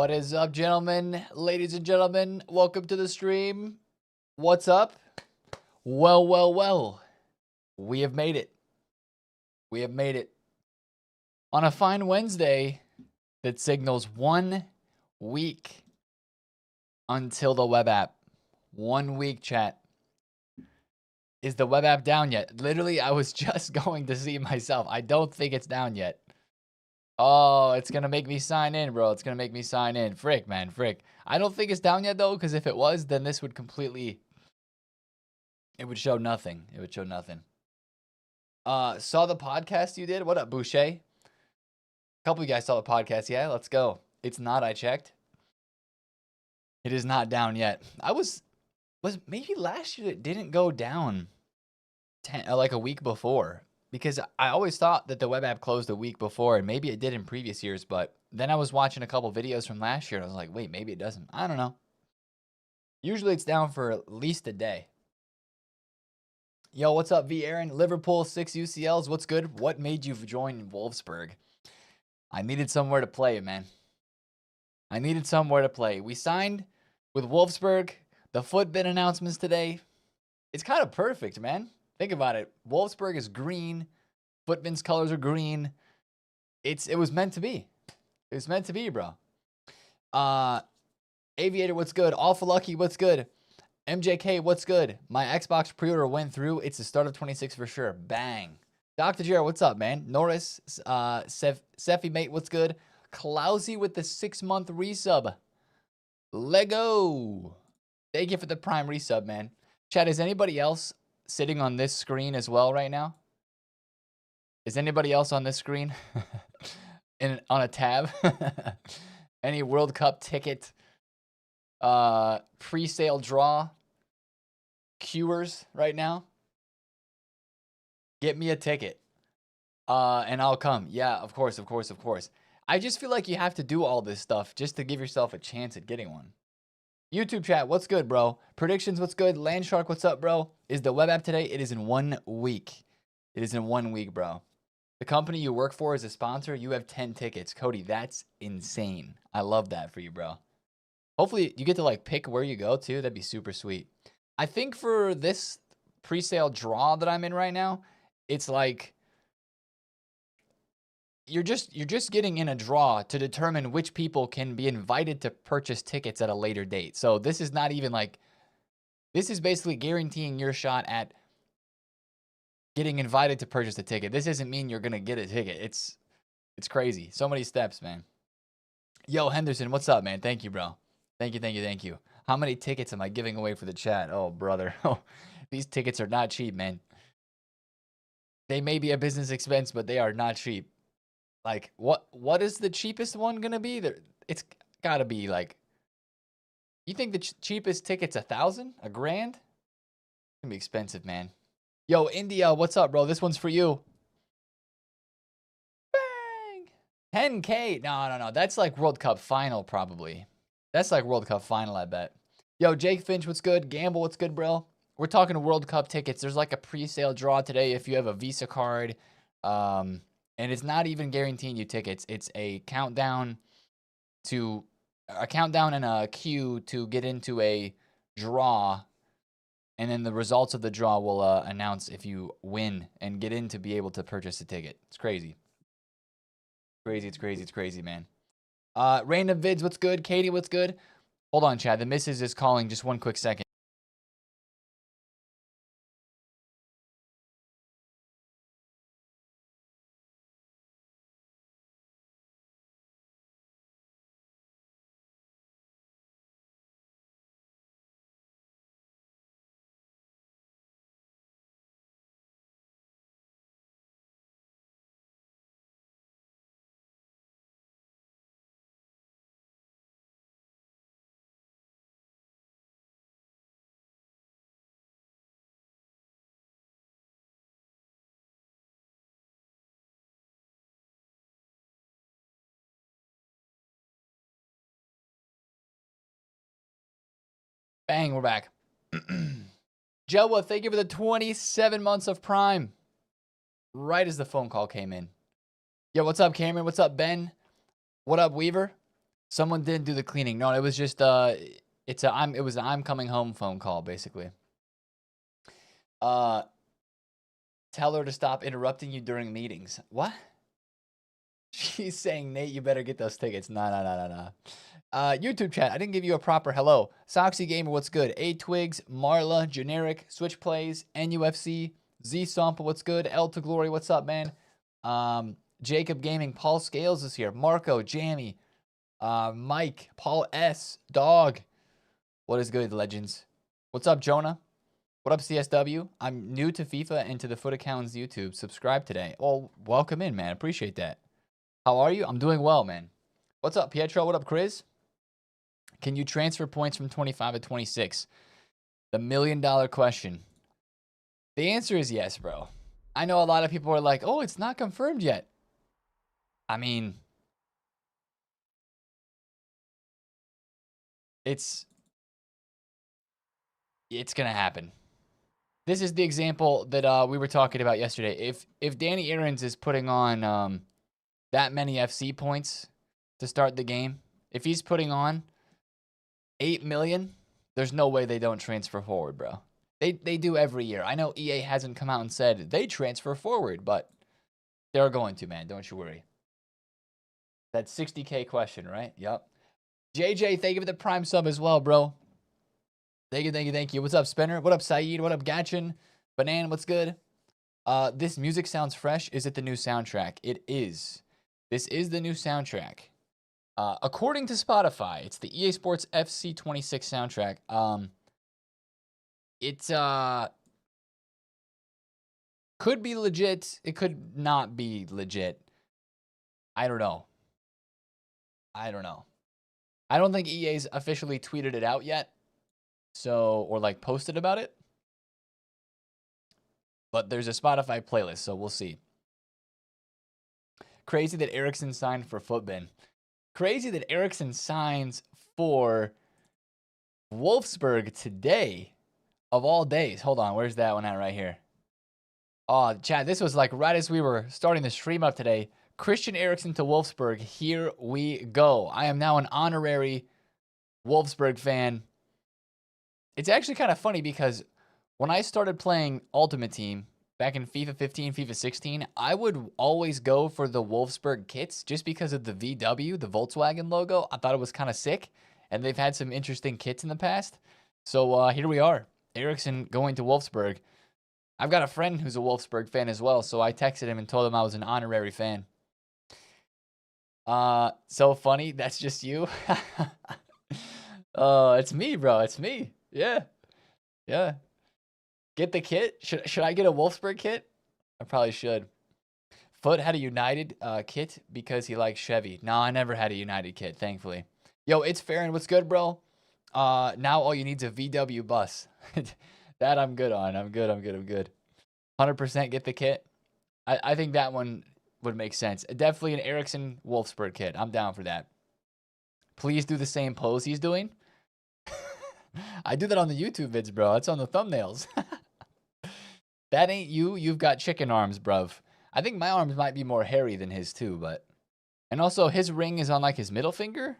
What is up, gentlemen, ladies and gentlemen? Welcome to the stream. What's up? Well. We have made it. We have made it. On a fine Wednesday that signals 1 week until the web app. 1 week, chat. Is the web app down yet? Literally, I was just going to see myself. I don't think it's down yet. Oh, it's going to make me sign in, bro. It's going to make me sign in. Frick, man, frick. I don't think it's down yet, though, because if it was, then this would completely... It would show nothing. It would show nothing. Saw the podcast you did? What up, Boucher? A couple of you guys saw the podcast. Yeah, let's go. It's not, I checked. It is not down yet. I was maybe last year it didn't go down like a week before. Because I always thought that the web app closed a week before, and maybe it did in previous years, but then I was watching a couple videos from last year, and I was like, wait, maybe it doesn't. I don't know. Usually it's down for at least a day. Yo, what's up, V. Aaron? Liverpool, 6 UCLs. What's good? What made you join Wolfsburg? I needed somewhere to play, man. I needed somewhere to play. We signed with Wolfsburg. The footbin announcements today. It's kind of perfect, man. Think about it. Wolfsburg is green. Footbin's colors are green. It was meant to be. It was meant to be, bro. Aviator, what's good? Alpha Lucky, what's good? MJK, what's good? My Xbox pre-order went through. It's the start of 26 for sure. Bang. Dr. Jared, what's up, man? Norris, Seffi, mate, what's good? Klausy with the 6-month resub. Lego. Thank you for the prime resub, man. Chat, is anybody else sitting on this screen as well right now? Is anybody else on this screen? On a tab? Any World Cup ticket pre-sale draw queuers right now? Get me a ticket. And I'll come. Yeah, of course. I just feel like you have to do all this stuff just to give yourself a chance at getting one. YouTube chat, what's good, bro? Predictions, what's good? Landshark, what's up, bro? Is the web app today? It is in 1 week. It is in 1 week, bro. The company you work for is a sponsor. You have 10 tickets. Cody, that's insane. I love that for you, bro. Hopefully, you get to, like, pick where you go, too. That'd be super sweet. I think for this pre-sale draw that I'm in right now, it's like... You're just getting in a draw to determine which people can be invited to purchase tickets at a later date. So this is not even like, this is basically guaranteeing your shot at getting invited to purchase a ticket. This doesn't mean you're going to get a ticket. It's crazy. So many steps, man. Yo, Henderson, what's up, man? Thank you, bro. Thank you. How many tickets am I giving away for the chat? Oh, brother. Oh, these tickets are not cheap, man. They may be a business expense, but they are not cheap. Like, what is the cheapest one going to be? It's got to be like, you think the cheapest ticket's $1,000? $1,000? It's going to be expensive, man. Yo, India, what's up, bro? This one's for you. Bang! 10K. No. That's like World Cup final, probably. That's like World Cup final, I bet. Yo, Jake Finch, what's good? Gamble, what's good, bro? We're talking World Cup tickets. There's like a pre-sale draw today if you have a Visa card. And it's not even guaranteeing you tickets. It's a countdown and a queue to get into a draw. And then the results of the draw will announce if you win and get in to be able to purchase a ticket. It's crazy. It's crazy, man. Rain of Vids, what's good? Katie, what's good? Hold on, Chad. The missus is calling. Just one quick second. Bang, we're back. Joa, thank you for the 27 months of Prime. Right as the phone call came in. Yo, what's up, Cameron? What's up, Ben? What up, Weaver? Someone didn't do the cleaning. No, it was just it was an I'm coming home phone call basically. Tell her to stop interrupting you during meetings. What? She's saying, Nate, you better get those tickets. Nah. YouTube chat, I didn't give you a proper hello. Soxy Gamer, what's good? A Twigs, Marla, Generic, Switch Plays, NUFC, Z Sampa, what's good? L to Glory, what's up, man? Jacob Gaming, Paul Scales is here. Marco, Jammy, Mike, Paul S, Dog. What is good, legends? What's up, Jonah? What up, CSW? I'm new to FIFA and to the TheFutAccountant's YouTube. Subscribe today. Well, welcome in, man. Appreciate that. How are you? I'm doing well, man. What's up, Pietro? What up, Chris? Can you transfer points from 25 to 26? The $1 million question. The answer is yes, bro. I know a lot of people are like, oh, it's not confirmed yet. I mean, it's going to happen. This is the example that we were talking about yesterday. If Danny Aarons is putting on that many FC points to start the game, if he's putting on 8 million, there's no way they don't transfer forward, bro. They do every year. I know EA hasn't come out and said they transfer forward, but they're going to, man. Don't you worry. That 60K question, right? Yep. JJ, thank you for the Prime sub as well, bro. Thank you. What's up, Spinner? What up, Saeed? What up, Gatchin? Banan, what's good? This music sounds fresh. Is it the new soundtrack? It is. This is the new soundtrack. According to Spotify, it's the EA Sports FC 26 soundtrack. It could be legit. It could not be legit. I don't know. I don't think EA's officially tweeted it out yet. So, or like posted about it. But there's a Spotify playlist, so we'll see. Crazy that Eriksen signed for Footbin. Crazy that Eriksen signs for Wolfsburg today, of all days. Hold on, where's that one at right here? Oh, Chad, this was like right as we were starting the stream up today. Christian Eriksen to Wolfsburg. Here we go. I am now an honorary Wolfsburg fan. It's actually kind of funny because when I started playing Ultimate Team back in FIFA 15, FIFA 16, I would always go for the Wolfsburg kits just because of the VW, the Volkswagen logo. I thought it was kind of sick, and they've had some interesting kits in the past. So here we are. Eriksen going to Wolfsburg. I've got a friend who's a Wolfsburg fan as well, so I texted him and told him I was an honorary fan. So funny. That's just you. It's me, bro. It's me. Yeah. Get the kit. Should I get a Wolfsburg kit? I probably should. Foot had a United kit because he likes Chevy. No, I never had a United kit, thankfully. Yo, it's Farron. What's good, bro? Now all you need is a VW bus. That I'm good on. I'm good. 100% get the kit. I think that one would make sense. Definitely an Eriksen Wolfsburg kit. I'm down for that. Please do the same pose he's doing. I do that on the YouTube vids, bro. That's on the thumbnails. That ain't you. You've got chicken arms, bruv. I think my arms might be more hairy than his too, but... And also, his ring is on, like, his middle finger.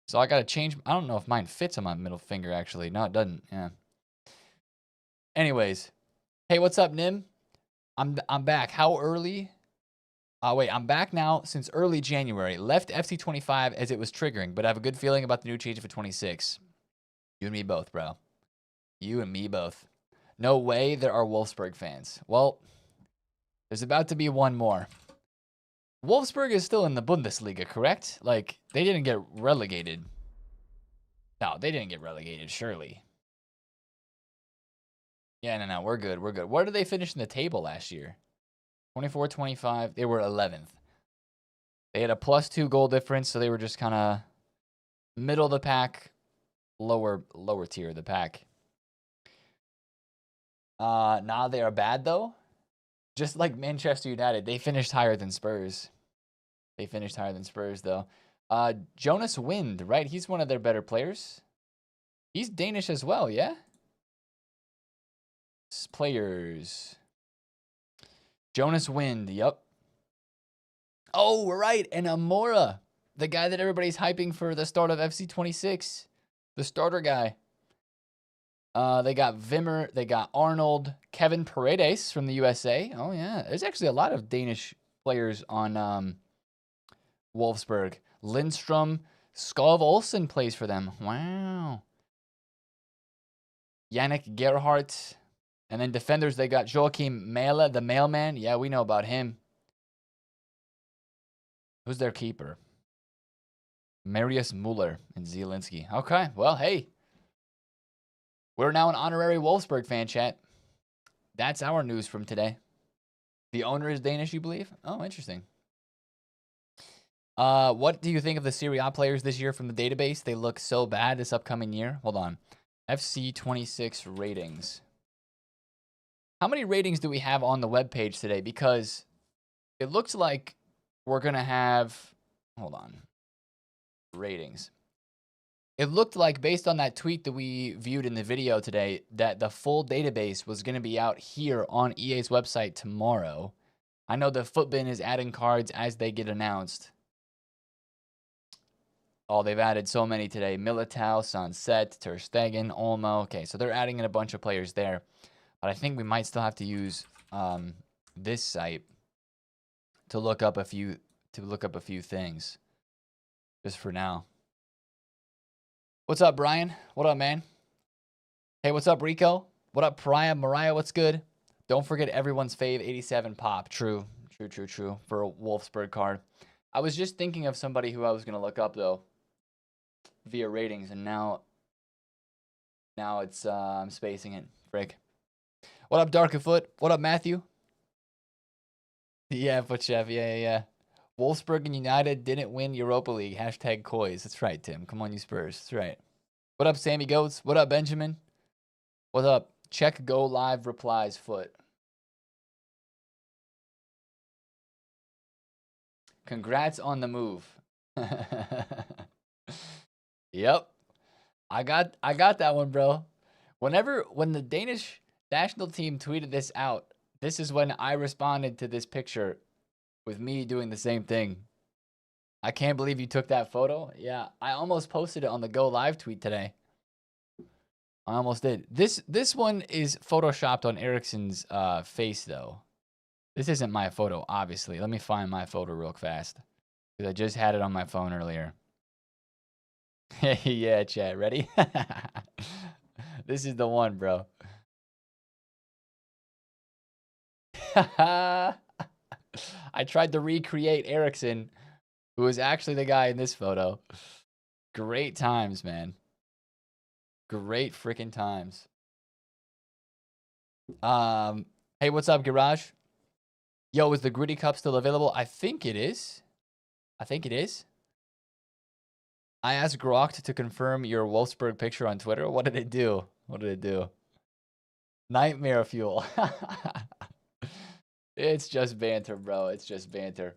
So I gotta change... I don't know if mine fits on my middle finger, actually. No, it doesn't. Yeah. Anyways. Hey, what's up, Nim? I'm back. How early? Wait, I'm back now since early January. Left FC25 as it was triggering, but I have a good feeling about the new change for 26. You and me both, bro. You and me both. No way there are Wolfsburg fans. Well, there's about to be one more. Wolfsburg is still in the Bundesliga, correct? Like, they didn't get relegated. No, they didn't get relegated, surely. Yeah, no, we're good. Where did they finish in the table last year? 24-25. They were 11th. They had a +2 goal difference, so they were just kind of middle of the pack, lower tier of the pack. Now they are bad, though. Just like Manchester United, they finished higher than Spurs. Though. Jonas Wind, right? He's one of their better players. He's Danish as well, yeah? Players. Jonas Wind, yep. Oh, right, and Amora. The guy that everybody's hyping for the start of FC26. The starter guy. They got Vimmer. They got Arnold. Kevin Paredes from the USA. Oh, yeah. There's actually a lot of Danish players on Wolfsburg. Lindstrom. Skov Olsen plays for them. Wow. Yannick Gerhardt. And then defenders, they got Joachim Mele, the mailman. Yeah, we know about him. Who's their keeper? Marius Muller and Zielinski. Okay, well, hey. We're now an honorary Wolfsburg fan, chat. That's our news from today. The owner is Danish, you believe? Oh, interesting. What do you think of the Serie A players this year from the database? They look so bad this upcoming year. Hold on. FC26 ratings. How many ratings do we have on the webpage today? Because it looks like we're going to have... Hold on. Ratings. It looked like, based on that tweet that we viewed in the video today, that the full database was going to be out here on EA's website tomorrow. I know the Footbin is adding cards as they get announced. Oh, they've added so many today. Militao, Sunset, Ter Stegen, Olmo. Okay, so they're adding in a bunch of players there. But I think we might still have to use this site to look up a few things just for now. What's up, Brian? What up, man? Hey, what's up, Rico? What up, Mariah? What's good? Don't forget everyone's fave 87 pop. True. For a Wolfsburg card. I was just thinking of somebody who I was gonna look up though via ratings, and now it's I'm spacing it. Frick. What up, Darkafoot? What up, Matthew? Yeah, Foot Chef. Yeah. Wolfsburg and United didn't win Europa League. Hashtag Coys. That's right, Tim. Come on, you Spurs. That's right. What up, Sammy Goats? What up, Benjamin? What up? Check Go Live replies, Foot. Congrats on the move. Yep. I got that one, bro. When the Danish national team tweeted this out, this is when I responded to this picture with me doing the same thing. I can't believe you took that photo. Yeah, I almost posted it on the Go Live tweet today. I almost did. This one is photoshopped on Eriksen's face, though. This isn't my photo, obviously. Let me find my photo real fast, because I just had it on my phone earlier. Yeah, chat. Ready? This is the one, bro. I tried to recreate Eriksen, who is actually the guy in this photo. Great times, man. Great freaking times. Hey, what's up, Garage? Yo, is the Gritty Cup still available? I think it is. I asked Grokt to confirm your Wolfsburg picture on Twitter. What did it do? Nightmare fuel. It's just banter, bro. It's just banter.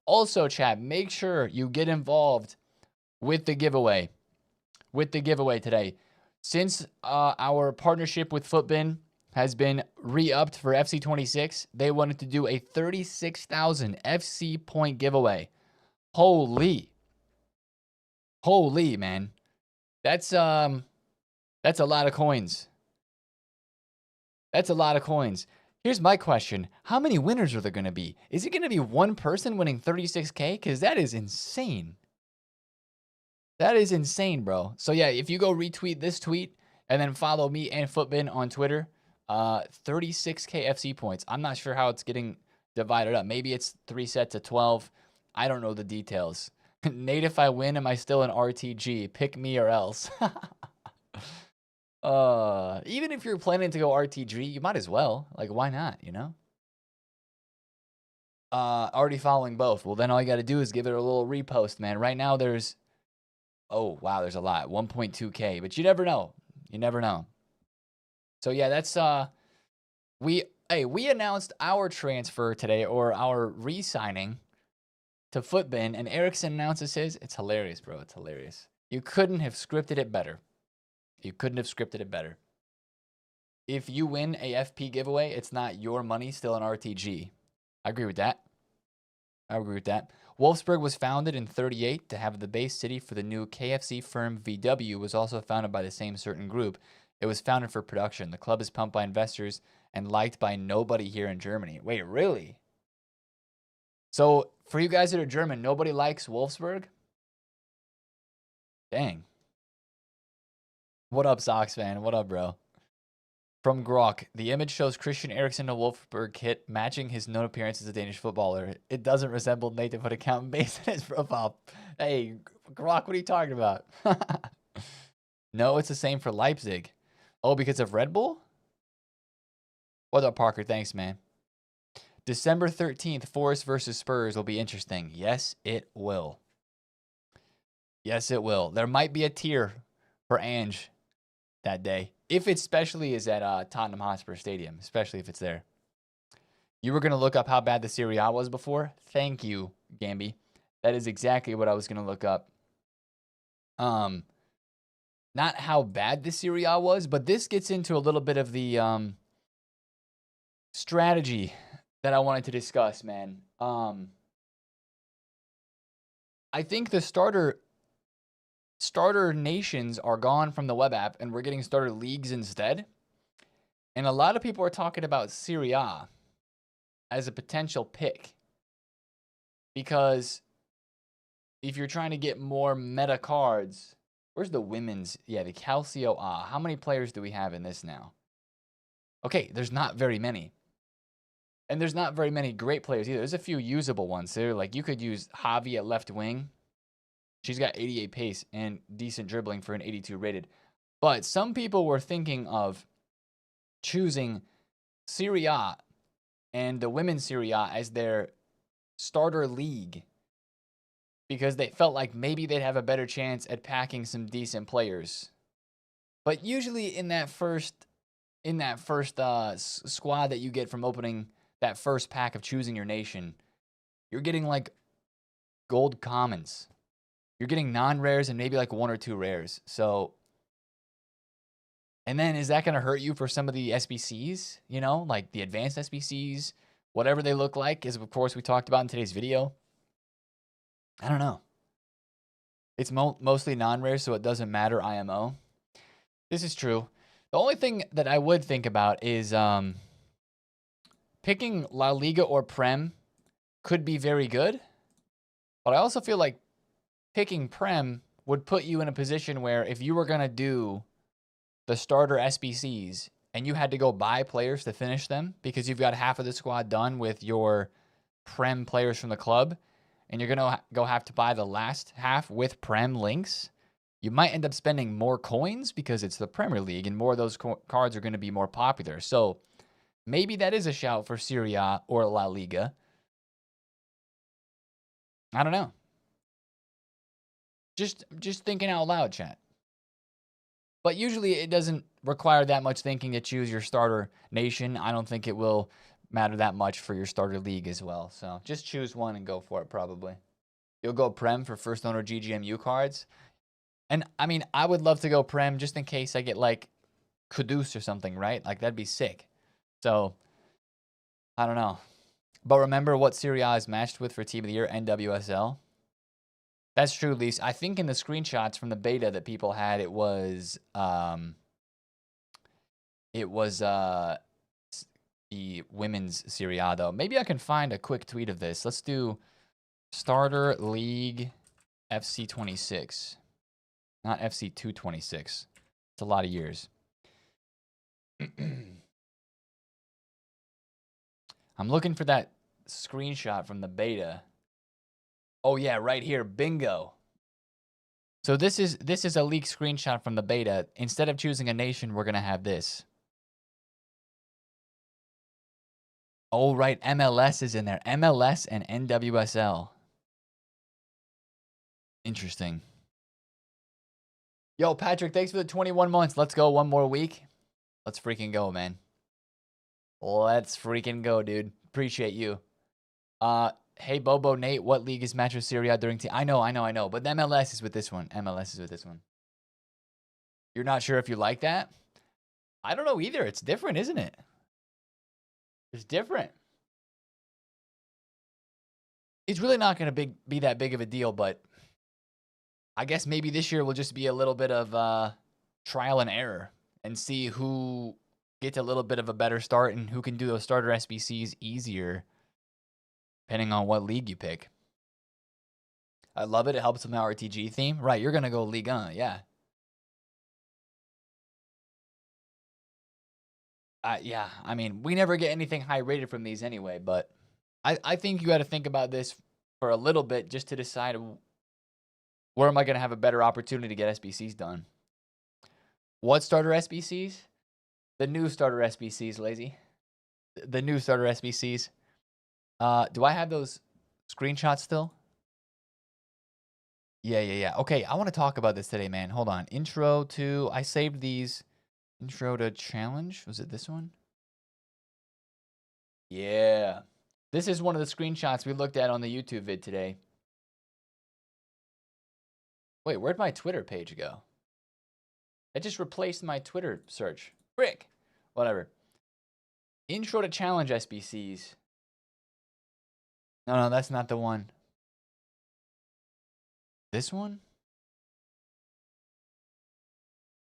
Also, chat, make sure you get involved with the giveaway. Today. Since our partnership with Footbin has been re-upped for FC26, they wanted to do a 36,000 FC point giveaway. Holy, man. That's a lot of coins. Here's my question. How many winners are there going to be? Is it going to be one person winning 36K? Because that is insane. That is insane, bro. So, yeah, if you go retweet this tweet and then follow me and Footbin on Twitter, 36K FC points. I'm not sure how it's getting divided up. Maybe it's 3 sets of 12. I don't know the details. Nate, if I win, am I still an RTG? Pick me or else. Even if you're planning to go RTG, you might as well. Like, why not, you know? Already following both. Well, then all you got to do is give it a little repost, man. Right now there's, oh, wow, there's a lot. 1.2K, but you never know. So, yeah, that's, we announced our transfer today, or our re-signing to Footbin, and Eriksen announces his. It's hilarious, bro. It's hilarious. You couldn't have scripted it better. If you win a FP giveaway, it's not your money, still an RTG. I agree with that. I agree with that. Wolfsburg was founded in 1938 to have the base city for the new KFC firm. VW was also founded by the same certain group. It was founded for production. The club is pumped by investors and liked by nobody here in Germany. Wait, really? So for you guys that are German, nobody likes Wolfsburg? Dang. What up, Sox fan? What up, bro? From Grok, the image shows Christian Eriksen in a Wolfsburg kit matching his known appearance as a Danish footballer. It doesn't resemble TheFutAccountant based on his profile. Hey, Grok, what are you talking about? No, it's the same for Leipzig. Oh, because of Red Bull? What up, Parker? Thanks, man. December 13th, Forest versus Spurs will be interesting. Yes, it will. Yes, it will. There might be a tier for Ange that day. If it especially is at Tottenham Hotspur Stadium, especially if it's there. You were going to look up how bad the Serie A was before? Thank you, Gamby. That is exactly what I was going to look up. Not how bad the Serie A was, but this gets into a little bit of the strategy that I wanted to discuss, man. I think the starter nations are gone from the web app, and we're getting starter leagues instead. And a lot of people are talking about Serie A as a potential pick. Because if you're trying to get more meta cards, where's the women's? Yeah, the Calcio A. How many players do we have in this now? Okay, there's not very many. And there's not very many great players either. There's a few usable ones. They're like, you could use Javi at left wing. She's got 88 pace and decent dribbling for an 82 rated. But some people were thinking of choosing Serie A and the women's Serie A as their starter league because they felt like maybe they'd have a better chance at packing some decent players. But usually in that first squad that you get from opening that first pack of choosing your nation, you're getting like gold commons. You're getting non-rares and maybe like 1 or 2 rares. So, and then is that going to hurt you for some of the SBCs? You know, like the advanced SBCs, whatever they look like, as of course we talked about in today's video. I don't know. It's mostly non-rares, so it doesn't matter IMO. This is true. The only thing that I would think about is picking La Liga or Prem could be very good. But I also feel like picking Prem would put you in a position where if you were going to do the starter SBCs and you had to go buy players to finish them because you've got half of the squad done with your Prem players from the club and you're going to go have to buy the last half with Prem links, you might end up spending more coins because it's the Premier League and more of those cards are going to be more popular. So maybe that is a shout for Serie A or La Liga. I don't know. Just thinking out loud, chat. But usually it doesn't require that much thinking to choose your starter nation. I don't think it will matter that much for your starter league as well. So just choose one and go for it probably. You'll go Prem for first owner GGMU cards. And I mean, I would love to go Prem just in case I get like Kudus or something, right? Like that'd be sick. So I don't know. But remember what Serie A is matched with for Team of the Year, NWSL? That's true, Lise. I think in the screenshots from the beta that people had, it was the women's Serie A, though. Maybe I can find a quick tweet of this. Let's do Starter League FC26. Not FC226. It's a lot of years. I'm looking for that screenshot from the beta. Oh yeah, right here, bingo. So this is a leaked screenshot from the beta. Instead of choosing a nation, we're gonna have this. Oh right, MLS is in there. MLS and NWSL. Interesting. Yo, Patrick, thanks for the 21 months. Let's go one more week. Let's freaking go, man. Let's freaking go, dude. Appreciate you. Hey, Bobo, Nate, what league is matched with Serie A during I know. But the MLS is with this one. MLS is with this one. You're not sure if you like that? I don't know either. It's different, isn't it? It's different. It's really not going to be that big of a deal, but I guess maybe this year will just be a little bit of trial and error and see who gets a little bit of a better start and who can do those starter SBCs easier, depending on what league you pick. I love it. It helps with my RTG theme. Right, you're going to go Ligue 1, yeah. Yeah, I mean, we never get anything high rated from these anyway, but I think you got to think about this for a little bit just to decide where am I going to have a better opportunity to get SBCs done. What starter SBCs? The new starter SBCs, lazy. The new starter SBCs. Do I have those screenshots still? Yeah. Okay, I want to talk about this today, man. Hold on. Intro to, I saved these. Intro to challenge. Was it this one? Yeah. This is one of the screenshots we looked at on the YouTube vid today. Wait, where'd my Twitter page go? I just replaced my Twitter search. Frick. Whatever. Intro to challenge SBCs. No, that's not the one. This one?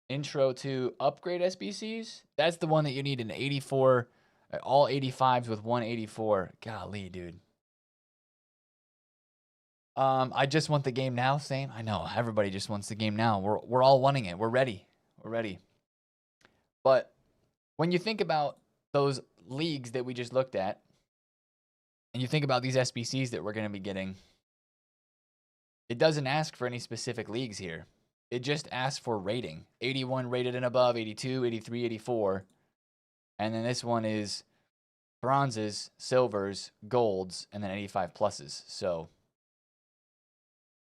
Intro to upgrade SBCs? That's the one that you need an 84, all 85s with 184. Golly, dude. I just want the game now. Same. I know everybody just wants the game now. We're all wanting it. We're ready. We're ready. But when you think about those leagues that we just looked at, and you think about these SBCs that we're going to be getting, it doesn't ask for any specific leagues here. It just asks for rating. 81 rated and above, 82, 83, 84. And then this one is bronzes, silvers, golds, and then 85 pluses. So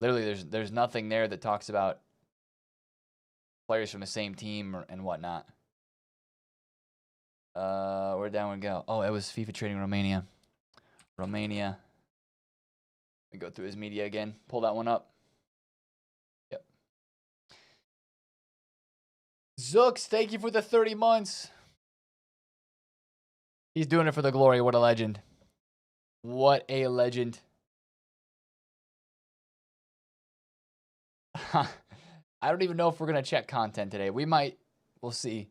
literally there's nothing there that talks about players from the same team and whatnot. Where'd that one go? Oh, it was FIFA Trading Romania. Romania. Let me go through his media again. Pull that one up. Yep. Zooks, thank you for the 30 months. He's doing it for the glory. What a legend. What a legend. I don't even know if we're going to check content today. We might. We'll see.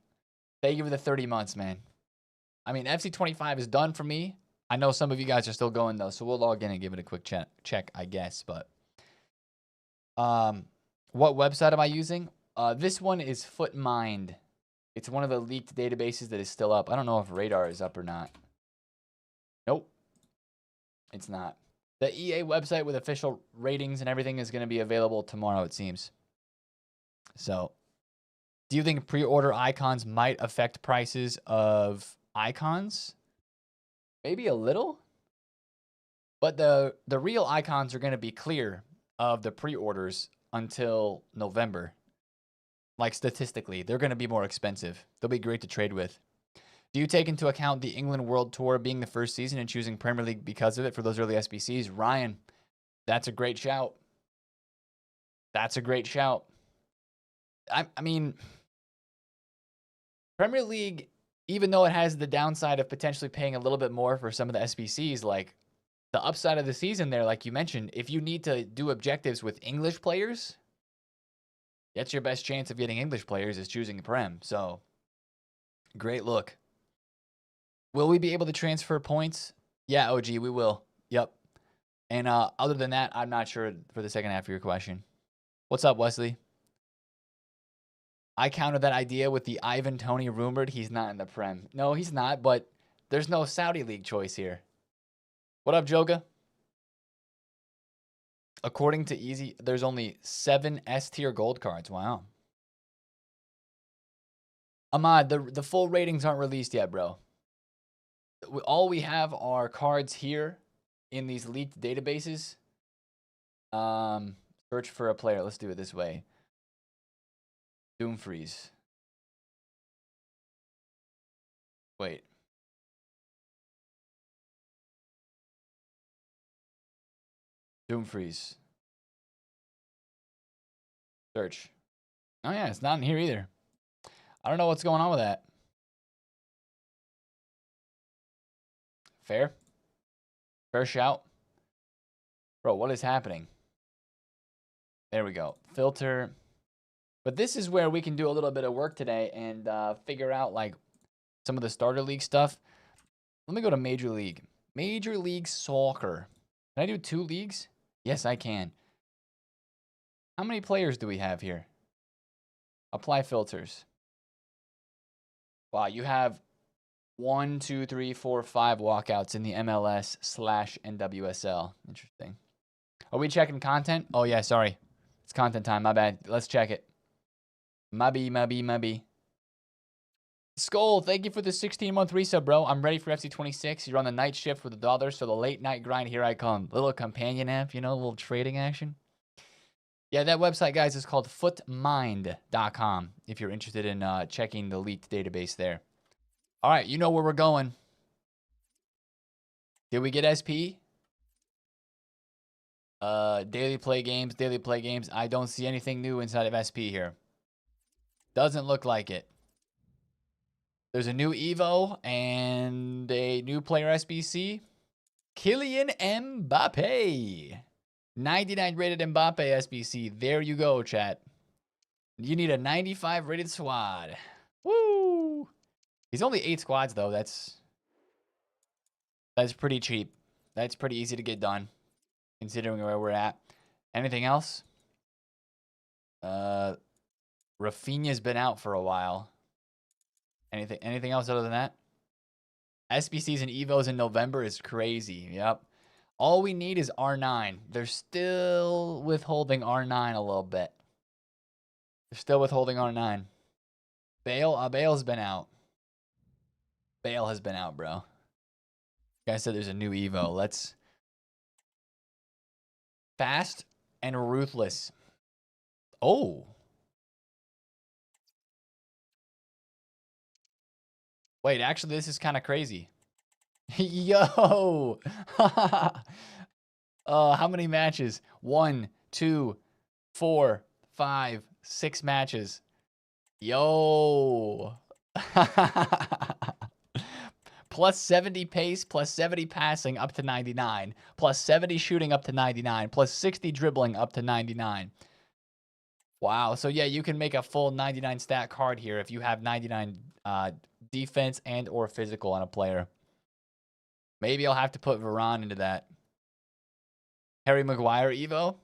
Thank you for the 30 months, man. I mean, FC25 is done for me. I know some of you guys are still going, though, so we'll log in and give it a quick check, I guess. But what website am I using? This one is FootMind. It's one of the leaked databases that is still up. I don't know if Radar is up or not. Nope. It's not. The EA website with official ratings and everything is going to be available tomorrow, it seems. So, do you think pre-order icons might affect prices of icons? Maybe a little. But the real icons are going to be clear of the pre-orders until November. Like statistically, they're going to be more expensive. They'll be great to trade with. Do you take into account the England World Tour being the first season and choosing Premier League because of it for those early SBCs? Ryan, that's a great shout. That's a great shout. I mean, Premier League, even though it has the downside of potentially paying a little bit more for some of the SBCs, like the upside of the season there, like you mentioned, if you need to do objectives with English players, that's your best chance of getting English players is choosing the Prem. So, great look. Will we be able to transfer points? Yeah, OG, we will. Yep. And other than that, I'm not sure for the second half of your question. What's up, Wesley? I countered that idea with the Ivan Toney rumored he's not in the Prem. No, he's not, but there's no Saudi League choice here. What up, Joga? According to Easy, there's only 7 S-tier gold cards. Wow. Ahmad, the full ratings aren't released yet, bro. All we have are cards here in these leaked databases. Search for a player. Let's do it this way. Doomfreeze. Wait. Doomfreeze. Search. Oh yeah, it's not in here either. I don't know what's going on with that. Fair. Fair shout. Bro, what is happening? There we go. Filter. But this is where we can do a little bit of work today and figure out like some of the starter league stuff. Let me go to Major League. Major League Soccer. Can I do 2 leagues? Yes, I can. How many players do we have here? Apply filters. Wow, you have 1, 2, 3, 4, 5 walkouts in the MLS/NWSL. Interesting. Are we checking content? Oh, yeah, sorry. It's content time. My bad. Let's check it. Mubby. Skull, thank you for the 16-month resub, bro. I'm ready for FC26. You're on the night shift with the dollars, so the late night grind, here I come. Little companion app, you know, a little trading action. Yeah, that website, guys, is called footmind.com if you're interested in checking the leaked database there. All right, you know where we're going. Did we get SP? Daily play games. I don't see anything new inside of SP here. Doesn't look like it. There's a new Evo and a new player SBC. Kylian Mbappe. 99 rated Mbappe SBC. There you go, chat. You need a 95 rated squad. Woo! He's only 8 squads, though. That's pretty cheap. That's pretty easy to get done, considering where we're at. Anything else? Rafinha's been out for a while. Anything else other than that? SBCs and Evos in November is crazy. Yep. All we need is R9. They're still withholding R9 a little bit. They're still withholding R9. Bale's been out. Bale has been out, bro. Guy said there's a new Evo. Let's... Fast and ruthless. Oh. Wait, actually, this is kind of crazy. Yo. How many matches? 1, 2, 4, 5, 6 matches. Yo. Plus 70 pace, plus 70 passing up to 99, plus 70 shooting up to 99, plus 60 dribbling up to 99. Wow. So yeah, you can make a full 99 stat card here if you have 99 defense and or physical on a player. Maybe I'll have to put Varane into that. Harry Maguire Evo.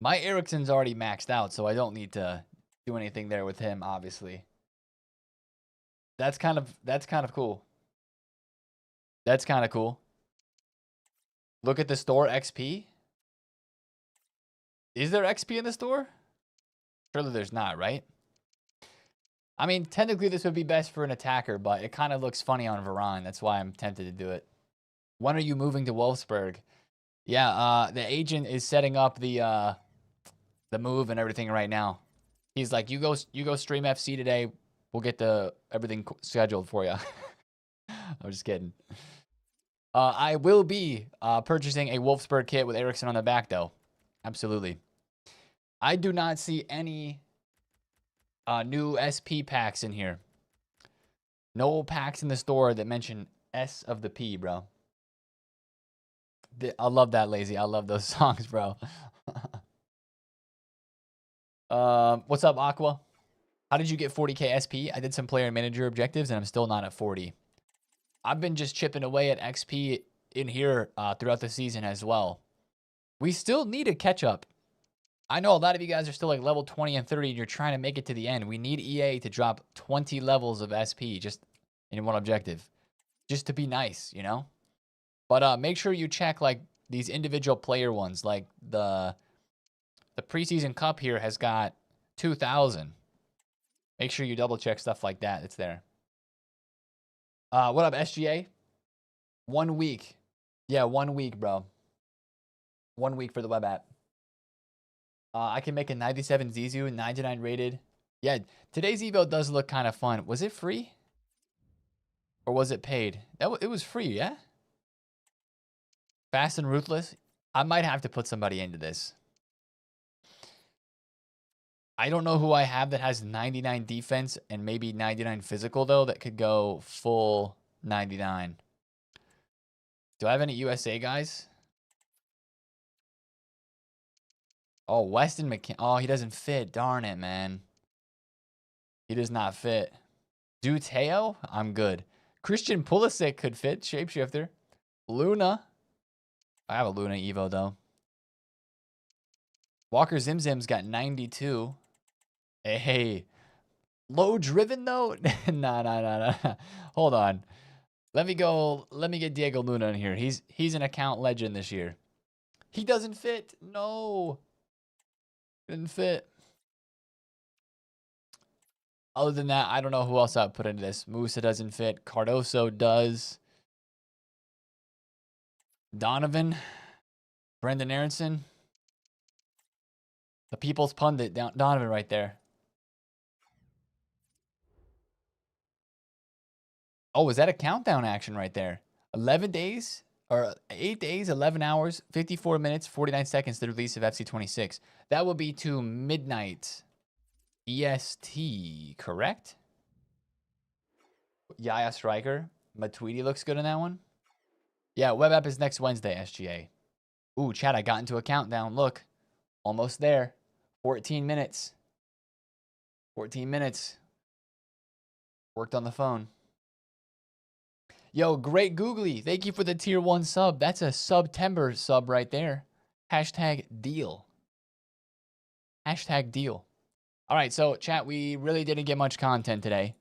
My Eriksen's already maxed out, so I don't need to do anything there with him, obviously. That's kind of cool. That's kind of cool. Look at the store XP. Is there XP in the store? Surely there's not, right? I mean, technically this would be best for an attacker, but it kind of looks funny on Varane. That's why I'm tempted to do it. When are you moving to Wolfsburg? Yeah, the agent is setting up the move and everything right now. He's like, you go stream FC today. We'll get everything scheduled for you. I'm just kidding. I will be purchasing a Wolfsburg kit with Eriksen on the back, though. Absolutely. I do not see any new SP packs in here. No packs in the store that mention S of the P, bro. I love that, Lazy. I love those songs, bro. What's up, Aqua? How did you get 40k SP? I did some player manager objectives, and I'm still not at 40. I've been just chipping away at XP in here throughout the season as well. We still need a catch-up. I know a lot of you guys are still like level 20 and 30, and you're trying to make it to the end. We need EA to drop 20 levels of SP just in one objective. Just to be nice, you know? But make sure you check like these individual player ones. Like the preseason cup here has got 2,000. Make sure you double check stuff like that. It's there. What up, SGA? 1 week. Yeah, 1 week, bro. 1 week for the web app. I can make a 97 Zizou, 99 rated. Yeah, today's Evo does look kind of fun. Was it free? Or was it paid? It was free, yeah? Fast and ruthless. I might have to put somebody into this. I don't know who I have that has 99 defense and maybe 99 physical, though, that could go full 99. Do I have any USA guys? Oh, Weston McKinney. Oh, he doesn't fit. Darn it, man. He does not fit. Duteo? I'm good. Christian Pulisic could fit. Shapeshifter. Luna. I have a Luna Evo, though. Walker Zimzim's got 92. Hey. Low driven, though? Nah. Hold on. Let me get Diego Luna in here. He's an account legend this year. He doesn't fit. No. Didn't fit. Other than that, I don't know who else I'd put into this. Musa doesn't fit. Cardoso does. Donovan. Brendan Aronson. The people's pundit, Donovan right there. Oh, is that a countdown action right there? 11 days? Or 8 days, 11 hours, 54 minutes, 49 seconds to the release of FC26. That will be to midnight EST, correct? Yaya Striker. Matuidi looks good in that one. Yeah, web app is next Wednesday, SGA. Ooh, chat, I got into a countdown. Look, almost there. 14 minutes. 14 minutes. Worked on the phone. Yo, great Googly. Thank you for the tier 1 sub. That's a September sub right there. Hashtag deal. Hashtag deal. All right, so chat, we really didn't get much content today.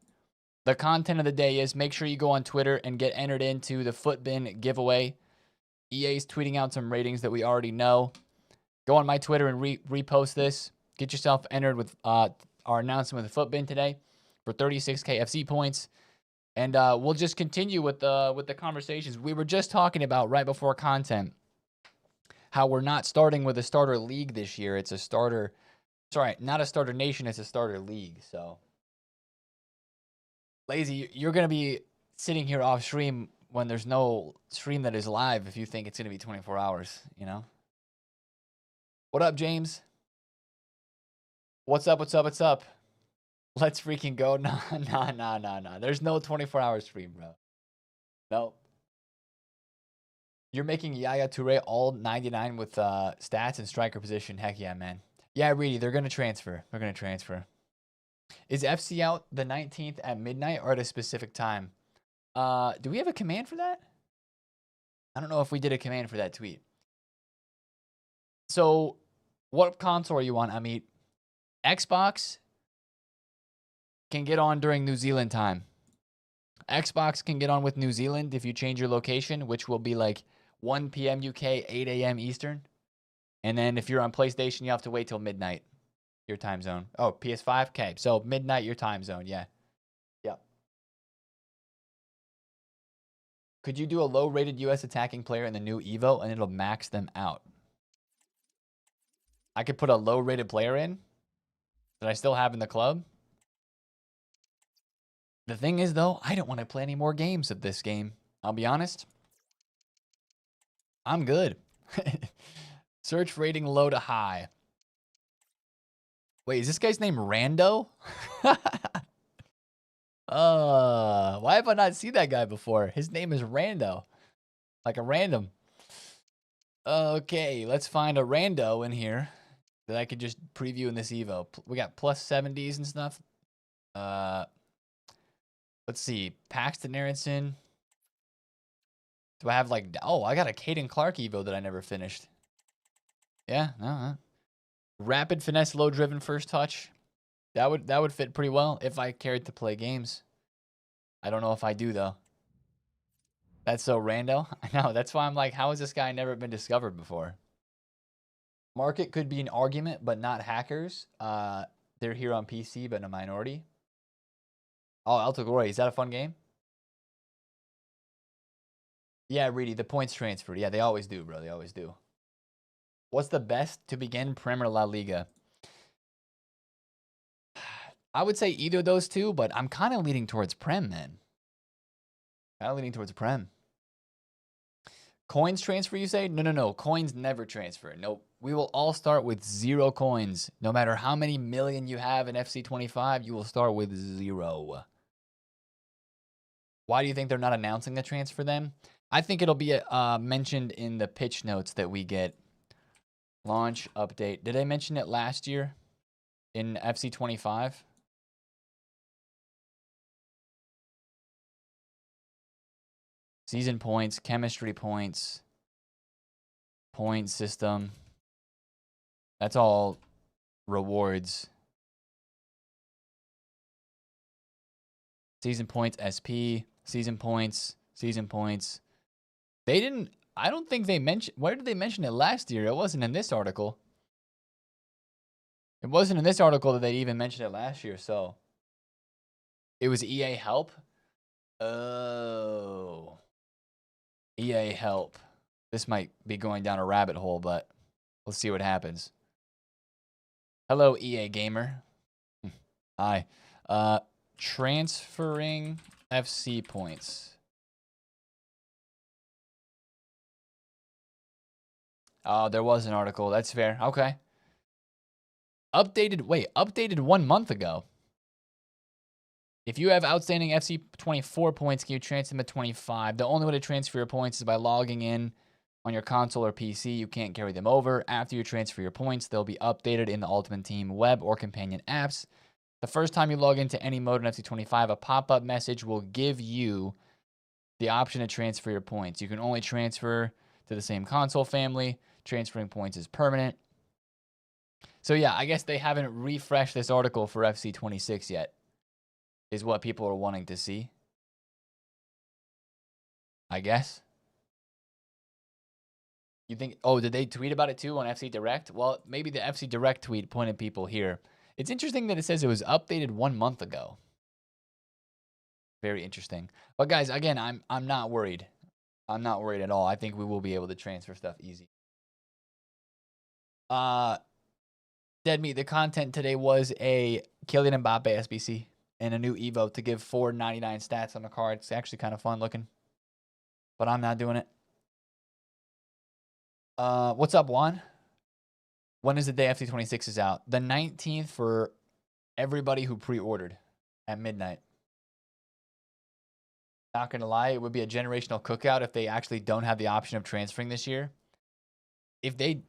The content of the day is make sure you go on Twitter and get entered into the Footbin giveaway. EA's tweeting out some ratings that we already know. Go on my Twitter and repost this. Get yourself entered with our announcement with the Footbin today for 36K FC points. And we'll just continue with the conversations. We were just talking about right before content how we're not starting with a starter league this year. It's a starter, sorry, not a starter nation. It's a starter league. So, Lazy, you're going to be sitting here off stream when there's no stream that is live if you think it's going to be 24 hours, you know? What up, James? What's up? Let's freaking go. Nah. There's no 24-hour stream, bro. No. You're making Yaya Toure all 99 with stats and striker position. Heck yeah, man. Yeah, Reedy, they're going to transfer. Is FC out the 19th at midnight or at a specific time? Do we have a command for that? I don't know if we did a command for that tweet. So, what console are you on, Amit? Xbox can get on during New Zealand time. Xbox can get on with New Zealand if you change your location, which will be like 1 p.m. UK, 8 a.m. Eastern. And then if you're on PlayStation, you have to wait till midnight, your time zone. Oh, PS5? Okay, so midnight, your time zone, yeah. Yep. Could you do a low-rated U.S. attacking player in the new EVO, and it'll max them out? I could put a low-rated player in that I still have in the club. The thing is, though, I don't want to play any more games of this game. I'll be honest. I'm good. Search rating low to high. Wait, is this guy's name Rando? Why have I not seen that guy before? His name is Rando. Like a random. Okay, let's find a Rando in here that I could just preview in this Evo. We got plus 70s and stuff. Let's see. Paxton Aronson. Do I have like... Oh, I got a Caden Clark Evo that I never finished. Yeah, no. Rapid finesse, low driven first touch. That would fit pretty well if I cared to play games. I don't know if I do, though. That's so rando. I know. That's why I'm like, how has this guy never been discovered before? Market could be an argument, but not hackers. They're here on PC, but in a minority. Oh, Alto Glory. Is that a fun game? Yeah, Reedy, the points transferred. Yeah, they always do, bro. They always do. What's the best to begin Premier La Liga? I would say either of those two, but I'm kind of leaning towards Prem, man. Kind of leaning towards Prem. Coins transfer, you say? No. Coins never transfer. Nope. We will all start with 0 coins. No matter how many million you have in FC25, you will start with 0. Why do you think they're not announcing the transfer then? I think it'll be mentioned in the pitch notes that we get Launch update. Did I mention it last year in FC 25? Season points, chemistry points, point system. That's all rewards. Season points, SP, season points, season points. They didn't, I don't think they mentioned, where did they mention it last year? It wasn't in this article. It wasn't in this article that they even mentioned it last year, so. It was EA Help? Oh. EA Help. This might be going down a rabbit hole, but let's see what happens. Hello, EA Gamer. Hi. Transferring FC points. Oh, there was an article. That's fair. Okay. Updated 1 month ago. If you have outstanding FC 24 points, can you transfer them to 25? The only way to transfer your points is by logging in on your console or PC. You can't carry them over. After you transfer your points, they'll be updated in the Ultimate Team web or companion apps. The first time you log into any mode in FC 25, a pop-up message will give you the option to transfer your points. You can only transfer to the same console family. Transferring points is permanent. So yeah, I guess they haven't refreshed this article for FC 26 yet, is what people are wanting to see, I guess. You think, oh, did they tweet about it too on FC Direct? Well, maybe the FC Direct tweet pointed people here. It's interesting that it says it was updated 1 month ago. Very interesting. But guys, again, I'm not worried. I'm not worried at all. I think we will be able to transfer stuff easy. Dead Meat, the content today was a Kylian Mbappe SBC and a new Evo to give 499 stats on the card. It's actually kind of fun looking, but I'm not doing it. What's up, Juan? When is the day FC 26 is out? The 19th for everybody who pre-ordered at midnight. Not going to lie, it would be a generational cookout if they actually don't have the option of transferring this year. If they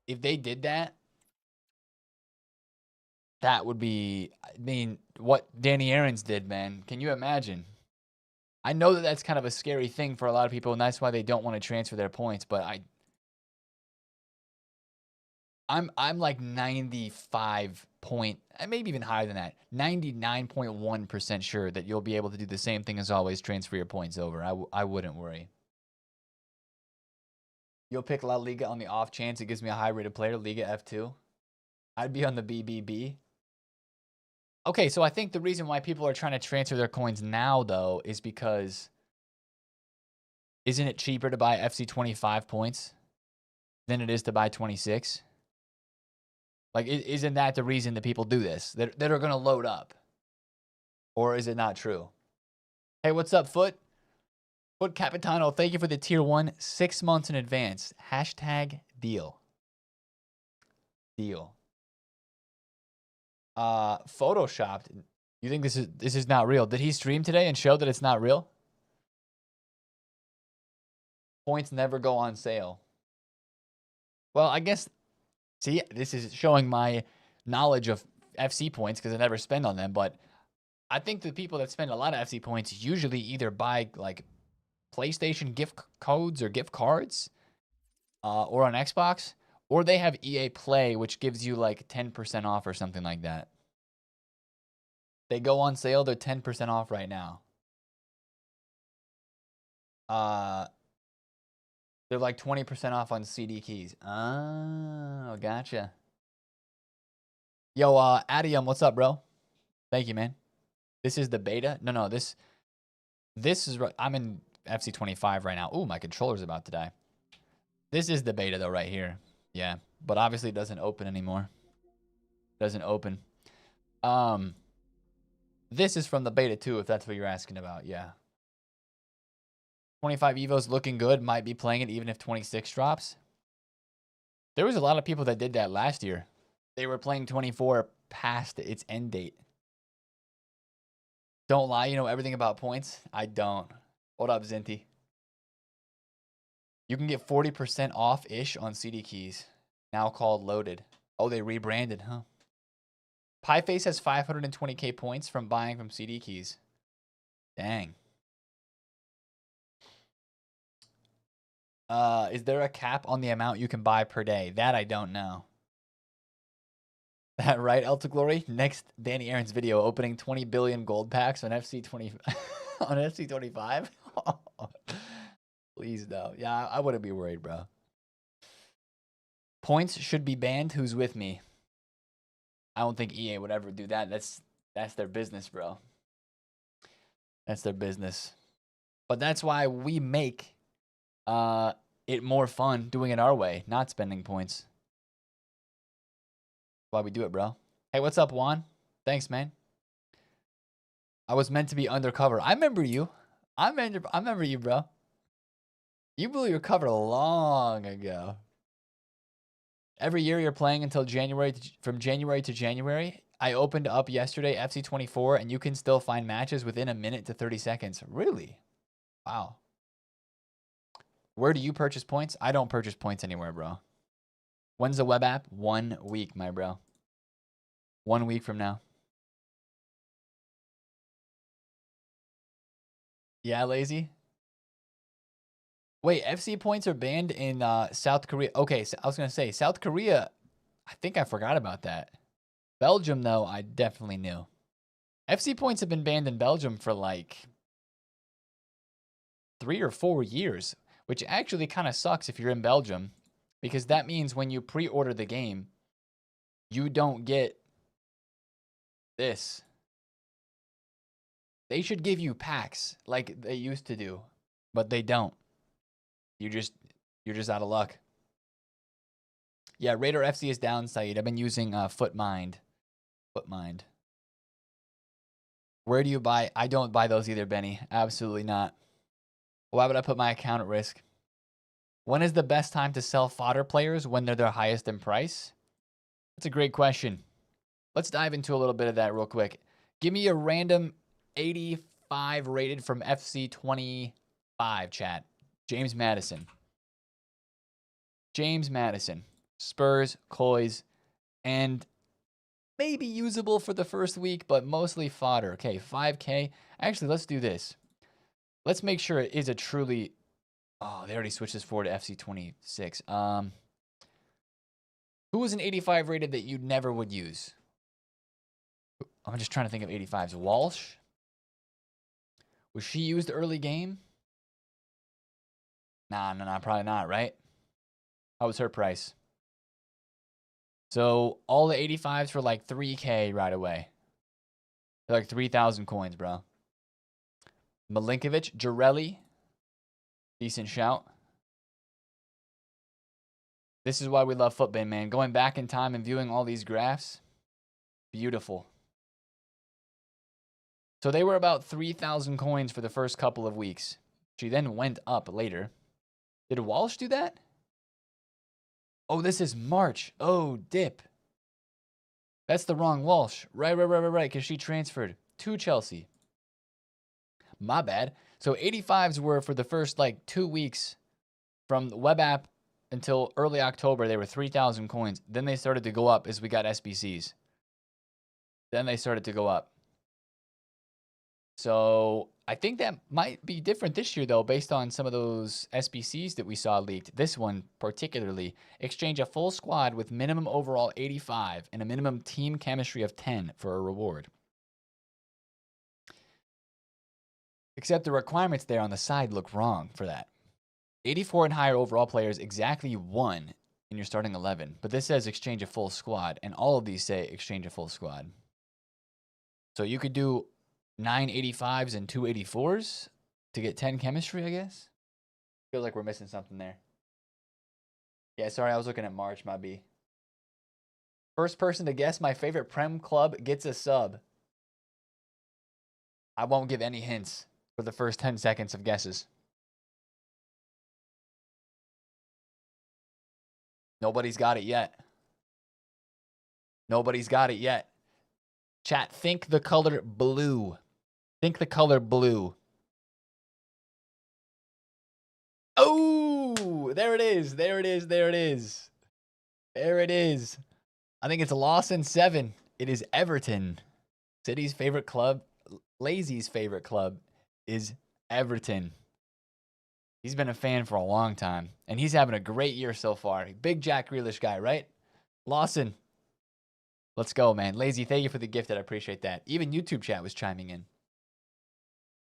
did that, that would be, I mean, what Danny Aarons did, man. Can you imagine? I know that that's kind of a scary thing for a lot of people, and that's why they don't want to transfer their points, but I'm like 95 point, maybe even higher than that, 99.1% sure that you'll be able to do the same thing as always, transfer your points over. I wouldn't worry. You'll pick La Liga on the off chance it gives me a high rated player, Liga F2. I'd be on the BBB. Okay, so I think the reason why people are trying to transfer their coins now, though, is because isn't it cheaper to buy FC 25 points than it is to buy 26? Like, isn't that the reason that people do this? That are going to load up? Or is it not true? Hey, what's up, Foot? Foot Capitano, thank you for the tier 1, 6 months in advance. Hashtag deal. Deal. Photoshopped. You think this is not real? Did he stream today and show that it's not real? Points never go on sale. Well, I guess, see, this is showing my knowledge of FC points because I never spend on them, but I think the people that spend a lot of FC points usually either buy like PlayStation gift codes or gift cards or on Xbox, or they have EA Play, which gives you like 10% off or something like that. They go on sale, they're 10% off right now. They're like 20% off on CD keys. Oh, gotcha. Yo, Adium, what's up, bro? Thank you, man. This is the beta? No, this is, I'm in FC 25 right now. Ooh, my controller's about to die. This is the beta, though, right here. Yeah, but obviously it doesn't open anymore. It doesn't open. This is from the beta, too, if that's what you're asking about. Yeah. 25 Evo's looking good. Might be playing it even if 26 drops. There was a lot of people that did that last year. They were playing 24 past its end date. Don't lie, you know everything about points? I don't. What up, Zinty? You can get 40% off-ish on CD keys Now called Loaded. Oh, they rebranded, huh? Pieface has 520k points from buying from CD Keys. Dang. Is there a cap on the amount you can buy per day? That I don't know. That right, Elta Glory? Next Danny Aaron's video opening 20 billion gold packs on FC20 on FC25. Please no. Yeah, I wouldn't be worried, bro. Points should be banned. Who's with me? I don't think EA would ever do that. That's their business, bro. That's their business. But that's why we make it more fun doing it our way, not spending points. Why we do it, bro. Hey, what's up, Juan? Thanks, man. I was meant to be undercover. I remember you. I remember you, bro. You blew your cover long ago. Every year you're playing until January, from January to January. I opened up yesterday FC24, and you can still find matches within a minute to 30 seconds. Really? Wow. Where do you purchase points? I don't purchase points anywhere, bro. When's the web app? 1 week, my bro. 1 week from now. Yeah, lazy. Wait, FC points are banned in South Korea. Okay, so I was going to say, South Korea, I think I forgot about that. Belgium, though, I definitely knew. FC points have been banned in Belgium for like 3 or 4 years, which actually kind of sucks if you're in Belgium, because that means when you pre-order the game, you don't get this. They should give you packs like they used to do, but they don't. You're just out of luck. Yeah, Raider FC is down, Saeed. I've been using Footmind. Footmind. Where do you buy? I don't buy those either, Benny. Absolutely not. Why would I put my account at risk? When is the best time to sell fodder players when they're their highest in price? That's a great question. Let's dive into a little bit of that real quick. Give me a random 85 rated from FC25, chat. James Madison. James Madison. Spurs, Coys, and maybe usable for the first week, but mostly fodder. Okay, 5K. Actually, let's do this. Let's make sure it is a truly... Oh, they already switched this forward to FC26. Who was an 85 rated that you never would use? I'm just trying to think of 85s. Walsh? Was she used early game? Nah, probably not, right? How was her price? So all the 85s for like 3K right away. They're like 3,000 coins, bro. Milinkovic, Jarelli. Decent shout. This is why we love Footbin, man. Going back in time and viewing all these graphs. Beautiful. So they were about 3,000 coins for the first couple of weeks. She then went up later. Did Walsh do that? Oh, this is March. Oh, dip. That's the wrong Walsh. Right, because she transferred to Chelsea. My bad. So 85s were for the first like 2 weeks from the web app until early October. They were 3,000 coins. Then they started to go up as we got SBCs. Then they started to go up. So I think that might be different this year, though, based on some of those SBCs that we saw leaked. This one particularly. Exchange a full squad with minimum overall 85 and a minimum team chemistry of 10 for a reward. Except the requirements there on the side look wrong for that. 84 and higher overall players, exactly 1 in your starting 11. But this says exchange a full squad, and all of these say exchange a full squad. So you could do 9 85s and 2 84s to get 10 chemistry, I guess. Feels like we're missing something there. Yeah, sorry, I was looking at March, my B. First person to guess my favorite Prem club gets a sub. I won't give any hints for the first 10 seconds of guesses. Nobody's got it yet. Nobody's got it yet. Chat, think the color blue. Think the color blue. Oh, there it is. There it is. There it is. There it is. I think it's Lawson 7. It is Everton. City's favorite club, Lazy's favorite club is Everton. He's been a fan for a long time, and he's having a great year so far. Big Jack Grealish guy, right? Lawson, let's go, man. Lazy, thank you for the gift. I appreciate that. Even YouTube chat was chiming in.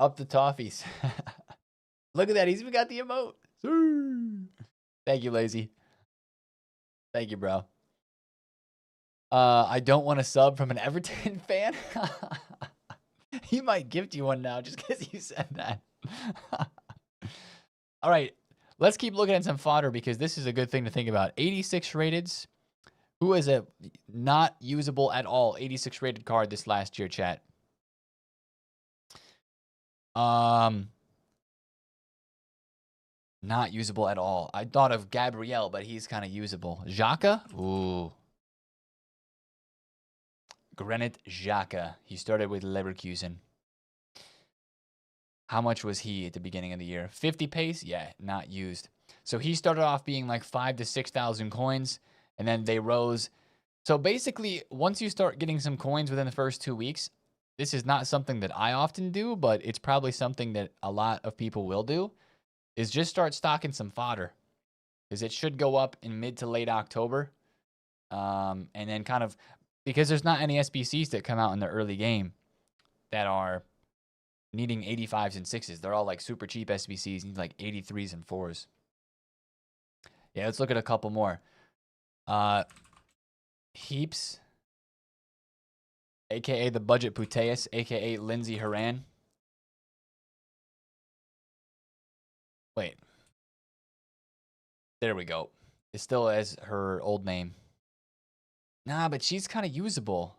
Up the toffees. Look at that. He's even got the emote. Thank you, Lazy. Thank you, bro. I don't want a sub from an Everton fan. He might gift you one now just because you said that. All right. Let's keep looking at some fodder because this is a good thing to think about. 86 rateds. Who is a not usable at all 86 rated card this last year, chat? Not usable at all. I thought of Gabriel, but he's kind of usable. Xhaka? Ooh. Granit Xhaka. He started with Leverkusen. How much was he at the beginning of the year? 50 pace? Yeah, not used. So he started off being like 5,000 to 6,000 coins, and then they rose. So basically, once you start getting some coins within the first 2 weeks, this is not something that I often do, but it's probably something that a lot of people will do, is just start stocking some fodder. Because it should go up in mid to late October. And then kind of, because there's not any SBCs that come out in the early game that are needing 85s and 6s. They're all like super cheap SBCs, need like 83s and 4s. Yeah, let's look at a couple more. Heaps, a.k.a. the Budget Puteus, a.k.a. Lindsay Horan. Wait. There we go. It still has her old name. Nah, but she's kind of usable.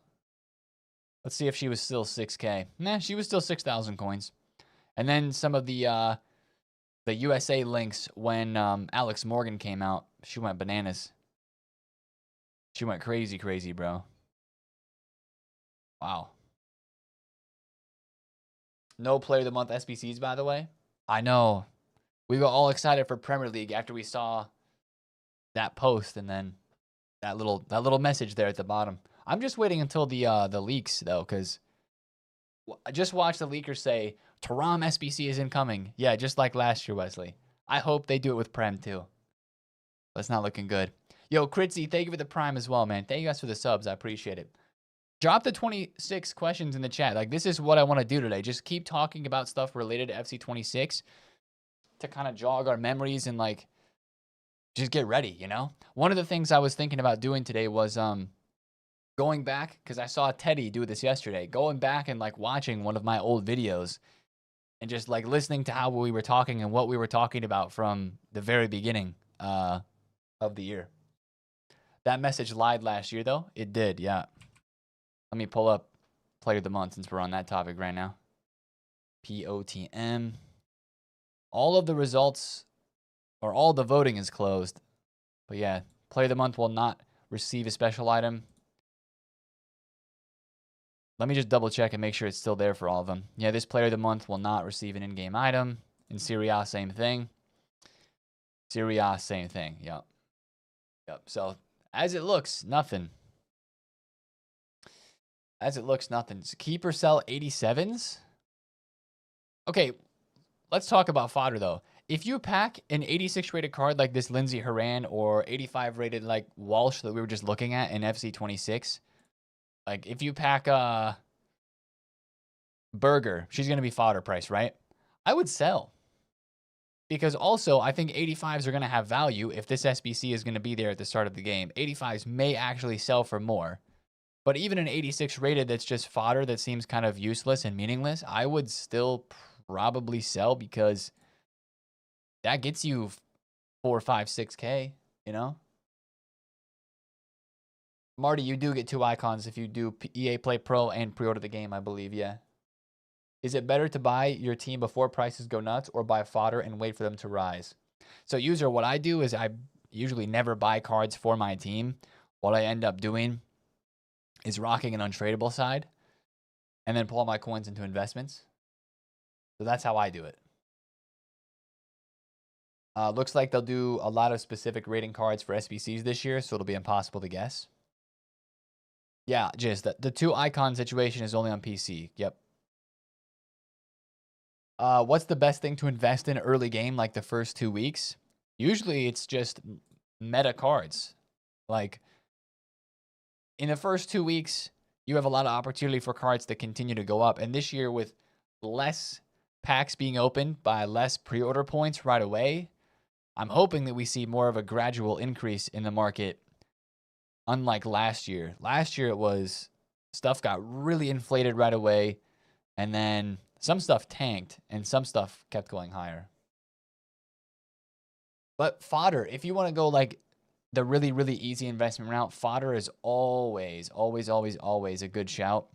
Let's see if she was still 6K. Nah, she was still 6,000 coins. And then some of the USA links when Alex Morgan came out, she went bananas. She went crazy, crazy, bro. Wow. No Player of the Month SBCs, by the way. I know. We got all excited for Premier League after we saw that post and then that little message there at the bottom. I'm just waiting until the leaks though, because I just watched the leakers say Taram SBC is incoming. Yeah, just like last year, Wesley. I hope they do it with Prem too. But it's not looking good. Yo, Critzy, thank you for the Prime as well, man. Thank you guys for the subs. I appreciate it. Drop the 26 questions in the chat. Like, this is what I want to do today. Just keep talking about stuff related to FC26 to kind of jog our memories and, like, just get ready, you know? One of the things I was thinking about doing today was going back, because I saw Teddy do this yesterday, going back and, like, watching one of my old videos and just, like, listening to how we were talking and what we were talking about from the very beginning of the year. That message lied last year, though. It did, yeah. Let me pull up Player of the Month since we're on that topic right now. Potm. All of the results, or all the voting is closed. But yeah, Player of the Month will not receive a special item. Let me just double check and make sure it's still there for all of them. Yeah, this Player of the Month will not receive an in-game item. In Serie A, same thing. Serie A, same thing. Yep. So, as it looks, nothing. As it looks, nothing. So keep or sell 87s? Okay, let's talk about fodder, though. If you pack an 86 rated card like this Lindsay Horan or 85 rated like Walsh that we were just looking at in FC26, like if you pack Burger, she's going to be fodder price, right? I would sell. Because also, I think 85s are going to have value if this SBC is going to be there at the start of the game. 85s may actually sell for more. But even an 86 rated that's just fodder that seems kind of useless and meaningless, I would still probably sell because that gets you 4, 5, 6K, you know? Marty, you do get 2 icons if you do EA Play Pro and pre-order the game, I believe, yeah. Is it better to buy your team before prices go nuts or buy fodder and wait for them to rise? So, user, what I do is I usually never buy cards for my team. What I end up doing is rocking an untradeable side and then pull all my coins into investments. So that's how I do it. Looks like they'll do a lot of specific rating cards for SBCs this year, so it'll be impossible to guess. Yeah, just the 2 icon situation is only on PC. Yep. What's the best thing to invest in early game, like the first 2 weeks? Usually it's just meta cards. Like, in the first 2 weeks, you have a lot of opportunity for cards to continue to go up. And this year, with less packs being opened by less pre-order points right away, I'm hoping that we see more of a gradual increase in the market, unlike last year. Last year, it was stuff got really inflated right away, and then some stuff tanked, and some stuff kept going higher. But fodder, if you want to go like the really, really easy investment route, fodder is always, always, always, always a good shout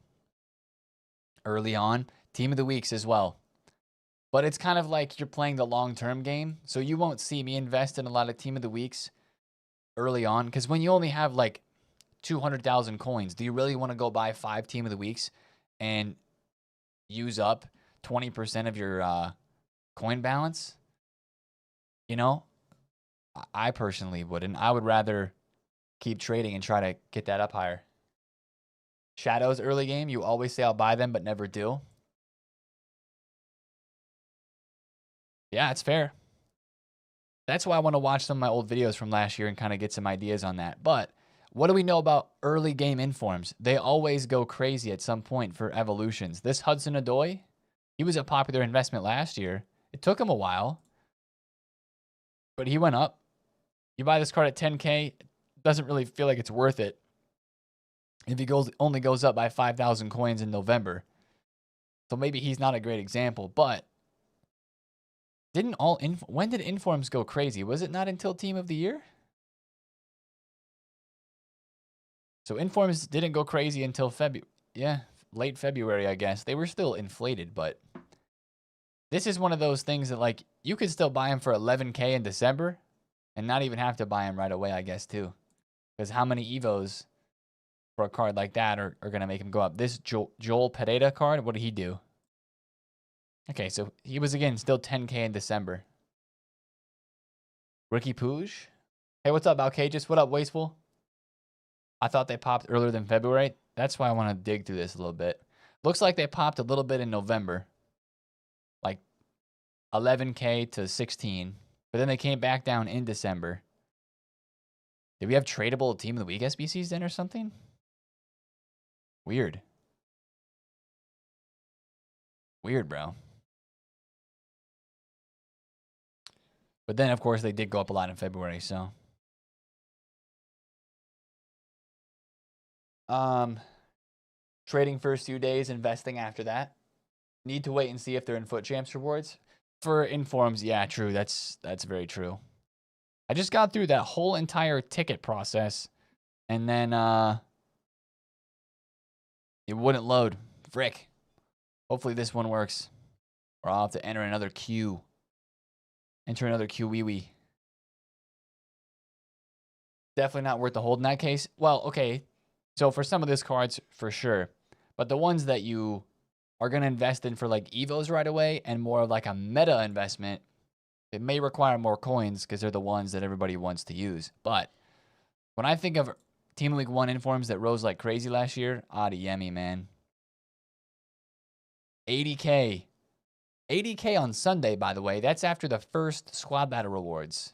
early on. Team of the weeks as well. But it's kind of like you're playing the long-term game, so you won't see me invest in a lot of team of the weeks early on, because when you only have like 200,000 coins, do you really want to go buy 5 team of the weeks and use up 20% of your coin balance? You know, I personally wouldn't. I would rather keep trading and try to get that up higher. Shadows early game, you always say I'll buy them, but never do. Yeah, it's fair. That's why I want to watch some of my old videos from last year and kind of get some ideas on that. But what do we know about early game informs? They always go crazy at some point for evolutions. This Hudson-Odoi, he was a popular investment last year. It took him a while, but he went up. You buy this card at 10K, it doesn't really feel like it's worth it if he only goes up by 5,000 coins in November. So maybe he's not a great example, but when did informs go crazy? Was it not until Team of the Year? So informs didn't go crazy until late February, I guess. They were still inflated, but this is one of those things that, like, you could still buy them for 11K in December and not even have to buy them right away, I guess, too. Because how many Evos for a card like that are going to make him go up? This Joel Pereira card, what did he do? Okay, so he was, again, still 10K in December. Ricky Pooge? Hey, what's up, Alcages? What up, Wasteful? I thought they popped earlier than February. That's why I want to dig through this a little bit. Looks like they popped a little bit in November. Like 11K to 16. But then they came back down in December. Did we have tradable Team of the Week SBCs then or something? Weird. Weird, bro. But then, of course, they did go up a lot in February, so. Trading first few days, investing after that. Need to wait and see if they're in Foot Champs rewards. For informs, yeah, true. That's very true. I just got through that whole entire ticket process, and then it wouldn't load. Frick. Hopefully this one works. Or I'll have to enter another queue. Enter another queue wee. Definitely not worth the hold in that case. Well, okay. So for some of these cards, for sure. But the ones that you are going to invest in for like Evos right away and more of like a meta investment, it may require more coins because they're the ones that everybody wants to use. But when I think of Team League 1 informs that rose like crazy last year, Adeyemi, man. 80K. 80K on Sunday, by the way. That's after the first squad battle rewards.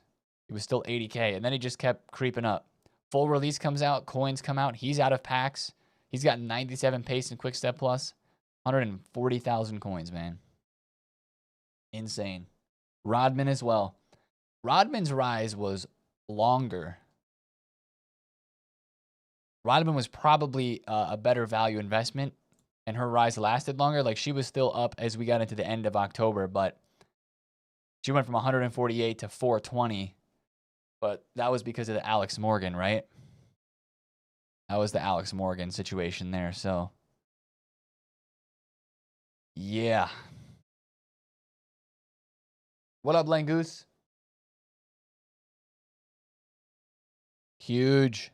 It was still 80K, and then he just kept creeping up. Full release comes out, coins come out. He's out of packs. He's got 97 pace and quick step plus. 140,000 coins, man. Insane. Rodman as well. Rodman's rise was longer. Rodman was probably a better value investment, and her rise lasted longer. Like, she was still up as we got into the end of October, but she went from 148 to 420. But that was because of the Alex Morgan, right? That was the Alex Morgan situation there. So, yeah. What up, Langoose? Huge.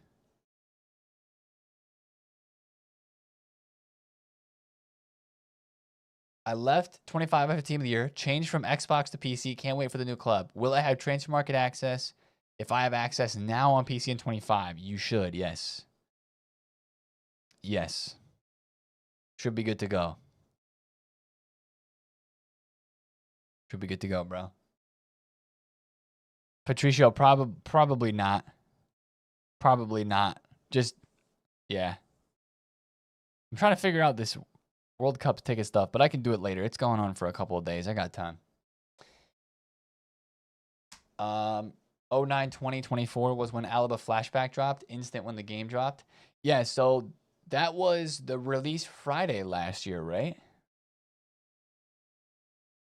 I left 25 after team of the year, changed from Xbox to PC, can't wait for the new club. Will I have transfer market access? If I have access now on PC in 25, you should, yes. Yes. Should be good to go. Should be good to go, bro. Patricio, probably not. Probably not. Just, yeah. I'm trying to figure out this World Cup ticket stuff, but I can do it later. It's going on for a couple of days. I got time. 09, 20, 24 was when Alaba Flashback dropped. Instant when the game dropped. Yeah, so that was the release Friday last year, right?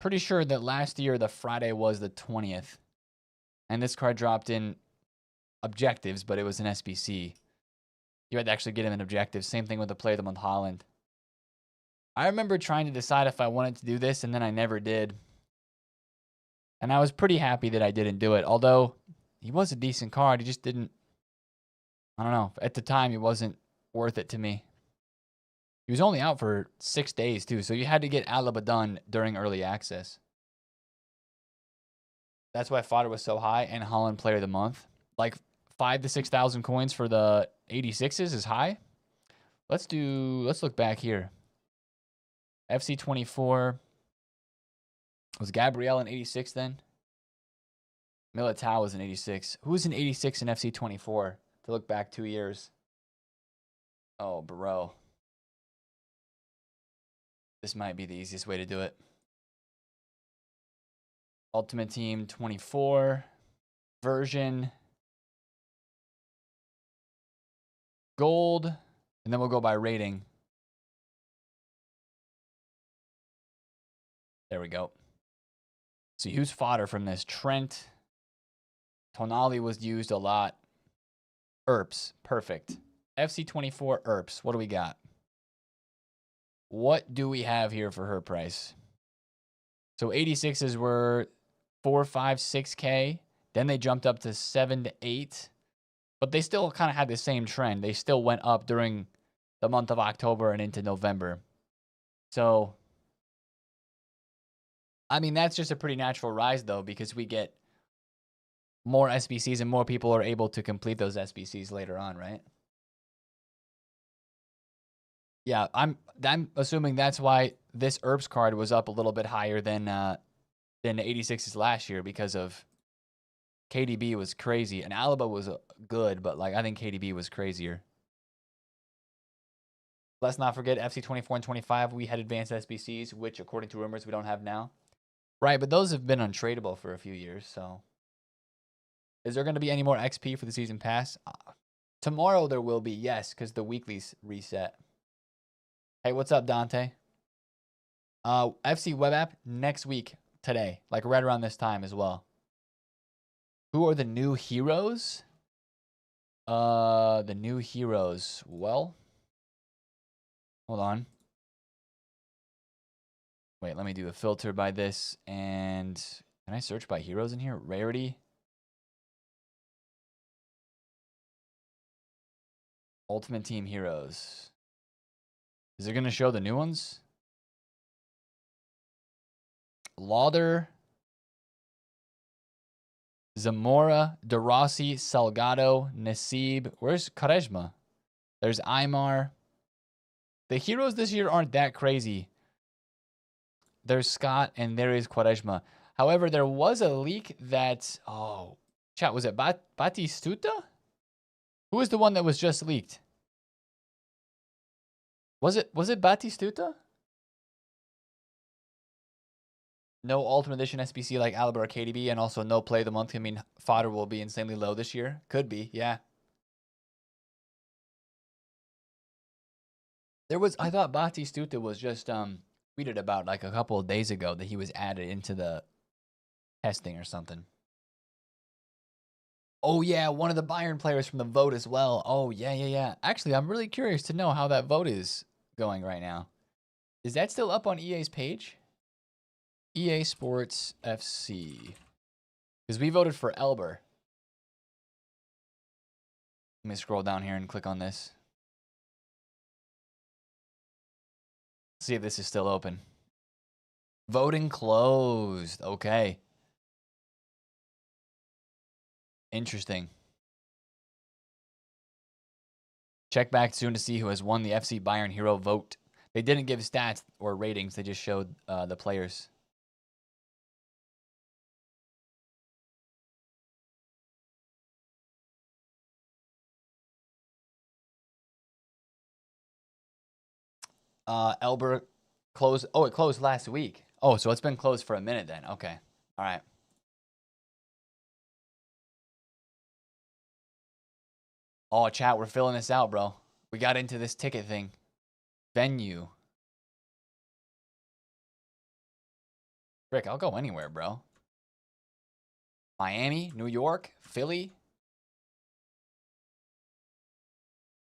Pretty sure that last year the Friday was the 20th. And this card dropped in objectives, but it was an SBC. You had to actually get him in objectives. Same thing with the Play of the Month Haaland. I remember trying to decide if I wanted to do this, and then I never did. And I was pretty happy that I didn't do it. Although, he was a decent card. He just didn't... I don't know. At the time, he wasn't worth it to me. He was only out for 6 days, too. So you had to get Alaba done during early access. That's why Fodder was so high, and Haaland Player of the Month. Like, 5,000 to 6,000 coins for the 86s is high. Let's look back here. FC 24. Was Gabriel in 86 then? Militao was in 86. Who's in 86 in FC 24? To look back 2 years. Oh, bro. This might be the easiest way to do it. Ultimate Team 24. Version. Gold. And then we'll go by rating. There we go. So who's Fodder from this? Trent. Tonali was used a lot. Erps. Perfect. FC24 Erps. What do we got? What do we have here for her price? So 86s were 4, 5, 6K. Then they jumped up to 7 to 8. But they still kind of had the same trend. They still went up during the month of October and into November. So, I mean, that's just a pretty natural rise, though, because we get more SBCs and more people are able to complete those SBCs later on, right? Yeah, I'm assuming that's why this Erps card was up a little bit higher than the 86s last year because of KDB was crazy. And Alaba was good, but like I think KDB was crazier. Let's not forget FC 24 and 25, we had advanced SBCs, which according to rumors we don't have now. Right, but those have been untradeable for a few years, so. Is there going to be any more XP for the season pass? Tomorrow there will be, yes, because the weekly's reset. Hey, what's up, Dante? FC web app next week, today, like right around this time as well. Who are the new heroes? The new heroes. Well, hold on. Wait, let me do a filter by this. And can I search by heroes in here? Rarity. Ultimate Team Heroes. Is it going to show the new ones? Lauder. Zamora, De Rossi, Salgado, Nasib. Where's Quaresma? There's Aymar. The heroes this year aren't that crazy. There's Scott and there is Quaresma. However, there was a leak that... Oh, chat, was it Batistuta? Who was the one that was just leaked? Was it Batistuta? No Ultimate Edition SBC like Alaba or KDB, and also no Play of the Month. I mean, Fodder will be insanely low this year. Could be, yeah. There was, I thought Batistuta was just tweeted about like a couple of days ago that he was added into the testing or something. Oh yeah, one of the Bayern players from the vote as well. Oh yeah. Actually, I'm really curious to know how that vote is going right now. Is that still up on EA's page? EA Sports FC. Because we voted for Elber. Let me scroll down here and click on this. See if this is still open. Voting closed. Okay. Interesting. Check back soon to see who has won the FC Bayern Hero vote. They didn't give stats or ratings. They just showed the players. Elber closed. Oh, it closed last week. Oh, so it's been closed for a minute then. Okay. All right. Oh, chat, we're filling this out, bro. We got into this ticket thing. Venue. Rick, I'll go anywhere, bro. Miami, New York, Philly.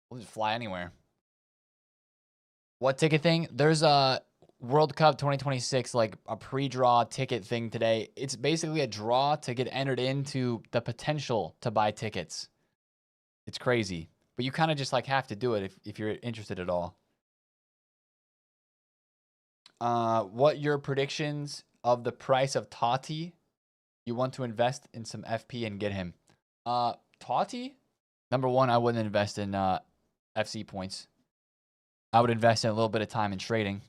We'll just fly anywhere. What ticket thing? There's a World Cup 2026, like a pre-draw ticket thing today. It's basically a draw to get entered into the potential to buy tickets. It's crazy. But you kind of just like have to do it if you're interested at all. What your predictions of the price of Totti? You want to invest in some FP and get him. Totti? Number one, I wouldn't invest in FC points. I would invest in a little bit of time in trading.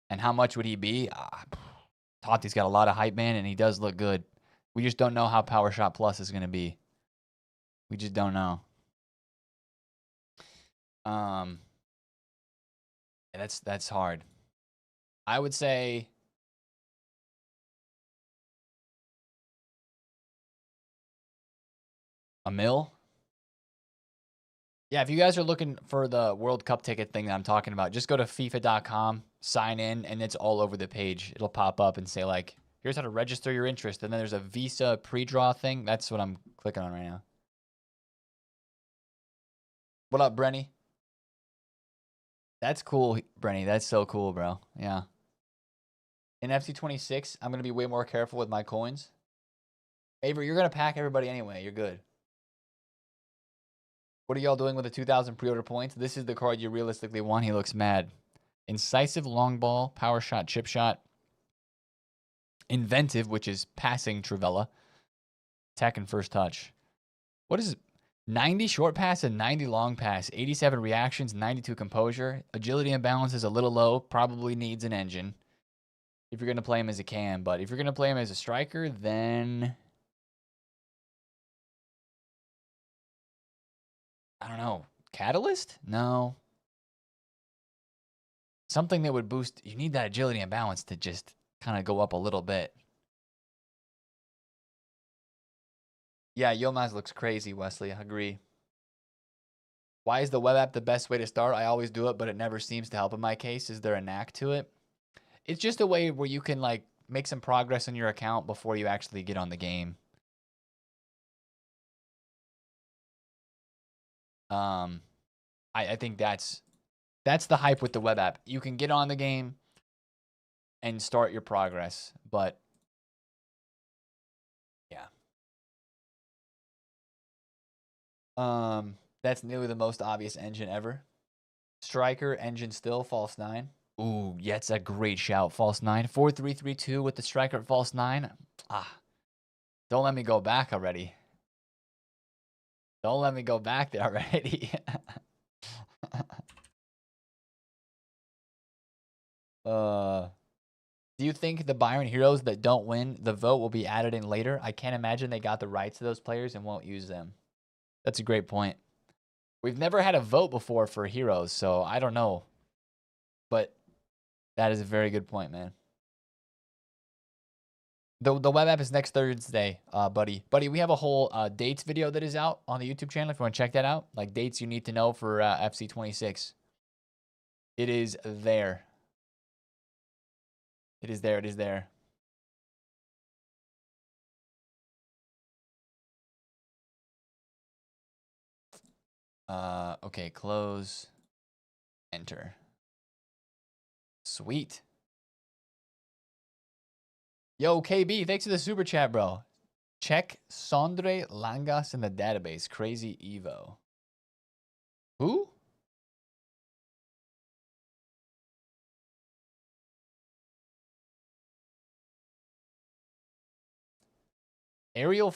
And how much would he be? Totti's got a lot of hype, man, and he does look good. We just don't know how Power Shot Plus is going to be. We just don't know. Yeah, that's hard. I would say $1 million. Yeah, if you guys are looking for the World Cup ticket thing that I'm talking about, just go to FIFA.com, sign in, and it's all over the page. It'll pop up and say, like, here's how to register your interest. And then there's a Visa pre-draw thing. That's what I'm clicking on right now. What up, Brenny? That's cool, Brenny. That's so cool, bro. Yeah. In FC 26, I'm going to be way more careful with my coins. Avery, you're going to pack everybody anyway. You're good. What are y'all doing with the 2,000 pre-order points? This is the card you realistically want. He looks mad. Incisive long ball, power shot, chip shot. Inventive, which is passing Trivella. Tech and first touch. What is it? 90 short pass and 90 long pass. 87 reactions, 92 composure. Agility and balance is a little low. Probably needs an engine. If you're going to play him as a cam. But if you're going to play him as a striker, then I don't know. Catalyst? No. Something that would boost. You need that agility and balance to just kind of go up a little bit. Yeah, Yilmaz looks crazy, Wesley. I agree. Why is the web app the best way to start? I always do it, but it never seems to help in my case. Is there a knack to it? It's just a way where you can like make some progress on your account before you actually get on the game. I think that's the hype with the web app. You can get on the game and start your progress, but yeah. That's nearly the most obvious engine ever. Striker, engine still, false 9. Ooh, yeah, it's a great shout. False 9. 4-3-3-2 with the striker at false 9. Don't let me go back already. Don't let me go back there already. Do you think the Bayern heroes that don't win the vote will be added in later? I can't imagine they got the rights to those players and won't use them. That's a great point. We've never had a vote before for heroes, so I don't know. But that is a very good point, man. The web app is next Thursday, buddy. Buddy, we have a whole dates video that is out on the YouTube channel if you want to check that out. Like dates you need to know for FC 26. It is there. It is there. It is there. Okay, close. Enter. Sweet. Yo, KB, thanks for the super chat, bro. Check Sondre Langas in the database. Crazy Evo. Who? Aerial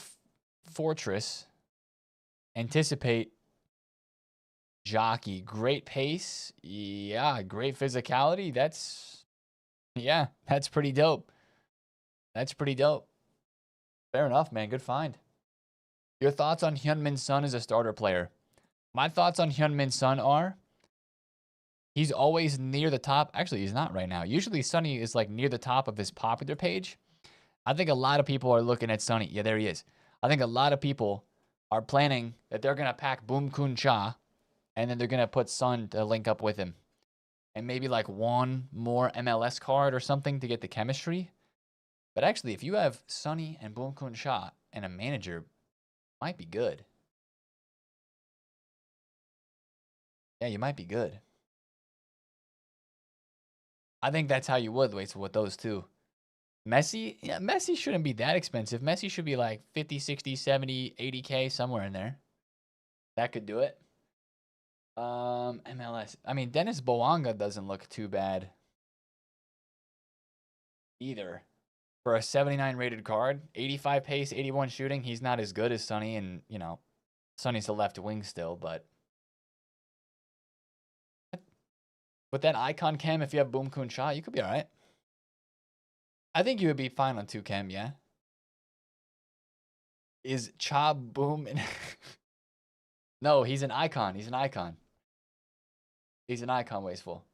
Fortress. Anticipate. Jockey. Great pace. Yeah, great physicality. That's pretty dope. That's pretty dope. Fair enough, man. Good find. Your thoughts on Hyunmin Son as a starter player? My thoughts on Hyunmin Son are he's always near the top. Actually, he's not right now. Usually Sonny is like near the top of his popular page. I think a lot of people are looking at Sonny. Yeah, there he is. I think a lot of people are planning that they're going to pack Boom Kun Cha and then they're going to put Son to link up with him. And maybe like one more MLS card or something to get the chemistry. But actually, if you have Sonny and Boom Kun Cha and a manager, might be good. Yeah, you might be good. I think that's how you would wait with those two. Messi? Yeah, Messi shouldn't be that expensive. Messi should be like 50, 60, 70, 80K, somewhere in there. That could do it. MLS. I mean, Dennis Bouanga doesn't look too bad either. For a 79 rated card, 85 pace, 81 shooting, he's not as good as Sonny, and, you know, Sonny's the left wing still, but with that icon chem, if you have Boom Kun Cha, you could be all right. I think you would be fine on 2 chem, yeah? Is Cha Boom in... No, he's an icon. He's an icon. He's an icon, Wasteful.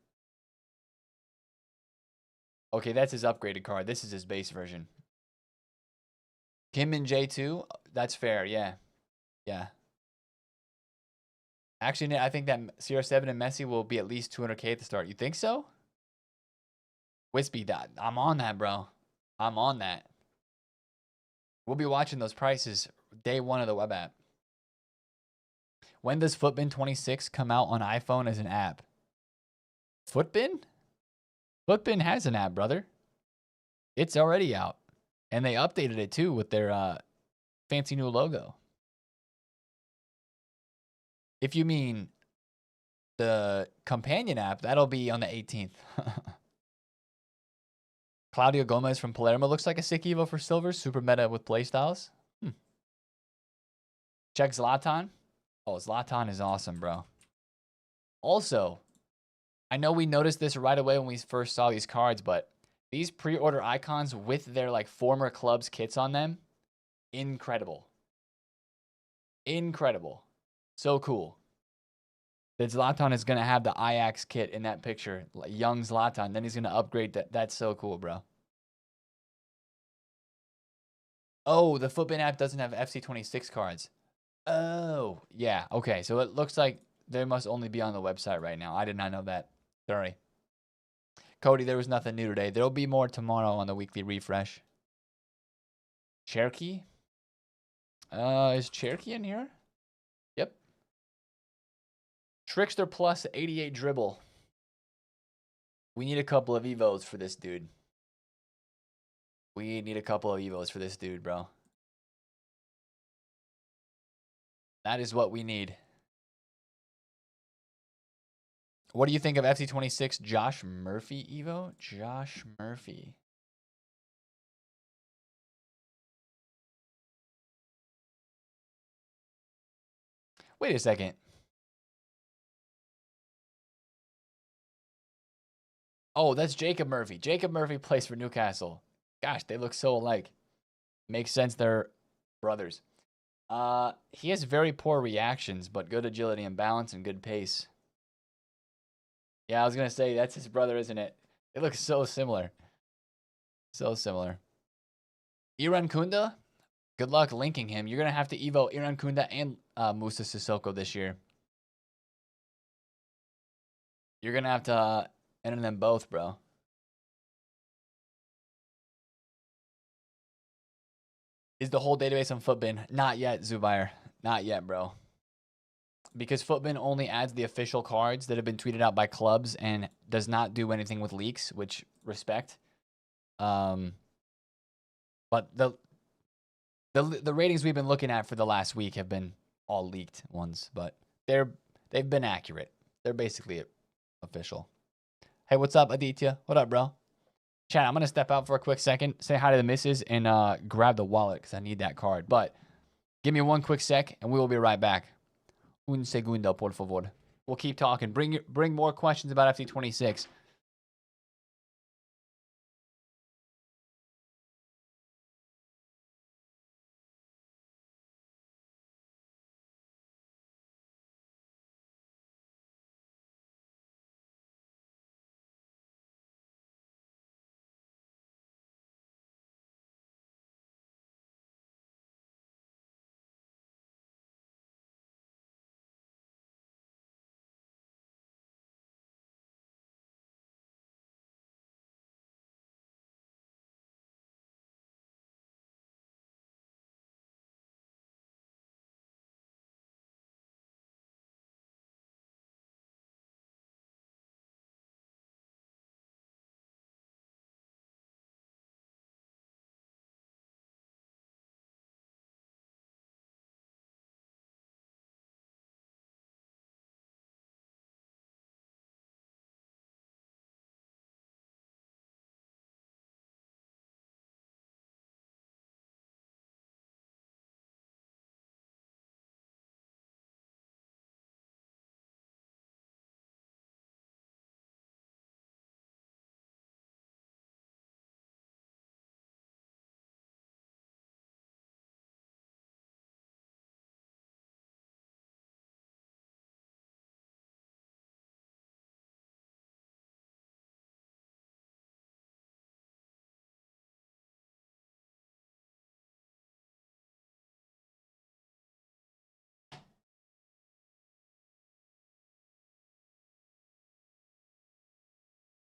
Okay, that's his upgraded card. This is his base version. Kim and J2, that's fair, yeah. Yeah. Actually, I think that CR7 and Messi will be at least 200K at the start. You think so? Wispy, I'm on that, bro. I'm on that. We'll be watching those prices day one of the web app. When does Footbin 26 come out on iPhone as an app? Footbin? Footbin has an app, brother. It's already out. And they updated it too with their fancy new logo. If you mean the companion app, that'll be on the 18th. Claudio Gomez from Palermo looks like a sick Evo for silver. Super meta with playstyles. Check Zlatan. Oh, Zlatan is awesome, bro. Also, I know we noticed this right away when we first saw these cards, but these pre-order icons with their like former clubs kits on them, incredible. Incredible. So cool. That Zlatan is going to have the Ajax kit in that picture. Like young Zlatan. Then he's going to upgrade that. That's so cool, bro. Oh, the Footbin app doesn't have FC26 cards. Oh, yeah. Okay, so it looks like they must only be on the website right now. I did not know that. Sorry. Cody, there was nothing new today. There'll be more tomorrow on the weekly refresh. Cherokee? Is Cherokee in here? Yep. Trickster plus 88 dribble. We need a couple of Evos for this dude. We need a couple of Evos for this dude, bro. That is what we need. What do you think of FC26 Josh Murphy Evo? Josh Murphy. Wait a second. Oh, that's Jacob Murphy. Jacob Murphy plays for Newcastle. Gosh, they look so alike. Makes sense they're brothers. He has very poor reactions, but good agility and balance and good pace. Yeah, I was going to say, that's his brother, isn't it? It looks so similar. So similar. Iran Kunda, good luck linking him. You're going to have to Evo Iran Kunda and Musa Sissoko this year. You're going to have to enter them both, bro. Is the whole database on Footbin? Not yet, Zubair. Not yet, bro. Because Footbin only adds the official cards that have been tweeted out by clubs and does not do anything with leaks, which respect. But the ratings we've been looking at for the last week have been all leaked ones, but they've been accurate. They're basically official. Hey, what's up, Aditya? What up, bro? Chat, I'm going to step out for a quick second, say hi to the missus, and grab the wallet because I need that card. But give me one quick sec, and we will be right back. Un segundo, por favor. We'll keep talking. Bring more questions about FC26.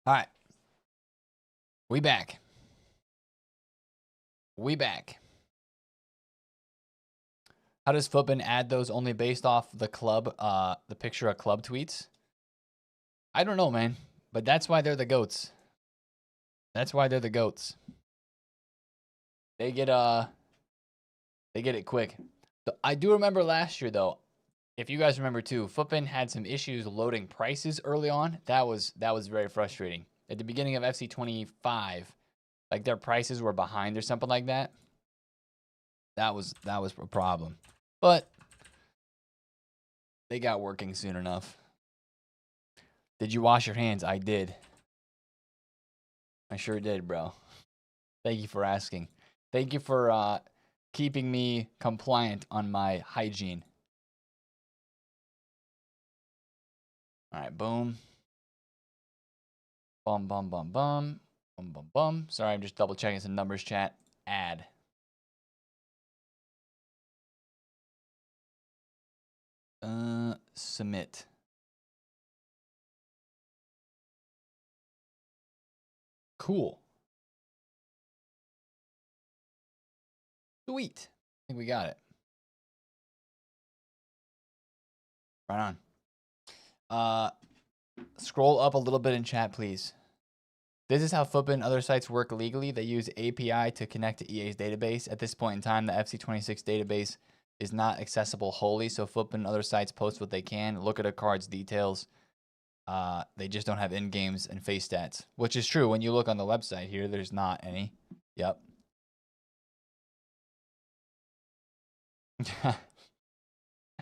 All right. We back. How does Footbin add those only based off the club, the picture of club tweets? I don't know, man. But that's why they're the GOATs. They get it quick. I do remember last year though. If you guys remember too, Footbin had some issues loading prices early on. That was very frustrating. At the beginning of FC25, like their prices were behind or something like that. That was a problem. But they got working soon enough. Did you wash your hands? I did. I sure did, bro. Thank you for asking. Thank you for keeping me compliant on my hygiene. All right, boom. Bum, bum, bum, bum. Bum, bum, bum. Sorry, I'm just double checking some numbers, chat. Add. Submit. Cool. Sweet. I think we got it. Right on. Scroll up a little bit in chat, please. This is how Footbin and other sites work legally. They use API to connect to EA's database. At this point in time, the FC26 database is not accessible wholly, so Footbin and other sites post what they can. Look at a card's details. They just don't have in-games and face stats, which is true. When you look on the website here, there's not any. Yep.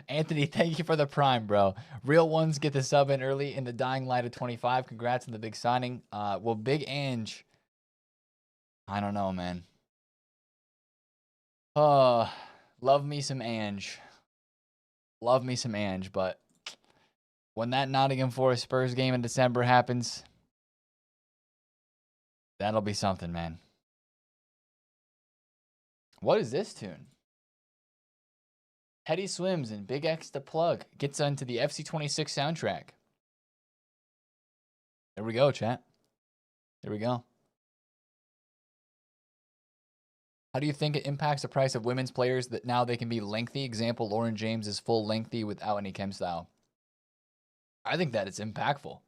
Anthony, thank you for the prime, bro. Real ones get the sub in early in the dying light of 25. Congrats on the big signing. Well, Big Ange, I don't know, man. Love me some Ange. But when that Nottingham Forest Spurs game in December happens, that'll be something, man. What is this tune? Teddy Swims and Big X the Plug gets into the FC26 soundtrack. There we go, chat. There we go. How do you think it impacts the price of women's players that now they can be lengthy? Example, Lauren James is full lengthy without any chem style. I think that it's impactful.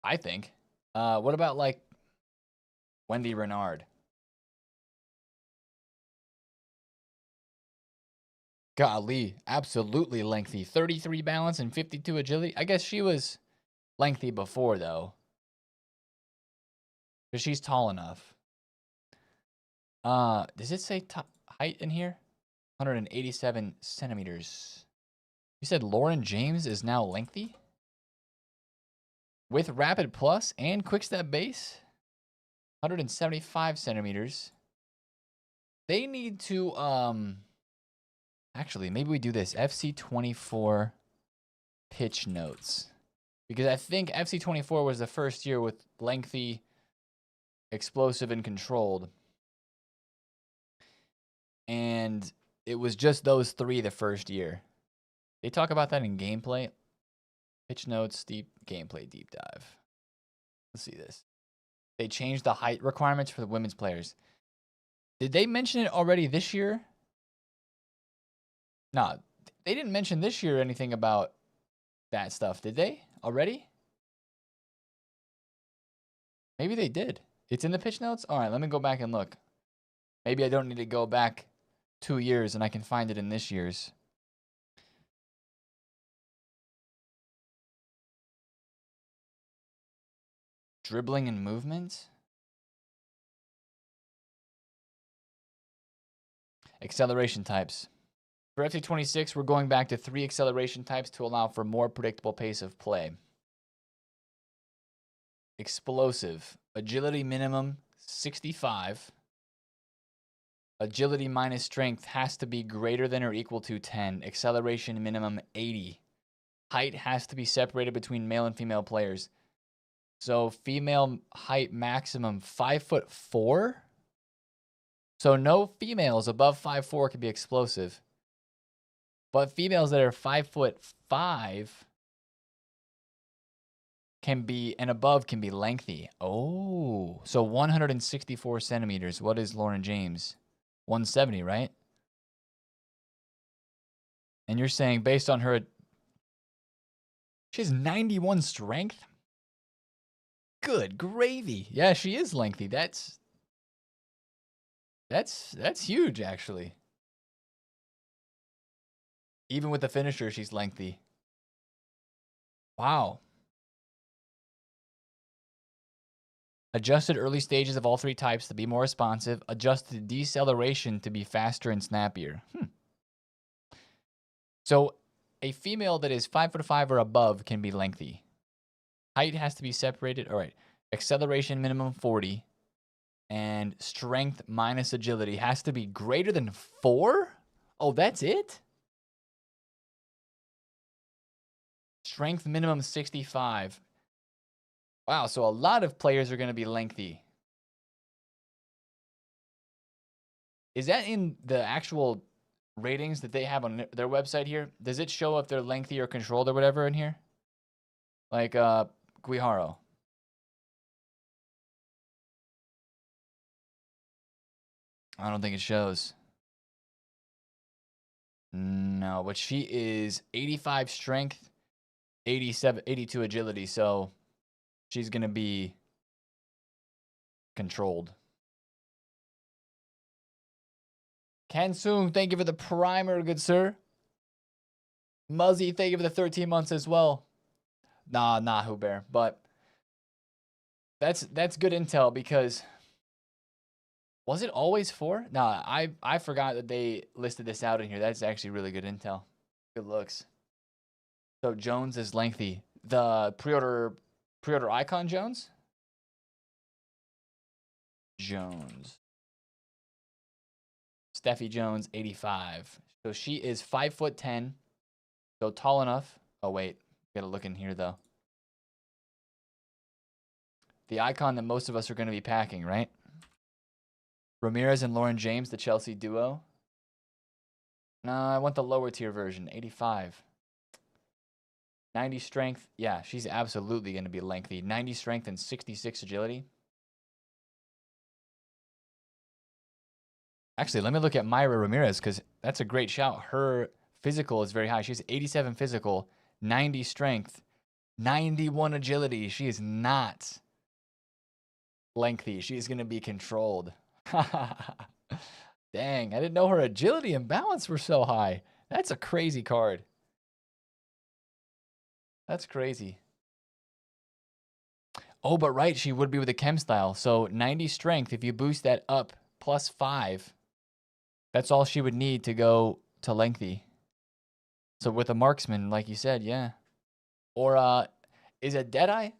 I think. What about like Wendy Renard? Golly, absolutely lengthy. 33 balance and 52 agility. I guess she was lengthy before, though. Because she's tall enough. Does it say height in here? 187 centimeters. You said Lauren James is now lengthy? With Rapid Plus and Quick Step Base? 175 centimeters. They need to, actually, maybe we do this. FC24 pitch notes. Because I think FC24 was the first year with lengthy, explosive, and controlled. And it was just those three the first year. They talk about that in gameplay. Pitch notes, deep gameplay, deep dive. Let's see this. They changed the height requirements for the women's players. Did they mention it already this year? No, they didn't mention this year anything about that stuff, did they? Already? Maybe they did. It's in the pitch notes? All right, let me go back and look. Maybe I don't need to go back 2 years and I can find it in this year's. Dribbling and movement. Acceleration types. For FC26, we're going back to 3 acceleration types to allow for more predictable pace of play. Explosive. Agility minimum 65. Agility minus strength has to be greater than or equal to 10. Acceleration minimum 80. Height has to be separated between male and female players. So female height maximum 5'4". So no females above 5'4" can be explosive. But females that are 5'5" can be, and above can be lengthy. Oh, so 164 centimeters. What is Lauren James? 170, right? And you're saying based on her, she has 91 strength? Good gravy. Yeah, she is lengthy. That's huge, actually. Even with the finisher, she's lengthy. Wow. Adjusted early stages of all 3 types to be more responsive. Adjusted deceleration to be faster and snappier. So a female that is 5'5" or above can be lengthy. Height has to be separated. All right. Acceleration minimum 40. And strength minus agility has to be greater than 4? Oh, that's it? Strength minimum 65. Wow, so a lot of players are going to be lengthy. Is that in the actual ratings that they have on their website here? Does it show if they're lengthy or controlled or whatever in here? Like Guiharo. I don't think it shows. No, but she is 85 strength, 82 agility, so she's going to be controlled. Kansung, thank you for the primer, good sir. Muzzy, thank you for the 13 months as well. Nah, Hubert, but that's good intel because was it always 4? Nah, I forgot that they listed this out in here. That's actually really good intel. Good looks. So Jones is lengthy. The pre-order icon Jones? Steffi Jones, 85. So she is 5'10", so tall enough. Oh wait, gotta look in here though. The icon that most of us are going to be packing, right? Ramirez and Lauren James, the Chelsea duo. No, I want the lower tier version, 85. 90 strength. Yeah, she's absolutely going to be lengthy. 90 strength and 66 agility. Actually, let me look at Myra Ramirez because that's a great shout. Her physical is very high. She's 87 physical, 90 strength, 91 agility. She is not lengthy. She's going to be controlled. Dang, I didn't know her agility and balance were so high. That's a crazy card. That's crazy. Oh, but right, she would be with a chem style. So 90 strength, if you boost that up +5, that's all she would need to go to lengthy. So with a marksman, like you said, yeah. Or is it Deadeye?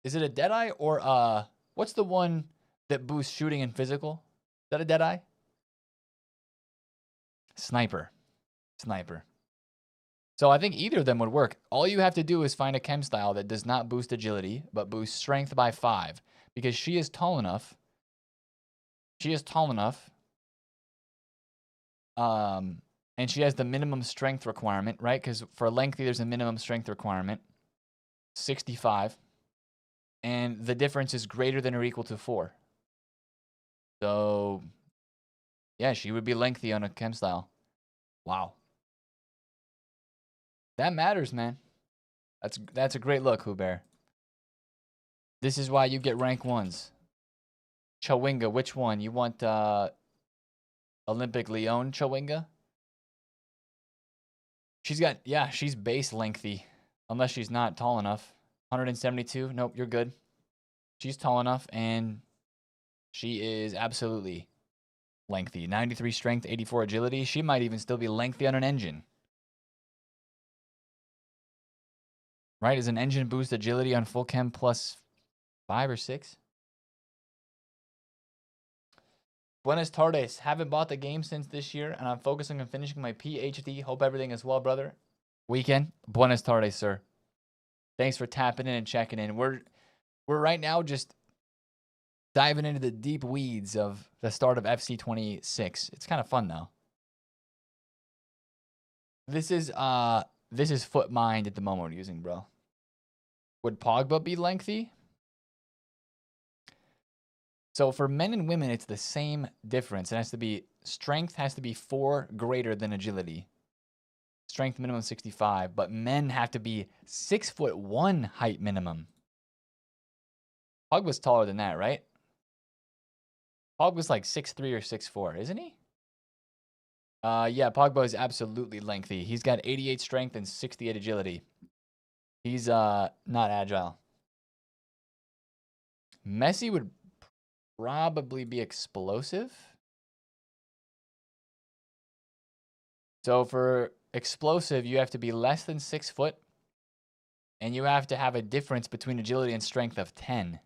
Is it a Deadeye or what's the one that boosts shooting and physical? Is that a Deadeye? Sniper. Sniper. So I think either of them would work. All you have to do is find a chem style that does not boost agility, but boosts strength by 5. Because she is tall enough. She is tall enough. And she has the minimum strength requirement, right? Because for lengthy, there's a minimum strength requirement. 65. And the difference is greater than or equal to 4. So, yeah, she would be lengthy on a chem style. Wow. That matters, man. That's a great look, Huber. This is why you get rank 1s. Chawinga, which one? You want Olympic Lyon Chawinga? She's base lengthy. Unless she's not tall enough. 172. Nope, you're good. She's tall enough, and she is absolutely lengthy. 93 strength, 84 agility. She might even still be lengthy on an engine. Right? Is an engine boost agility on full chem +5 or 6? Buenas tardes. Haven't bought the game since this year, and I'm focusing on finishing my PhD. Hope everything is well, brother. Weekend. Buenas tardes, sir. Thanks for tapping in and checking in. We're right now just diving into the deep weeds of the start of FC26. It's kind of fun though. This is foot mind at the moment we're using, bro. Would Pogba be lengthy? So for men and women, it's the same difference. It has to be strength has to be 4 greater than agility. Strength minimum 65, but men have to be 6'1" height minimum. Pogba's taller than that, right? Pogba's like 6'3" or 6'4", isn't he? Yeah, Pogba is absolutely lengthy. He's got 88 strength and 68 agility. He's not agile. Messi would probably be explosive. So for explosive, you have to be less than 6 foot, and you have to have a difference between agility and strength of 10.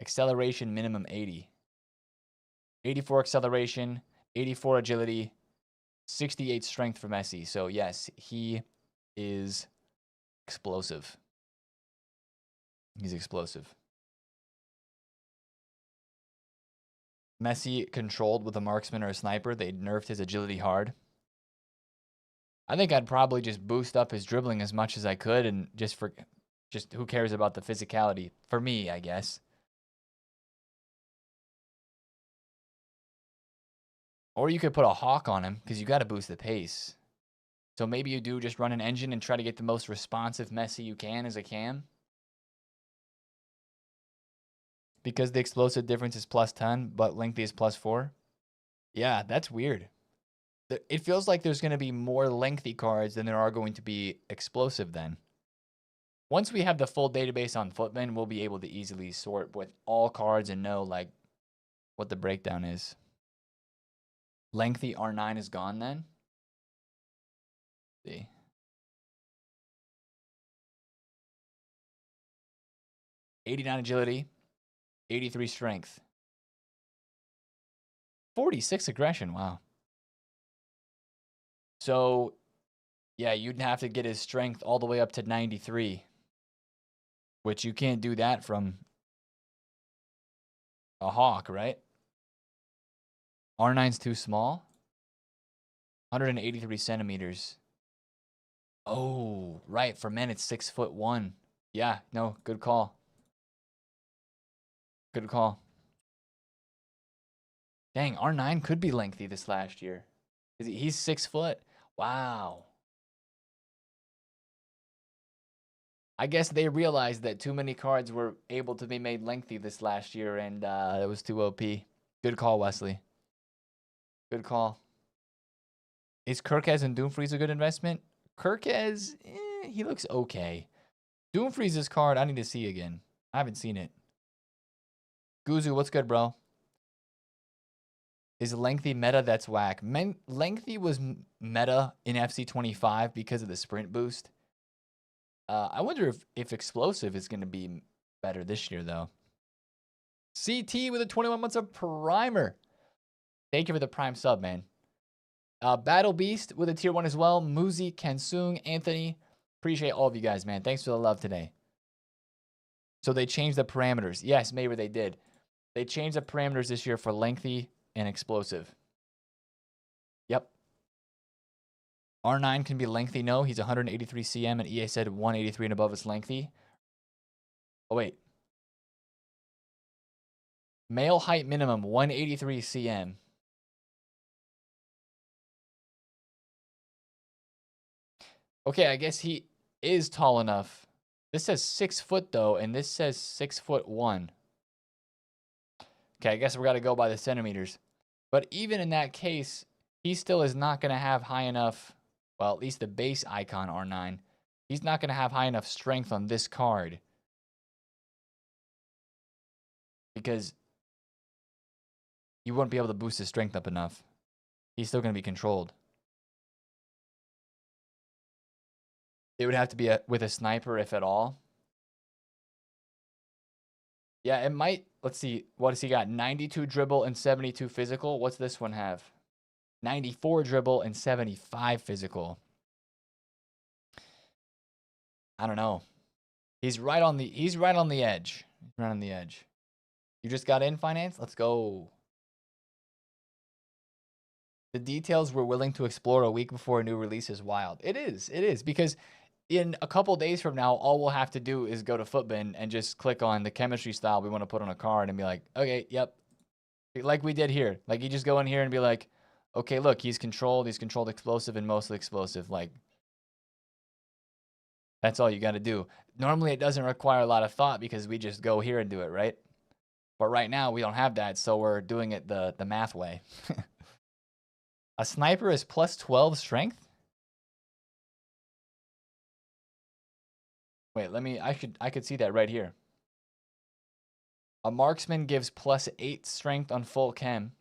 Acceleration minimum 80. 84 acceleration, 84 agility, 68 strength for Messi. So yes, he is explosive. He's explosive. Messi controlled with a marksman or a sniper. They nerfed his agility hard. I think I'd probably just boost up his dribbling as much as I could, and just who cares about the physicality? For me, I guess. Or you could put a hawk on him, because you got to boost the pace. So maybe you do just run an engine and try to get the most responsive Messi you can as a cam. Because the explosive difference is +10, but lengthy is +4. Yeah, that's weird. It feels like there's going to be more lengthy cards than there are going to be explosive then. Once we have the full database on Footman, we'll be able to easily sort with all cards and know like what the breakdown is. Lengthy R9 is gone then? Let's see. '89 agility, 83 strength, 46 aggression. Wow. So, yeah, you'd have to get his strength all the way up to 93, which you can't do that from a hawk, right? R9's too small. 183 centimeters. Oh, right. For men, it's 6'1". Yeah, no, good call. Good call. Dang, R9 could be lengthy this last year. He's 6 foot. Wow. I guess they realized that too many cards were able to be made lengthy this last year, and it was too OP. Good call, Wesley. Good call. Is Kirkez and Doomfreeze a good investment? Kirkez, he looks okay. Doomfreeze's card, I need to see again. I haven't seen it. Guzu, what's good, bro? Is lengthy meta? That's whack. Lengthy was meta in FC25 because of the sprint boost. I wonder if explosive is going to be better this year, though. CT with a 21 months of primer. Thank you for the prime sub, man. Battle Beast with a tier 1 as well. Muzi, Kansung, Anthony. Appreciate all of you guys, man. Thanks for the love today. So they changed the parameters. Yes, maybe they did. They changed the parameters this year for lengthy and explosive. Yep. R9 can be lengthy. No, he's 183 cm, and EA said 183 and above is lengthy. Oh, wait. Male height minimum, 183 cm. Okay, I guess he is tall enough. This says 6 foot, though, and this says 6'1". Okay, I guess we got to go by the centimeters. But even in that case, he still is not going to have high enough, well, at least the base icon R9. He's not going to have high enough strength on this card. Because you won't be able to boost his strength up enough. He's still going to be controlled. It would have to be with a sniper, if at all. Yeah, it might. Let's see. What has he got? 92 dribble and 72 physical. What's this one have? 94 dribble and 75 physical. I don't know. He's right on the edge. He's right on the edge. You just got in, Finance? Let's go. The details we're willing to explore a week before a new release is wild. It is because in a couple days from now, all we'll have to do is go to Footbin and just click on the chemistry style we want to put on a card and be like, okay, yep. Like we did here. Like you just go in here and be like, okay, look, he's controlled explosive and mostly explosive. Like, that's all you got to do. Normally it doesn't require a lot of thought because we just go here and do it, right? But right now we don't have that, so we're doing it the math way. A sniper is plus 12 strength? Wait, I could see that right here. A marksman gives plus 8 strength on full chem.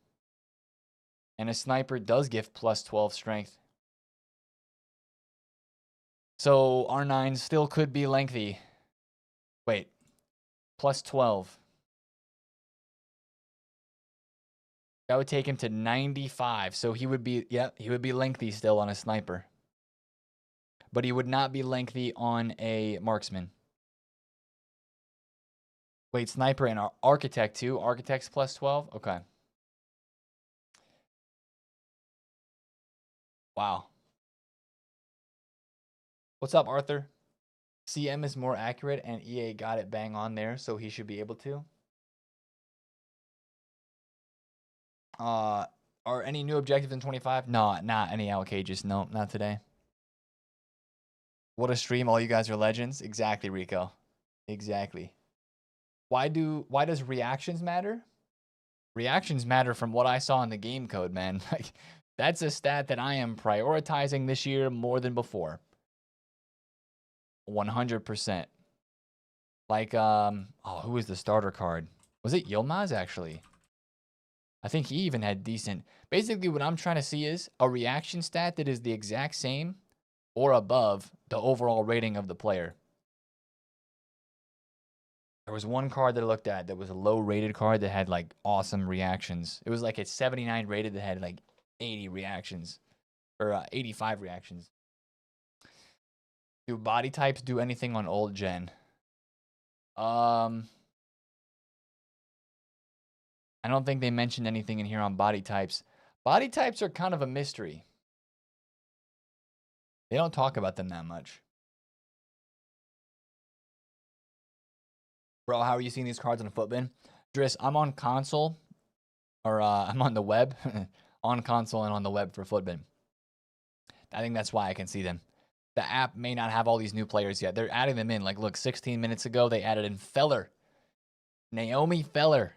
And a sniper does give plus 12 strength. So R9 still could be lengthy. Wait, plus 12. That would take him to 95. So he would be, he would be lengthy still on a sniper. But he would not be lengthy on a marksman. Wait, sniper and architect too. Architect's plus 12? Okay. Wow. What's up, Arthur? CM is more accurate and EA got it bang on there, so he should be able to. Are any new objectives in 25? No, not any allocages. No, not today. What a stream. All you guys are legends. Exactly, Rico. Exactly. Why does reactions matter? Reactions matter from what I saw in the game code, man. Like, that's a stat that I am prioritizing this year more than before. 100%. Like, who was the starter card? Was it Yilmaz, actually? I think he even had decent. Basically, what I'm trying to see is a reaction stat that is the exact same or above the overall rating of the player. There was one card that I looked at that was a low-rated card that had, like, awesome reactions. It was, like, at 79 rated that had, like, 80 reactions. Or 85 reactions. Do body types do anything on old gen? I don't think they mentioned anything in here on body types. Body types are kind of a mystery. They don't talk about them that much. Bro, how are you seeing these cards on Footbin? Driss, I'm on console. Or I'm on the web. On console and on the web for Footbin. I think that's why I can see them. The app may not have all these new players yet. They're adding them in. Like, look, 16 minutes ago, they added in Feller. Naomi Feller.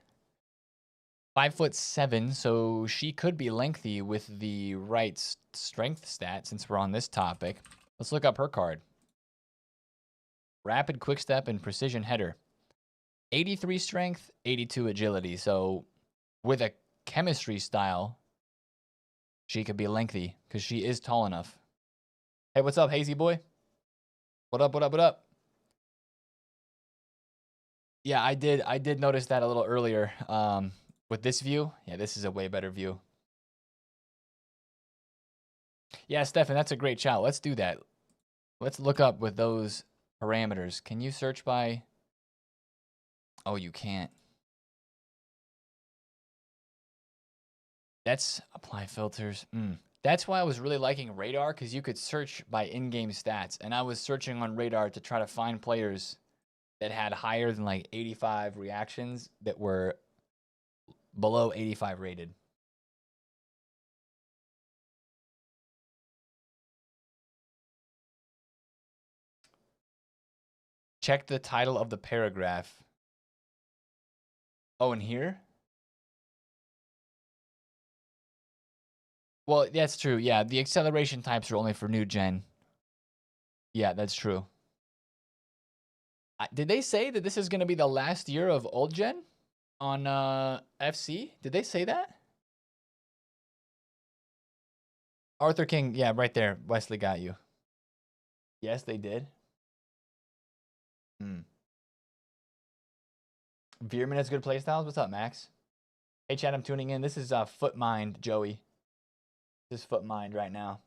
5'7", so she could be lengthy with the right strength stat since we're on this topic. Let's look up her card. Rapid quick step and precision header. 83 strength, 82 agility. So with a chemistry style, she could be lengthy because she is tall enough. Hey, what's up, Hazy boy? What up, what up, what up? Yeah, I did notice that a little earlier. With this view, yeah, this is a way better view. Yeah, Stefan, that's a great shout. Let's do that. Let's look up with those parameters. Can you search by? Oh, you can't. That's apply filters. That's why I was really liking Radar, because you could search by in-game stats. And I was searching on Radar to try to find players that had higher than like 85 reactions that were below 85 rated. Check the title of the paragraph. Oh, and here? Well, that's true. Yeah, the acceleration types are only for new gen. Yeah, that's true. Did they say that this is going to be the last year of old gen on FC? Did they say that? Arthur King, yeah, right there. Wesley got you. Yes, they did. Veerman has good playstyles. What's up, Max? Hey, Chad, I'm tuning in. This is Foot Mind, Joey. This is Foot Mind right now.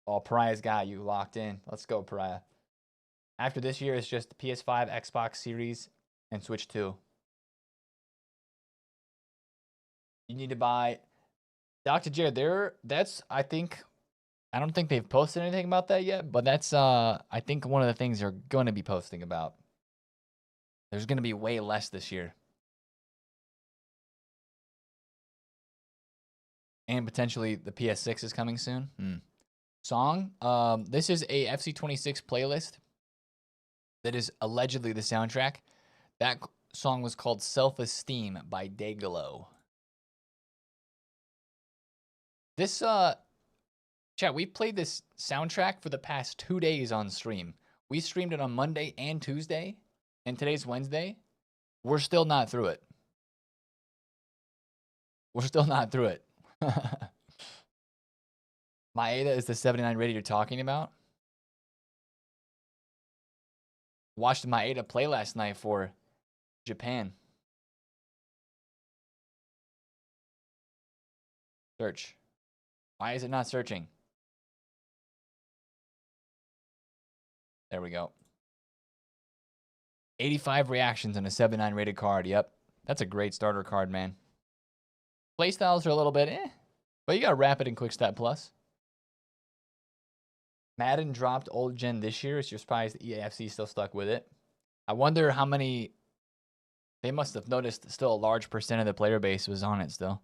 Oh, Pariah's got you locked in. Let's go, Pariah. After this year, it's just PS5, Xbox Series, and Switch 2. You need to buy Dr. Jared. I don't think they've posted anything about that yet, but that's I think one of the things they're going to be posting about. There's going to be way less this year. And potentially the PS6 is coming soon. Song. This is a FC26 playlist that is allegedly the soundtrack. That song was called Self-Esteem by Dayglow. This chat, we played this soundtrack for the past 2 days on stream. We streamed it on Monday and Tuesday, and today's Wednesday. We're still not through it. We're still not through it. Maeda is the 79 rated you're talking about. Watched Maeda play last night for Japan. Search. Why is it not searching? There we go. 85 reactions on a 79 rated card. Yep. That's a great starter card, man. Playstyles are a little bit but you got Rapid and Quick Step Plus. Madden dropped old gen this year. It's your surprised the EAFC still stuck with it. I wonder how many. They must have noticed still a large percent of the player base was on it still.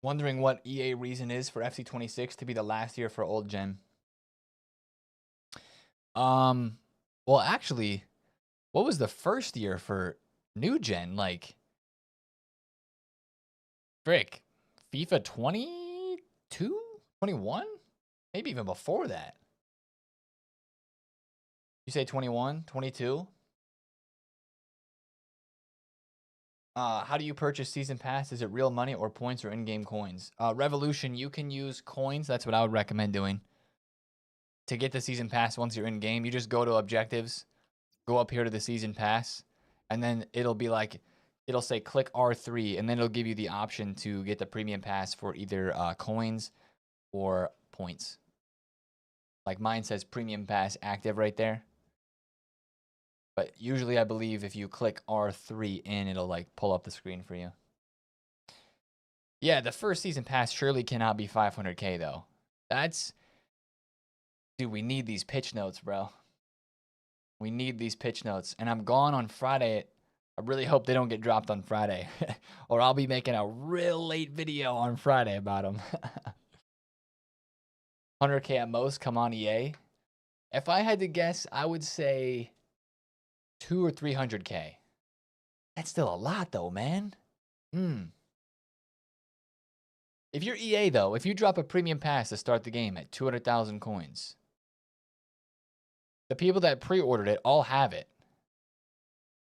Wondering what EA reason is for FC26 to be the last year for old gen. Well, actually, what was the first year for new gen? Like, frick, FIFA 22, 21, maybe even before that. You say 21, 22? How do you purchase season pass? Is it real money or points or in-game coins? Revolution, you can use coins. That's what I would recommend doing. To get the season pass once you're in game, you just go to objectives, go up here to the season pass, and then it'll be like, it'll say click R3, and then it'll give you the option to get the premium pass for either coins or points. Like mine says premium pass active right there. But usually I believe if you click R3 in, it'll like pull up the screen for you. Yeah, the first season pass surely cannot be 500K though. Dude, we need these pitch notes, bro. We need these pitch notes. And I'm gone on Friday. I really hope they don't get dropped on Friday. Or I'll be making a real late video on Friday about them. 100K at most, come on EA. If I had to guess, I would say 200 or 300K. That's still a lot though, man. If you're EA though, if you drop a premium pass to start the game at 200,000 coins, The people that pre-ordered it all have it.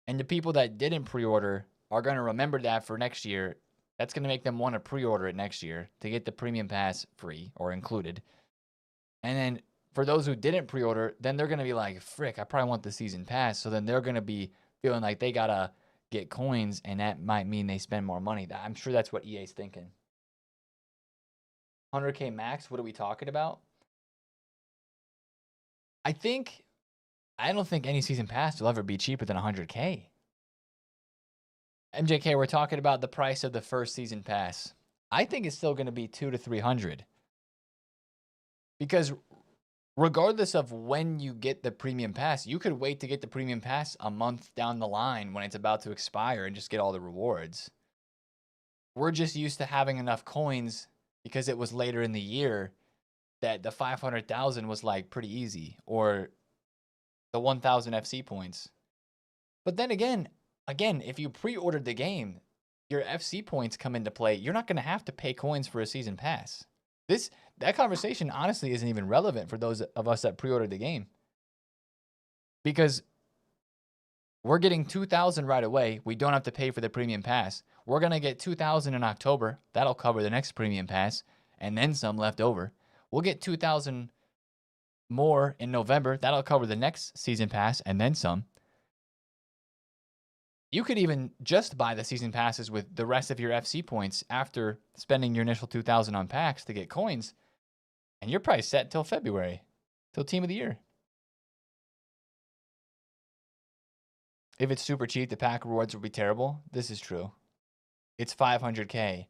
And the people that didn't pre-order are going to remember that for next year. That's going to make them want to pre-order it next year to get the premium pass free or included. And then for those who didn't pre-order, then they're going to be like, frick, I probably want the season pass. So then they're going to be feeling like they got to get coins, and that might mean they spend more money. I'm sure that's what EA's thinking. 100K max, what are we talking about? I don't think any season pass will ever be cheaper than 100K. MJK, we're talking about the price of the first season pass. I think it's still going to be 200 to 300. Because regardless of when you get the premium pass, you could wait to get the premium pass a month down the line when it's about to expire and just get all the rewards. We're just used to having enough coins because it was later in the year that the 500,000 was like pretty easy, or the 1,000 FC points. But then again, if you pre-ordered the game, your FC points come into play. You're not going to have to pay coins for a season pass. That conversation honestly isn't even relevant for those of us that pre-ordered the game, because we're getting 2,000 right away. We don't have to pay for the premium pass. We're going to get 2,000 in October. That'll cover the next premium pass and then some left over. We'll get 2,000 more in November. That'll cover the next season pass and then some. You could even just buy the season passes with the rest of your FC points after spending your initial 2,000 on packs to get coins, and you're probably set till February, till Team of the Year. If it's super cheap, the pack rewards will be terrible. This is true. It's 500K.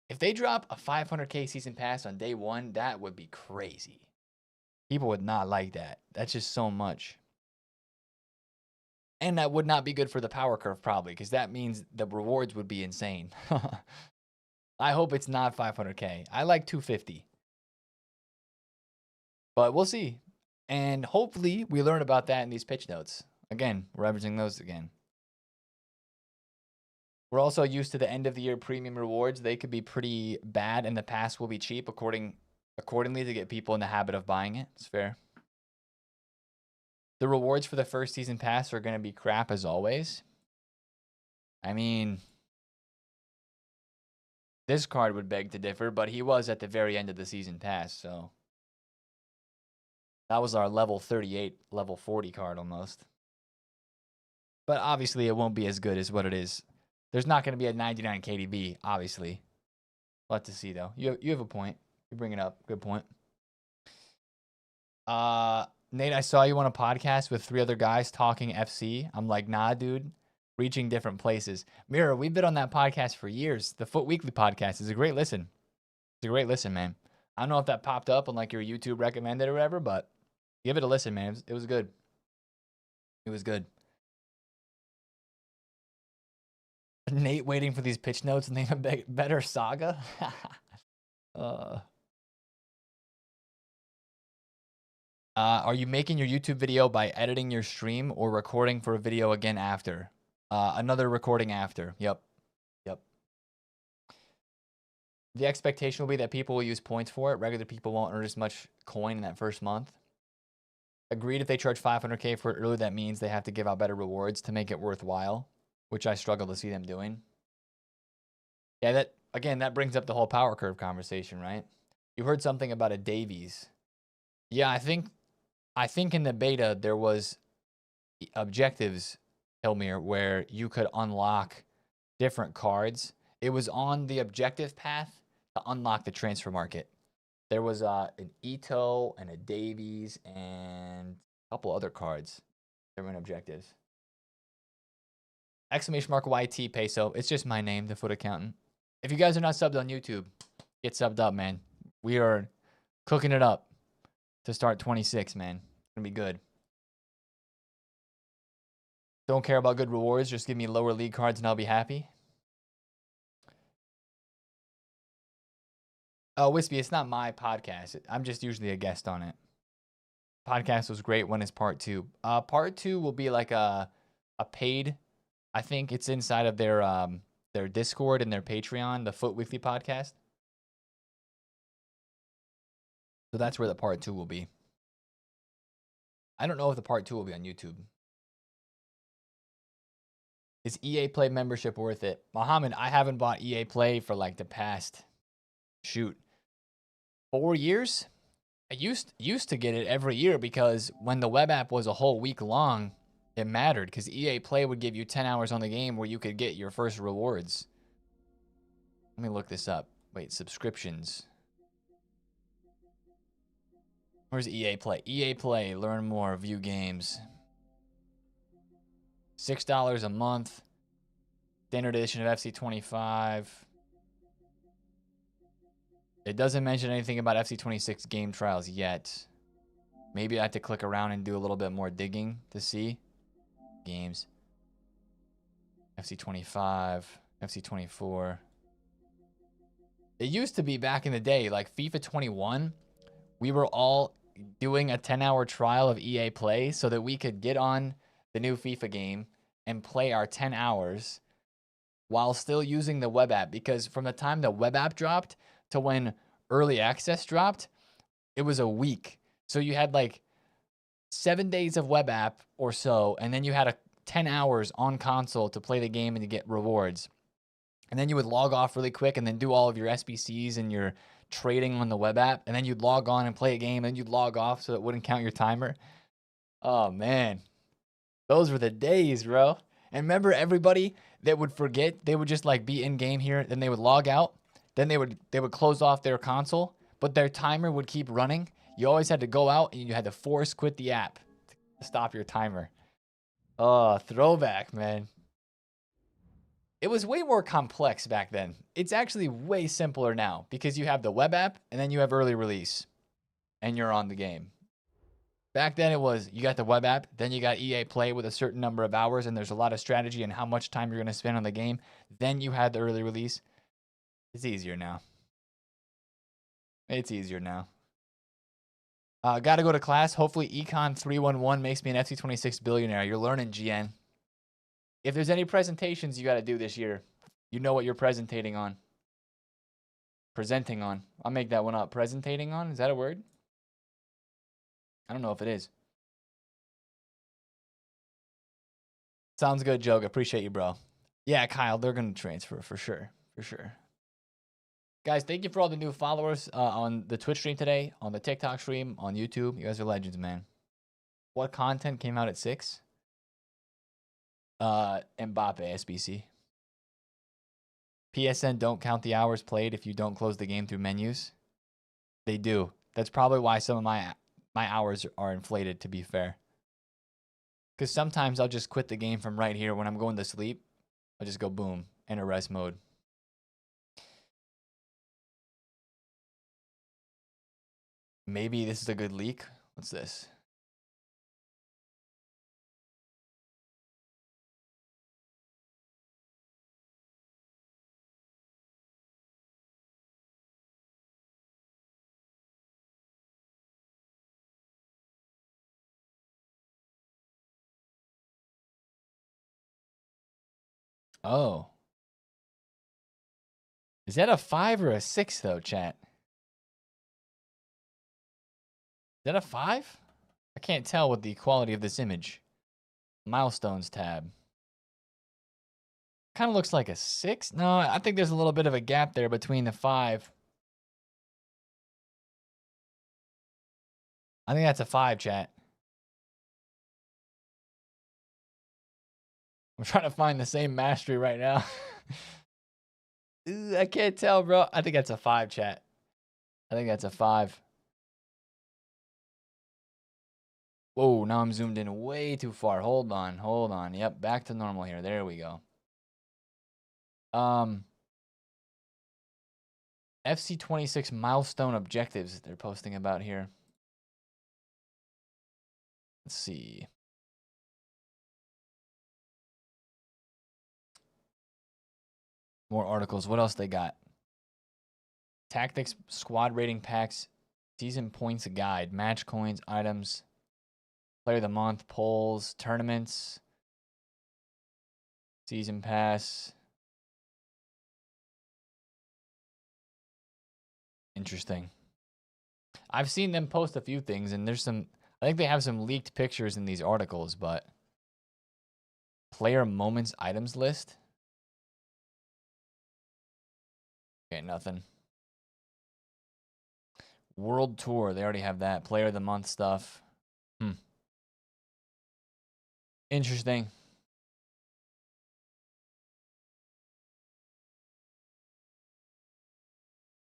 If they drop a 500K season pass on day one, that would be crazy. People would not like that. That's just so much. And that would not be good for the power curve, probably, because that means the rewards would be insane. I hope it's not 500K. I like 250. But we'll see. And hopefully we learn about that in these pitch notes. Again, we're referencing those again. We're also used to the end of the year premium rewards. They could be pretty bad, and the pass will be cheap accordingly to get people in the habit of buying it. It's fair. The rewards for the first season pass are going to be crap as always. I mean, this card would beg to differ, but he was at the very end of the season pass, so that was our level 38, level 40 card almost. But obviously it won't be as good as what it is. There's not going to be a 99 KDB, obviously. We'll have to see, though. You have a point. You bring it up. Good point. Nate, I saw you on a podcast with 3 other guys talking FC. I'm like, nah, dude. Reaching different places. Mira, we've been on that podcast for years. The Foot Weekly podcast is a great listen. It's a great listen, man. I don't know if that popped up on like your YouTube recommended or whatever, but give it a listen, man. It was good. It was good. Nate waiting for these pitch notes and name a better saga. Are you making your YouTube video by editing your stream or recording for a video again after? Another recording after. Yep. The expectation will be that people will use points for it. Regular people won't earn as much coin in that first month. Agreed, if they charge 500K for it early, that means they have to give out better rewards to make it worthwhile, which I struggle to see them doing. Yeah, that brings up the whole power curve conversation, right? You heard something about a Davies. Yeah, I think in the beta there was objectives, Hilmir, where you could unlock different cards. It was on the objective path to unlock the transfer market. There was an Ito and a Davies and a couple other cards that were in objectives. Exclamation mark YT Peso. It's just my name, TheFutAccountant. If you guys are not subbed on YouTube, get subbed up, man. We are cooking it up to start 26, man. It's going to be good. Don't care about good rewards. Just give me lower league cards and I'll be happy. Oh, Wispy, it's not my podcast. I'm just usually a guest on it. Podcast was great. When is part 2? Part 2 will be like a paid. I think it's inside of their Discord and their Patreon, the Foot Weekly podcast. So that's where the part 2 will be. I don't know if the part 2 will be on YouTube. Is EA Play membership worth it? Mohammed, I haven't bought EA Play for like the past, 4 years. I used to get it every year because when the web app was a whole week long, it mattered because EA Play would give you 10 hours on the game where you could get your first rewards. Let me look this up. Wait, subscriptions. Where's EA Play? EA Play, learn more, view games. $6 a month. Standard edition of FC25. It doesn't mention anything about FC26 game trials yet. Maybe I have to click around and do a little bit more digging to see. Games. FC25, FC24. It used to be back in the day, like FIFA 21, we were all doing a 10-hour trial of EA Play so that we could get on the new FIFA game and play our 10 hours while still using the web app. Because from the time the web app dropped to when early access dropped, it was a week. So you had like 7 days of web app or so, and then you had 10 hours on console to play the game and to get rewards. And then you would log off really quick and then do all of your SBCs and your trading on the web app. And then you'd log on and play a game, and you'd log off so it wouldn't count your timer. Oh, man. Those were the days, bro. And remember, everybody that would forget, they would just like be in game here, then they would log out, then they would close off their console, but their timer would keep running. You always had to go out and you had to force quit the app to stop your timer. Oh, throwback, man. It was way more complex back then. It's actually way simpler now because you have the web app and then you have early release and you're on the game. Back then it was, you got the web app, then you got EA Play with a certain number of hours, and there's a lot of strategy and how much time you're going to spend on the game. Then you had the early release. It's easier now. It's easier now. Got to go to class. Hopefully Econ 311 makes me an FC26 billionaire. You're learning, GN. If there's any presentations you got to do this year, you know what you're presenting on. I'll make that one up. Presentating on? Is that a word? I don't know if it is. Sounds good, Joke. Appreciate you, bro. Yeah, Kyle, they're going to transfer for sure. For sure. Guys, thank you for all the new followers on the Twitch stream today, on the TikTok stream, on YouTube. You guys are legends, man. What content came out at 6? Mbappe, SBC. PSN don't count the hours played if you don't close the game through menus. They do. That's probably why some of my hours are inflated, to be fair. Because sometimes I'll just quit the game from right here when I'm going to sleep. I'll just go boom, enter rest mode. Maybe this is a good leak. What's this? Oh. Is that a 5 or a 6 though, chat? Is that a 5? I can't tell with the quality of this image. Milestones tab. Kind of looks like a 6. No, I think there's a little bit of a gap there between the 5. I think that's a 5, chat. I'm trying to find the same mastery right now. I can't tell, bro. I think that's a 5, chat. I think that's a 5. Whoa, now I'm zoomed in way too far. Hold on. Yep, back to normal here. There we go. FC26 milestone objectives they're posting about here. Let's see. More articles. What else they got? Tactics, squad rating packs, season points guide, match coins, items, player of the month, polls, tournaments, season pass. Interesting. I've seen them post a few things, and there's some. I think they have some leaked pictures in these articles, but player moments items list. Okay, nothing. World Tour, they already have that. Player of the month stuff. Interesting.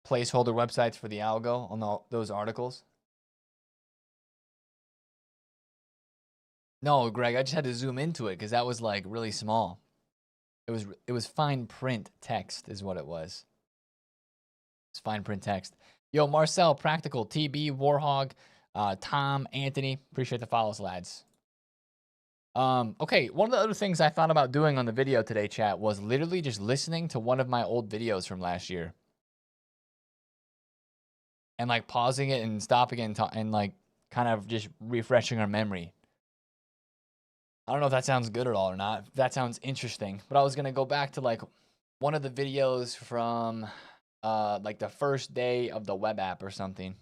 Placeholder websites for the algo on those articles. No, Greg, I just had to zoom into it because that was like really small. It was fine print text is what it was. It's fine print text. Yo, Marcel, Practical, TB, Warhog, Tom, Anthony. Appreciate the follows, lads. Okay, one of the other things I thought about doing on the video today, chat, was literally just listening to one of my old videos from last year. And like pausing it and stopping it and like kind of just refreshing our memory. I don't know if that sounds good at all or not. If that sounds interesting. But I was gonna go back to like one of the videos from like the first day of the web app or something.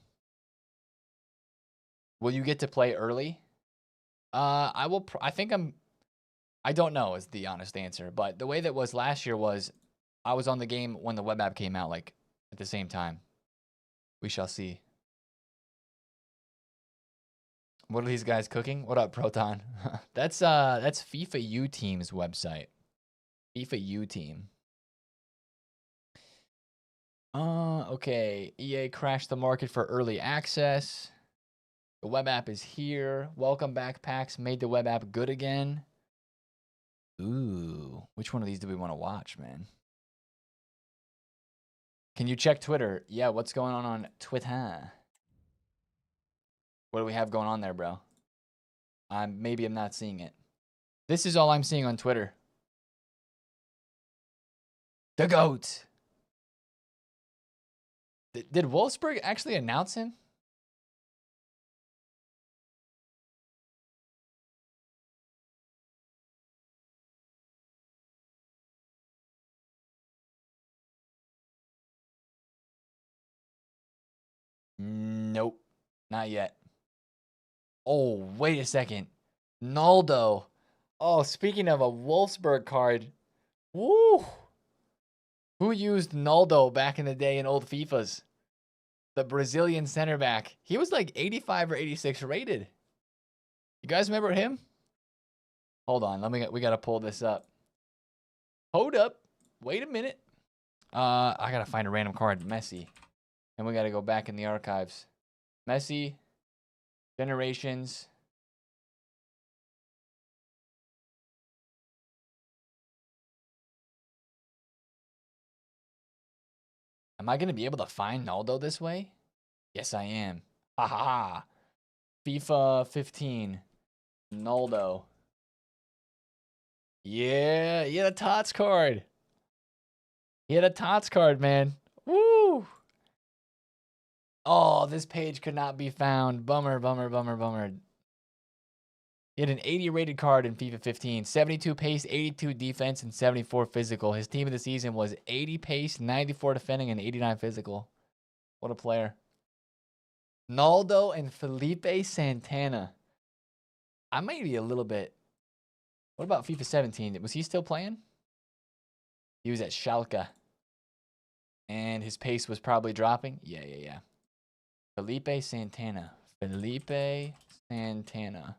Will you get to play early? I will. I don't know is the honest answer. But the way that was last year was, I was on the game when the web app came out, like at the same time. We shall see. What are these guys cooking? What up, Proton? That's FIFA U Team's website. FIFA U Team. Okay. EA crashed the market for early access. The web app is here. Welcome back, PAX. Made the web app good again. Ooh. Which one of these do we want to watch, man? Can you check Twitter? Yeah, what's going on Twitter? What do we have going on there, bro? Maybe I'm not seeing it. This is all I'm seeing on Twitter. The GOAT. Did Wolfsburg actually announce him? Nope. Not yet. Oh, wait a second. Naldo. Oh, speaking of a Wolfsburg card. Woo! Who used Naldo back in the day in old FIFAs? The Brazilian center back. He was like 85 or 86 rated. You guys remember him? Hold on, we gotta pull this up. Hold up. Wait a minute. I gotta find a random card. Messi. And we gotta go back in the archives. Messi. Generations. Am I gonna be able to find Naldo this way? Yes, I am. Ha ha ha. FIFA 15. Naldo. Yeah, he had a Tots card. He had a Tots card, man. Woo! Oh, this page could not be found. Bummer, bummer, bummer, bummer. He had an 80 rated card in FIFA 15. 72 pace, 82 defense, and 74 physical. His team of the season was 80 pace, 94 defending, and 89 physical. What a player. Naldo and Felipe Santana. I might be a little bit. What about FIFA 17? Was he still playing? He was at Schalke. And his pace was probably dropping. Yeah. Felipe Santana. Felipe Santana.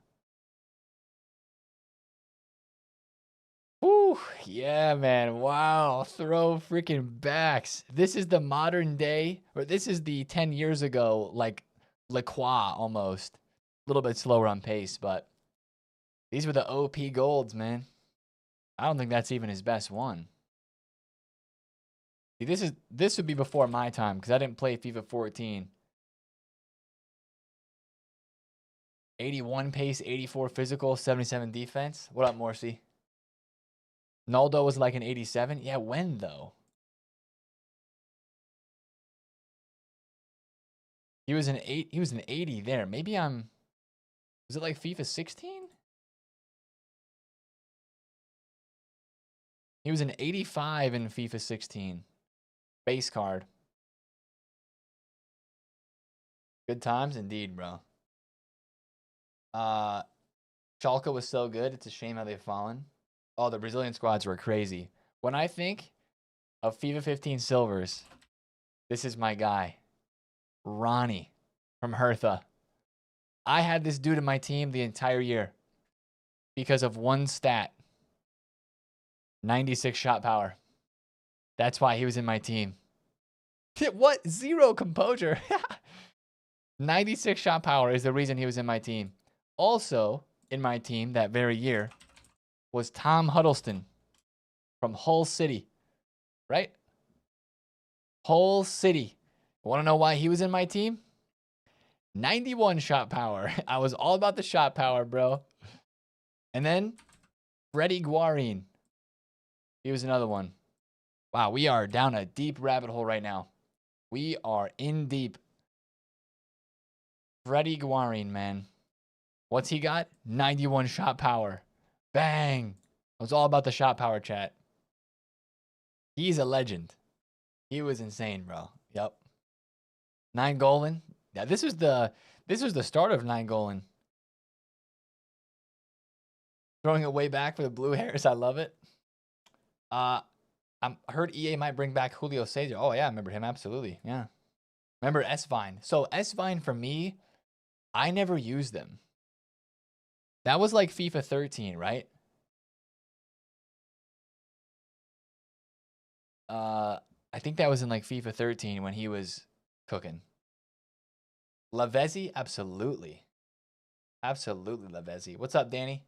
Whew. Yeah, man. Wow. Throw freaking backs. This is the modern day, or this is the 10 years ago, like Lacroix almost. A little bit slower on pace, but these were the OP golds, man. I don't think that's even his best one. See, this would be before my time because I didn't play FIFA 14. 81 pace, 84 physical, 77 defense. What up, Morsi? Naldo was like an 87. Yeah, when though? He was an 80 there. Maybe was it like FIFA 16? He was an 85 in FIFA 16. Base card. Good times indeed, bro. Schalke was so good. It's a shame how they've fallen. Oh, the Brazilian squads were crazy. When I think of FIFA 15 Silvers, this is my guy, Ronnie from Hertha. I had this dude in my team the entire year because of one stat. 96 shot power. That's why he was in my team. What? Zero composure. 96 shot power is the reason he was in my team. Also in my team that very year was Tom Huddleston from Hull City. Right? Hull City. Want to know why he was in my team? 91 shot power. I was all about the shot power, bro. And then Freddie Guarin. He was another one. Wow, we are down a deep rabbit hole right now. We are in deep. Freddie Guarin, man. What's he got? 91 shot power. Bang. I was all about the shot power, chat. He's a legend. He was insane, bro. Yep. 9 Golan. Yeah, this was the start of 9 Golan. Throwing it way back for the blue hairs. I love it. I heard EA might bring back Julio Cesar. Oh, yeah, I remember him. Absolutely. Yeah. Remember S-Vine. So S-Vine for me, I never used them. That was like FIFA 13, right? I think that was in like FIFA 13 when he was cooking. Lavezzi? Absolutely. Absolutely Lavezzi. What's up, Danny?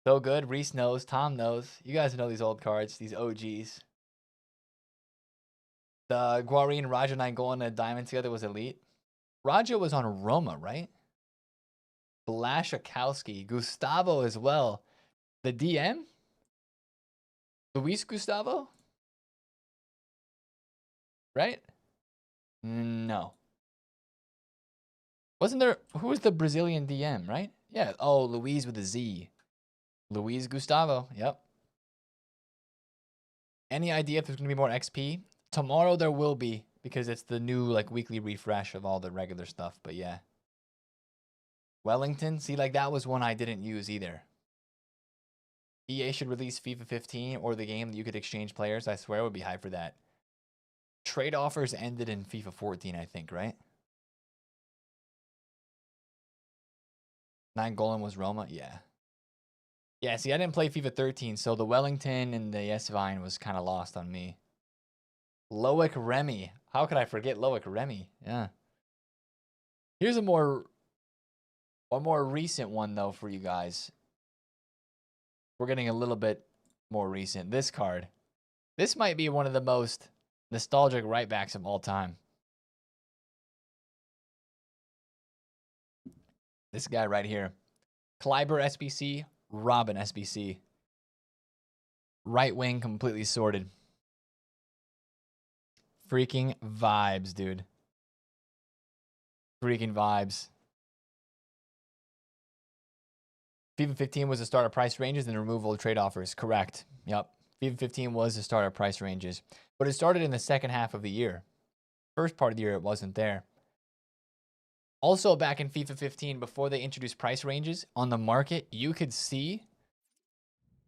So good. Reese knows. Tom knows. You guys know these old cards, these OGs. The Guarin, Raja, Nainggolan, and a diamond together was elite. Raja was on Roma, right? Blaszczykowski. Gustavo as well. The DM? Luis Gustavo? Right? No. Wasn't there... Who was the Brazilian DM, right? Yeah. Oh, Luis with a Z. Luis Gustavo. Yep. Any idea if there's going to be more XP? Tomorrow there will be, because it's the new like weekly refresh of all the regular stuff. But yeah. Wellington? See, like that was one I didn't use either. EA should release FIFA 15 or the game that you could exchange players. I swear I would be hyped for that. Trade offers ended in FIFA 14, I think, right? 9 Golan was Roma? Yeah. Yeah, see, I didn't play FIFA 13, so the Wellington and the S-Vine was kind of lost on me. Loic Remy. How could I forget Loic Remy? Yeah. Here's a more recent one, though, for you guys. We're getting a little bit more recent. This card. This might be one of the most nostalgic right backs of all time. This guy right here. Kleiber SBC, Robin SBC. Right wing completely sorted. Freaking vibes, dude. Freaking vibes. FIFA 15 was the start of price ranges and the removal of trade offers. Correct. Yep. FIFA 15 was the start of price ranges. But it started in the second half of the year. First part of the year, it wasn't there. Also, back in FIFA 15, before they introduced price ranges, on the market, you could see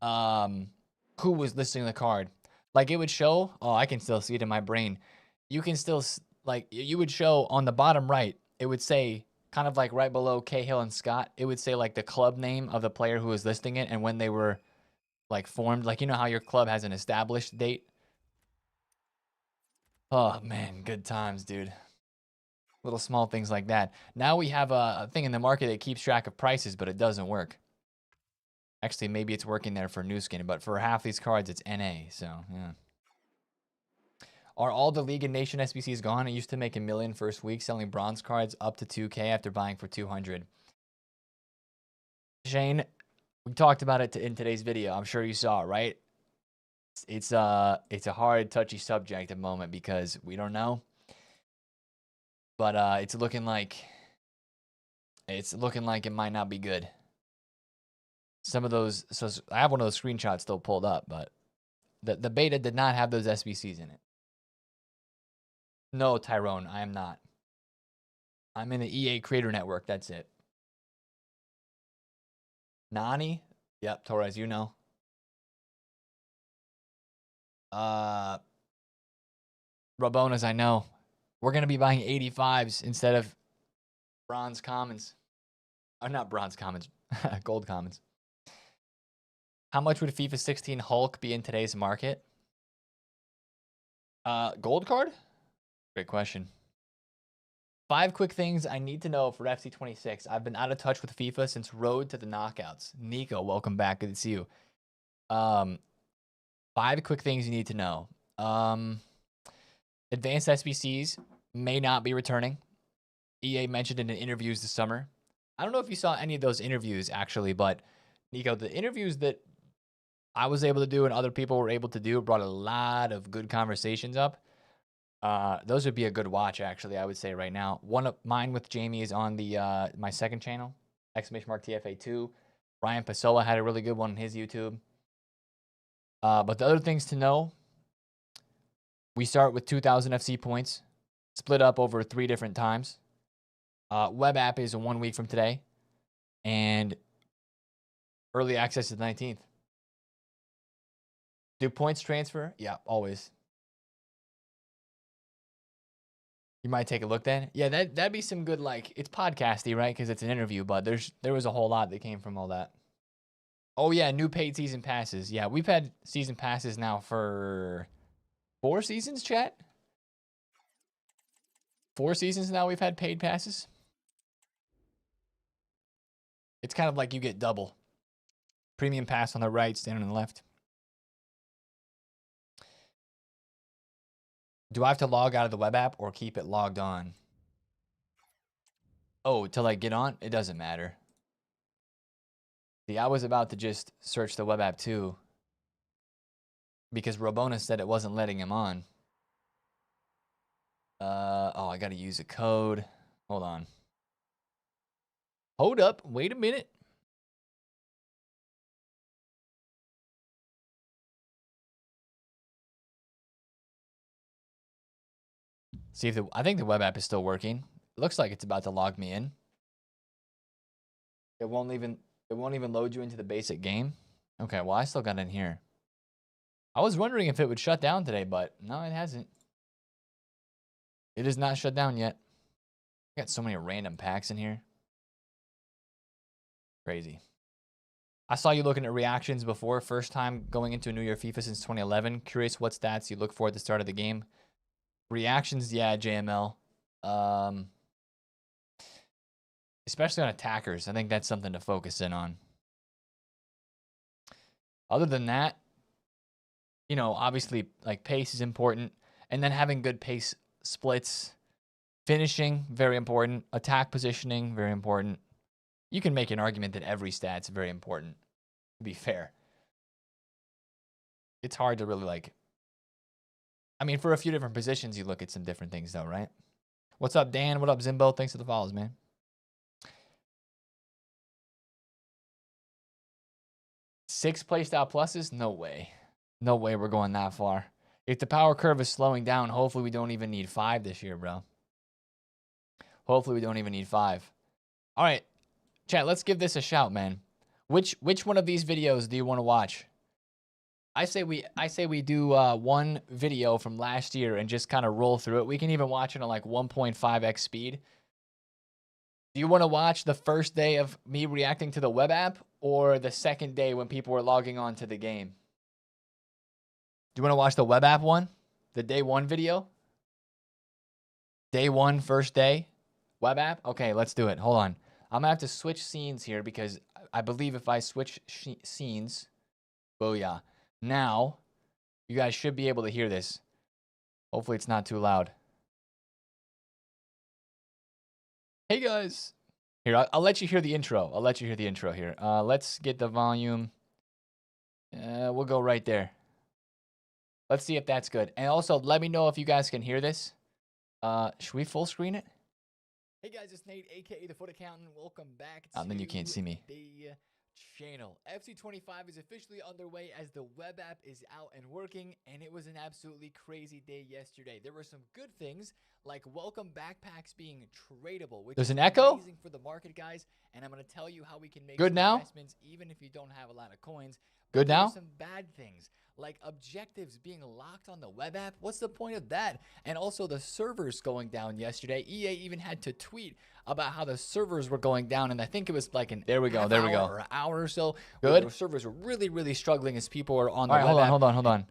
who was listing the card. Like, it would show... Oh, I can still see it in my brain. You can still... Like, you would show on the bottom right, it would say... Kind of like right below Cahill and Scott, it would say like the club name of the player who was listing it and when they were like formed. Like, you know how your club has an established date? Oh, man, good times, dude. Little small things like that. Now we have a thing in the market that keeps track of prices, but it doesn't work. Actually, maybe it's working there for new skin, but for half these cards, it's NA, so yeah. Are all the League and Nation SBCs gone? I used to make $1 million first week selling bronze cards up to 2K after buying for 200. Shane, we talked about it in today's video. I'm sure you saw it, right? It's a hard, touchy subject at the moment because we don't know. But it's looking like it might not be good. Some of those, so I have one of those screenshots still pulled up, but the beta did not have those SBCs in it. No, Tyrone, I am not. I'm in the EA Creator Network. That's it. Nani? Yep, Torres, you know. Rabonas, I know. We're going to be buying 85s instead of bronze commons. Or not bronze commons, gold commons. How much would FIFA 16 Hulk be in today's market? Gold card? Great question. 5 quick things I need to know for FC26. I've been out of touch with FIFA since Road to the Knockouts. Nico, welcome back. Good to see you. 5 quick things you need to know. Advanced SBCs may not be returning. EA mentioned it in interviews this summer. I don't know if you saw any of those interviews, actually, but Nico, the interviews that I was able to do and other people were able to do brought a lot of good conversations up. Those would be a good watch, actually, I would say right now. One of mine with Jamie is on the my second channel, !TFA2. Ryan Pessoa had a really good one on his YouTube. But the other things to know, we start with 2,000 FC points, split up over 3 different times. Web app is 1 week from today, and early access is the 19th. Do points transfer? Yeah, always. You might take a look then. Yeah, that'd be some good, like, it's podcasty, right? Because it's an interview, but there was a whole lot that came from all that. Oh yeah, new paid season passes. Yeah, we've had season passes now for 4 seasons, chat. 4 seasons now we've had paid passes. It's kind of like you get double. Premium pass on the right, standard on the left. Do I have to log out of the web app or keep it logged on? Oh, to like get on? It doesn't matter. See, I was about to just search the web app too, because Robona said it wasn't letting him on. Oh, I got to use a code. Hold on. Hold up. Wait a minute. See if I think the web app is still working. It looks like it's about to log me in. It won't even load you into the basic game. Okay, well, I still got in here. I was wondering if it would shut down today, but no, it hasn't. It is not shut down yet. I got so many random packs in here. Crazy. I saw you looking at reactions before. First time going into a New Year FIFA since 2011. Curious what stats you look for at the start of the game. Reactions, yeah, JML. Especially on attackers. I think that's something to focus in on. Other than that, you know, obviously, like, pace is important. And then having good pace splits. Finishing, very important. Attack positioning, very important. You can make an argument that every stat's very important, to be fair. It's hard to really, like... I mean, for a few different positions, you look at some different things, though, right? What's up, Dan? What up, Zimbo? Thanks for the follows, man. Six playstyle pluses? No way. No way we're going that far. If the power curve is slowing down, hopefully we don't even need 5 this year, bro. Hopefully we don't even need 5. All right, chat, let's give this a shout, man. Which one of these videos do you want to watch? I say we do one video from last year and just kind of roll through it. We can even watch it on like 1.5x speed. Do you want to watch the first day of me reacting to the web app or the second day when people were logging on to the game? Do you want to watch the web app one? The day 1 video? Day 1, first day? Web app? Okay, let's do it. Hold on. I'm going to have to switch scenes here because I believe if I switch scenes... Booyah. Now, you guys should be able to hear this. Hopefully it's not too loud. Hey, guys. Here, I'll let you hear the intro. I'll let you hear the intro here. Let's get the volume. We'll go right there. Let's see if that's good. And also, let me know if you guys can hear this. Should we full screen it? Hey, guys, it's Nate, a.k.a. TheFutAccountant. Welcome back to then you can't see me. the channel. FC25 is officially underway as the web app is out and working, and it was an absolutely crazy day yesterday. There were some good things, like welcome backpacks being tradable, which There's is an echo? amazing for the market, guys. And I'm going to tell you how we can make Good some now? investments even if you don't have a lot of coins. Good There are now? some bad things, like objectives being locked on the web app. What's the point of that? And also the servers going down yesterday. EA even had to tweet about how the servers were going down, and I think it was like an There we go. There we go. or an hour or so. Good. The servers were really struggling as people are on the All right, web app. hold on.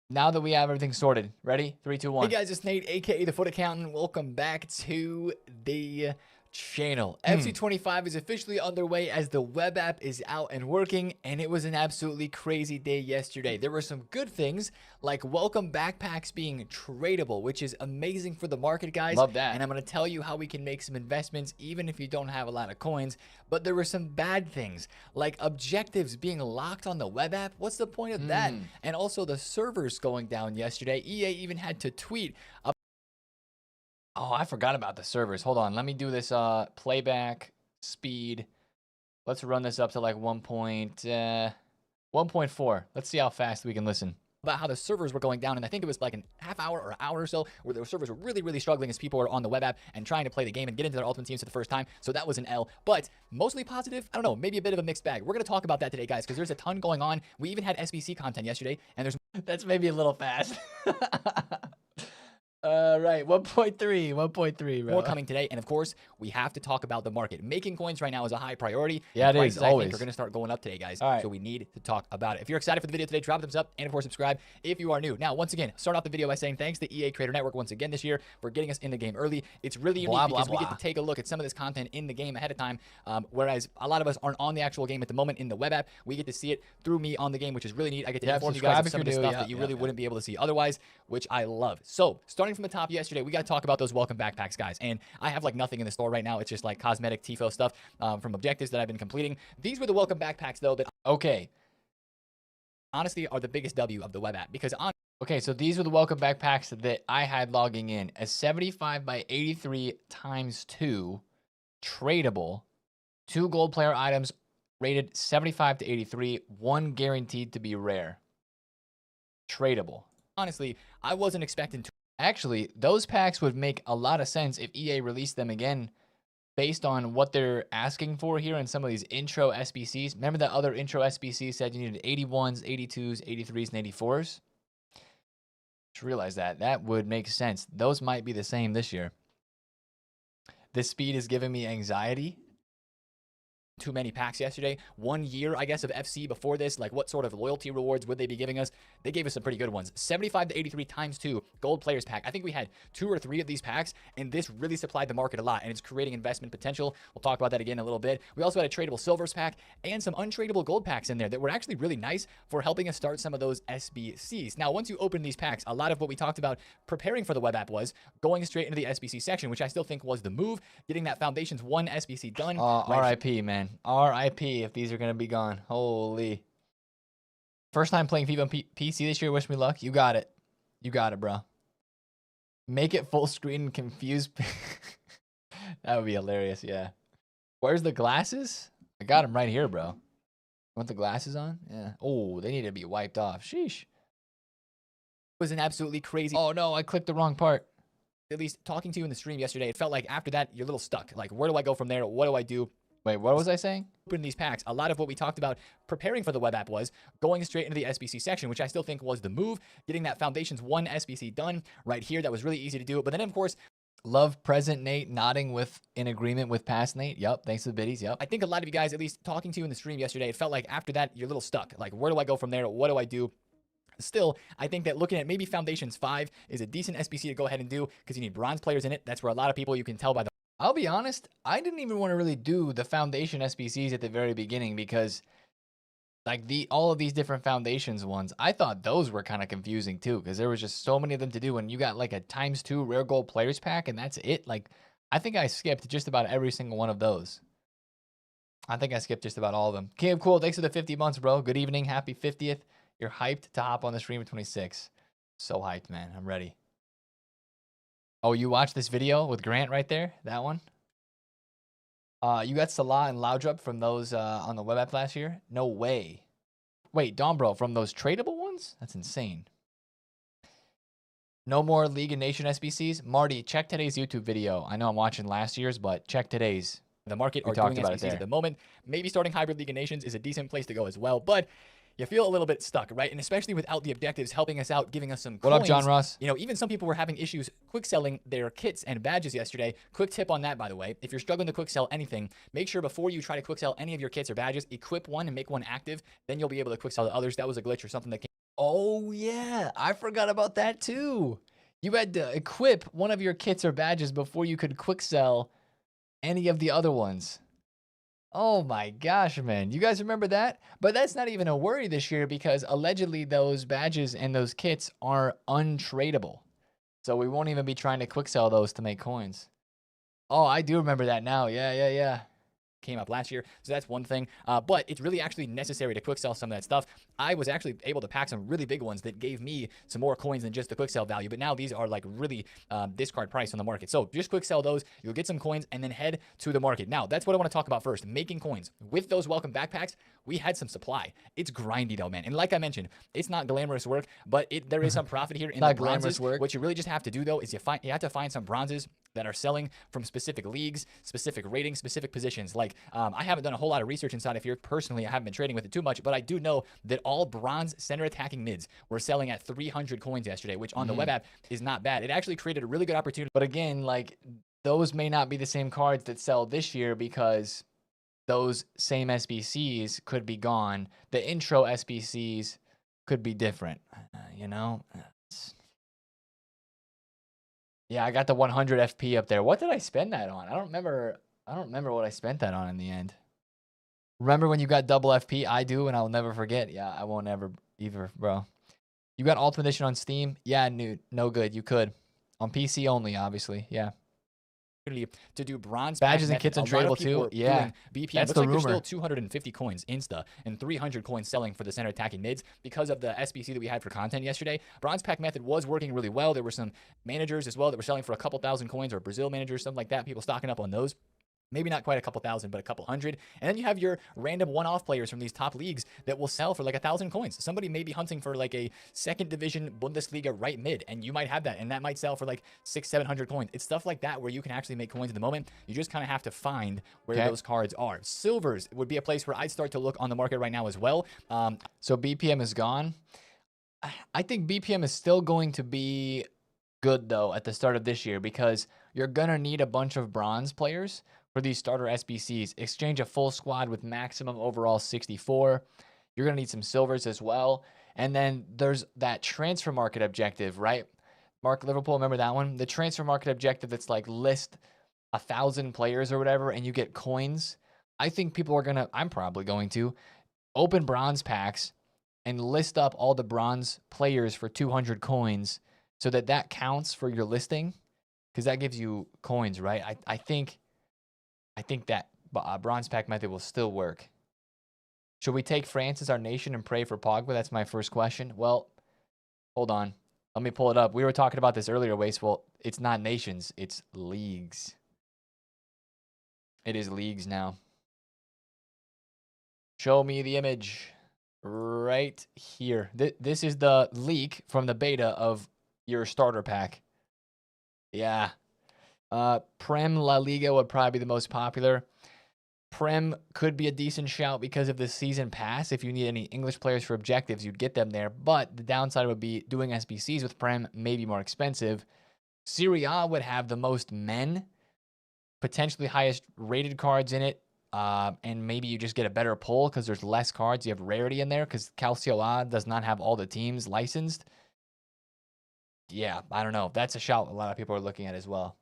Now that we have everything sorted, ready? 3, 2, 1. Hey guys, it's Nate, aka TheFutAccountant. Welcome back to the channel. FC25 is officially underway as the web app is out and working, and it was an absolutely crazy day yesterday. There were some good things, like welcome backpacks being tradable, which is amazing for the market, guys. Love that. And I'm going to tell you how we can make some investments even if you don't have a lot of coins. But there were some bad things, like objectives being locked on the web app. What's the point of that? And also the servers going down yesterday. EA even had to tweet about Oh, I forgot about the servers. Hold on. Let me do this playback speed. Let's run this up to like 1.4. Let's see how fast we can listen. About how the servers were going down, and I think it was like an half hour or hour or so where the servers were really struggling as people were on the web app and trying to play the game and get into their ultimate teams for the first time. So that was an L, but mostly positive. I don't know, maybe a bit of a mixed bag. We're going to talk about that today, guys, because there's a ton going on. We even had SBC content yesterday, and there's That's maybe a little fast. Right, 1.3, bro. more coming today. And of course, we have to talk about the market. Making coins right now is a high priority. Yeah, it is, Prices, I always. think, are going to start going up today, guys. All right. So we need to talk about it. If you're excited for the video today, drop a thumbs up, and of course, subscribe if you are new. Now, once again, start off the video by saying thanks to EA Creator Network once again this year for getting us in the game early. It's really unique because we get to take a look at some of this content in the game ahead of time, whereas a lot of us aren't on the actual game at the moment in the web app. We get to see it through me on the game, which is really neat. I get to inform you guys of some of the stuff that you really wouldn't be able to see otherwise, which I love. So, starting from the top yesterday, we got to talk about those welcome backpacks, guys. And I have like nothing in the store right now. It's just like cosmetic TIFO stuff from objectives that I've been completing. These were the welcome backpacks, though, that honestly are the biggest W of the web app, because Okay, so these were the welcome backpacks that I had logging in. A 75 by 83 times 2 tradable, 2 gold player items rated 75 to 83, 1 guaranteed to be rare. Tradable. honestly, I wasn't expecting to. Actually, those packs would make a lot of sense if EA released them again based on what they're asking for here in some of these intro SBCs. Remember that other intro SBC said you needed 81s, 82s, 83s, and 84s? Just realize that. That would make sense. Those might be the same this year. This speed is giving me anxiety. Too many packs yesterday. 1 year, I guess, of FC before this. Like, what sort of loyalty rewards would they be giving us? They gave us some pretty good ones. 75 to 83 times 2 gold players pack. I think we had 2 or 3 of these packs, and this really supplied the market a lot, and it's creating investment potential. We'll talk about that again in a little bit. We also had a tradable silvers pack and some untradeable gold packs in there that were actually really nice for helping us start some of those SBCs. Now, once you open these packs, a lot of what we talked about preparing for the web app was going straight into the SBC section, which I still think was the move, getting that Foundations 1 SBC done. RIP, man. RIP if these are going to be gone. Holy. First time playing FIFA on PC this year. Wish me luck. You got it. You got it, bro. Make it full screen and confuse. That would be hilarious, yeah. Where's the glasses? I got them right here, bro. Want the glasses on? Yeah. Oh, they need to be wiped off. Sheesh. It was an absolutely crazy. Oh, no, I clicked the wrong part. At least talking to you in the stream yesterday, it felt like after that, you're a little stuck. Like, where do I go from there? What do I do? Wait, what was I saying? Open these packs. A lot of what we talked about preparing for the web app was going straight into the SBC section, which I still think was the move, getting that Foundations 1 SBC done right here. That was really easy to do. But then, of course, love present Nate nodding in agreement with past Nate. Yep, thanks to the biddies. Yep. I think a lot of you guys, at least talking to you in the stream yesterday, it felt like after that, you're a little stuck. Like, where do I go from there? What do I do? Still, I think that looking at maybe Foundations 5 is a decent SBC to go ahead and do because you need bronze players in it. That's where a lot of people, you can tell by the... I'll be honest, I didn't even want to really do the Foundation SBCs at the very beginning because like all of these different Foundations ones, I thought those were kind of confusing too because there was just so many of them to do and you got like a ×2 rare gold players pack and that's it. Like I think I skipped just about every single one of those. I think I skipped just about all of them. King of Cool, thanks for the 50 months, bro. Good evening. Happy 50th. You're hyped to hop on the stream at 26. So hyped, man. I'm ready. Oh, you watched this video with Grant right there? That one? You got Salah and Laudrup from those on the web app last year? No way. Wait, Dombro, from those tradable ones? That's insane. No more League and Nation SBCs. Marty, check today's YouTube video. I know I'm watching last year's, but check today's. The market We are talked doing about it SBCs there. at the moment. Maybe starting Hybrid League of Nations is a decent place to go as well, but you feel a little bit stuck, right? And especially without the objectives helping us out, giving us some coins. What up, John Ross? You know, even some people were having issues quick selling their kits and badges yesterday. Quick tip on that, by the way. If you're struggling to quick sell anything, make sure before you try to quick sell any of your kits or badges, equip one and make one active. Then you'll be able to quick sell the others. That was a glitch or something that came. Oh, yeah. I forgot about that, too. You had to equip one of your kits or badges before you could quick sell any of the other ones. Oh my gosh, man. You guys remember that? But that's not even a worry this year because allegedly those badges and those kits are untradeable. So we won't even be trying to quick sell those to make coins. Oh, I do remember that now. Yeah. Came up last year, so that's one thing, but it's really actually necessary to quick sell some of that stuff. I was actually able to pack some really big ones that gave me some more coins than just the quick sell value, but now these are like really discard price on the market. So just quick sell those, you'll get some coins, and then head to the market. Now that's what I want to talk about first, making coins. With those welcome backpacks, we had some supply. It's grindy though, man, and like I mentioned, it's not glamorous work, but there is some profit here in the bronzes. Work. What you really just have to do though is you have to find some bronzes that are selling from specific leagues, specific ratings, specific positions. Like, I haven't done a whole lot of research inside of here. Personally, I haven't been trading with it too much, but I do know that all bronze center attacking mids were selling at 300 coins yesterday, which on the web app is not bad. It actually created a really good opportunity. But again, like, those may not be the same cards that sell this year because those same SBCs could be gone. The intro SBCs could be different, you know? Yeah, I got the 100 FP up there. What did I spend that on? I don't remember what I spent that on in the end. Remember when you got double FP? I do, and I'll never forget. Yeah, I won't ever either, bro. You got Ultimate Edition on Steam? Yeah, no good. You could. On PC only, obviously. Yeah. To do bronze badges and kits untradeable too. Yeah, BPM. That's Looks the like rumor. There's still 250 coins insta and 300 coins selling for the center attacking mids because of the SBC that we had for content yesterday. Bronze pack method was working really well. There were some managers as well that were selling for a couple thousand coins, or Brazil managers, something like that. People stocking up on those. Maybe not quite a couple thousand, but a couple hundred. And then you have your random one-off players from these top leagues that will sell for like 1,000 coins. Somebody may be hunting for like a second division Bundesliga right mid, and you might have that, and that might sell for like 600-700 coins. It's stuff like that where you can actually make coins in the moment. You just kind of have to find where those cards are. Silvers would be a place where I'd start to look on the market right now as well. So BPM is gone. I think BPM is still going to be good though at the start of this year because you're gonna need a bunch of bronze players for these starter SBCs. Exchange a full squad with maximum overall 64. You're going to need some silvers as well. And then there's that transfer market objective, right? Mark Liverpool, remember that one? The transfer market objective that's like list 1,000 players or whatever and you get coins. I think people are going to, I'm probably going to, open bronze packs and list up all the bronze players for 200 coins so that counts for your listing because that gives you coins, right? I think that bronze pack method will still work. Should we take France as our nation and pray for Pogba? That's my first question. Well, hold on. Let me pull it up. We were talking about this earlier, Wasteful. It's not nations. It's leagues. It is leagues now. Show me the image right here. This is the leak from the beta of your starter pack. Yeah. Prem La Liga would probably be the most popular. Prem could be a decent shout because of the season pass. If you need any English players for objectives, you'd get them there. But the downside would be doing SBCs with Prem may be more expensive. Serie A would have the most men, potentially highest rated cards in it. And maybe you just get a better pull because there's less cards. You have rarity in there because Calcio A does not have all the teams licensed. Yeah, I don't know. That's a shout a lot of people are looking at as well.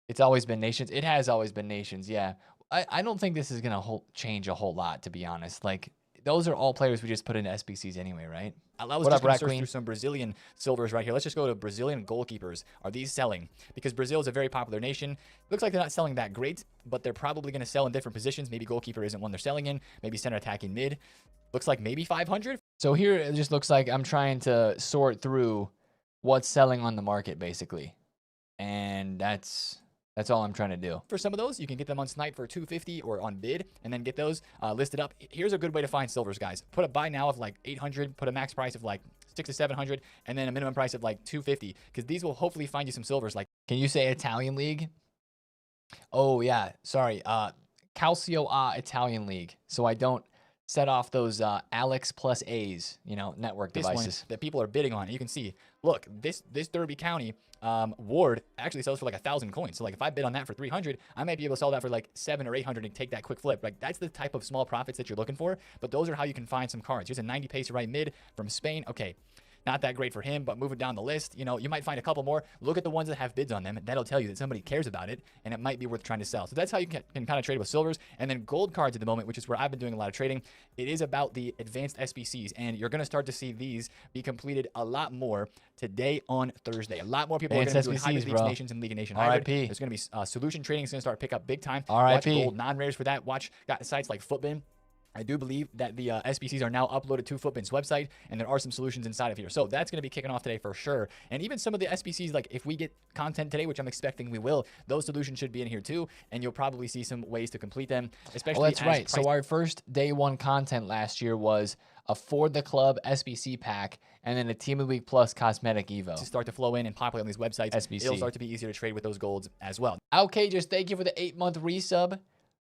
It's always been nations. It has always been nations, yeah. I don't think this is going to change a whole lot, to be honest. Like, those are all players we just put into SBCs anyway, right? I was just going to search through some Brazilian silvers right here. Let's just go to Brazilian goalkeepers. Are these selling? Because Brazil is a very popular nation. Looks like they're not selling that great, but they're probably going to sell in different positions. Maybe goalkeeper isn't one they're selling in. Maybe center attacking mid. Looks like maybe 500. So here it just looks like I'm trying to sort through what's selling on the market, basically. And that's all I'm trying to do. For some of those, you can get them on Snipe for 250 or on bid, and then get those listed up. Here's a good way to find silvers, guys. Put a buy now of like 800, put a max price of like 600 to 700, and then a minimum price of like 250, because these will hopefully find you some silvers. Like, can you say Italian League? Oh yeah, sorry. Calcio A Italian League. So I don't set off those Alex plus A's, network this devices one that people are bidding on. And you can see, look, this Derby County ward actually sells for like 1,000 coins. So like if I bid on that for 300, I might be able to sell that for like 700 or 800 and take that quick flip. Like that's the type of small profits that you're looking for. But those are how you can find some cards. Here's a 90 pace right mid from Spain. Okay. Not that great for him, but moving down the list, you might find a couple more. Look at the ones that have bids on them. That'll tell you that somebody cares about it, and it might be worth trying to sell. So that's how you can kind of trade with silvers. And then gold cards at the moment, which is where I've been doing a lot of trading. It is about the advanced SBCs, and you're going to start to see these be completed a lot more today on Thursday. A lot more people are going to be doing Hybrid Leagues Nations and League of Nations Hybrid. RIP. There's going to be solution trading is going to start to pick up big time. RIP. Watch gold non-rares for that. Watch sites like Footbin. I do believe that the SBCs are now uploaded to Footbin's website, and there are some solutions inside of here. So that's going to be kicking off today for sure. And even some of the SBCs, like if we get content today, which I'm expecting we will, those solutions should be in here too, and you'll probably see some ways to complete them, especially that's right. So our first day one content last year was a Ford the Club SBC pack, and then a Team of the Week Plus cosmetic Evo. To start to flow in and populate on these websites, SBC. It'll start to be easier to trade with those golds as well. Okay, just thank you for the 8-month resub.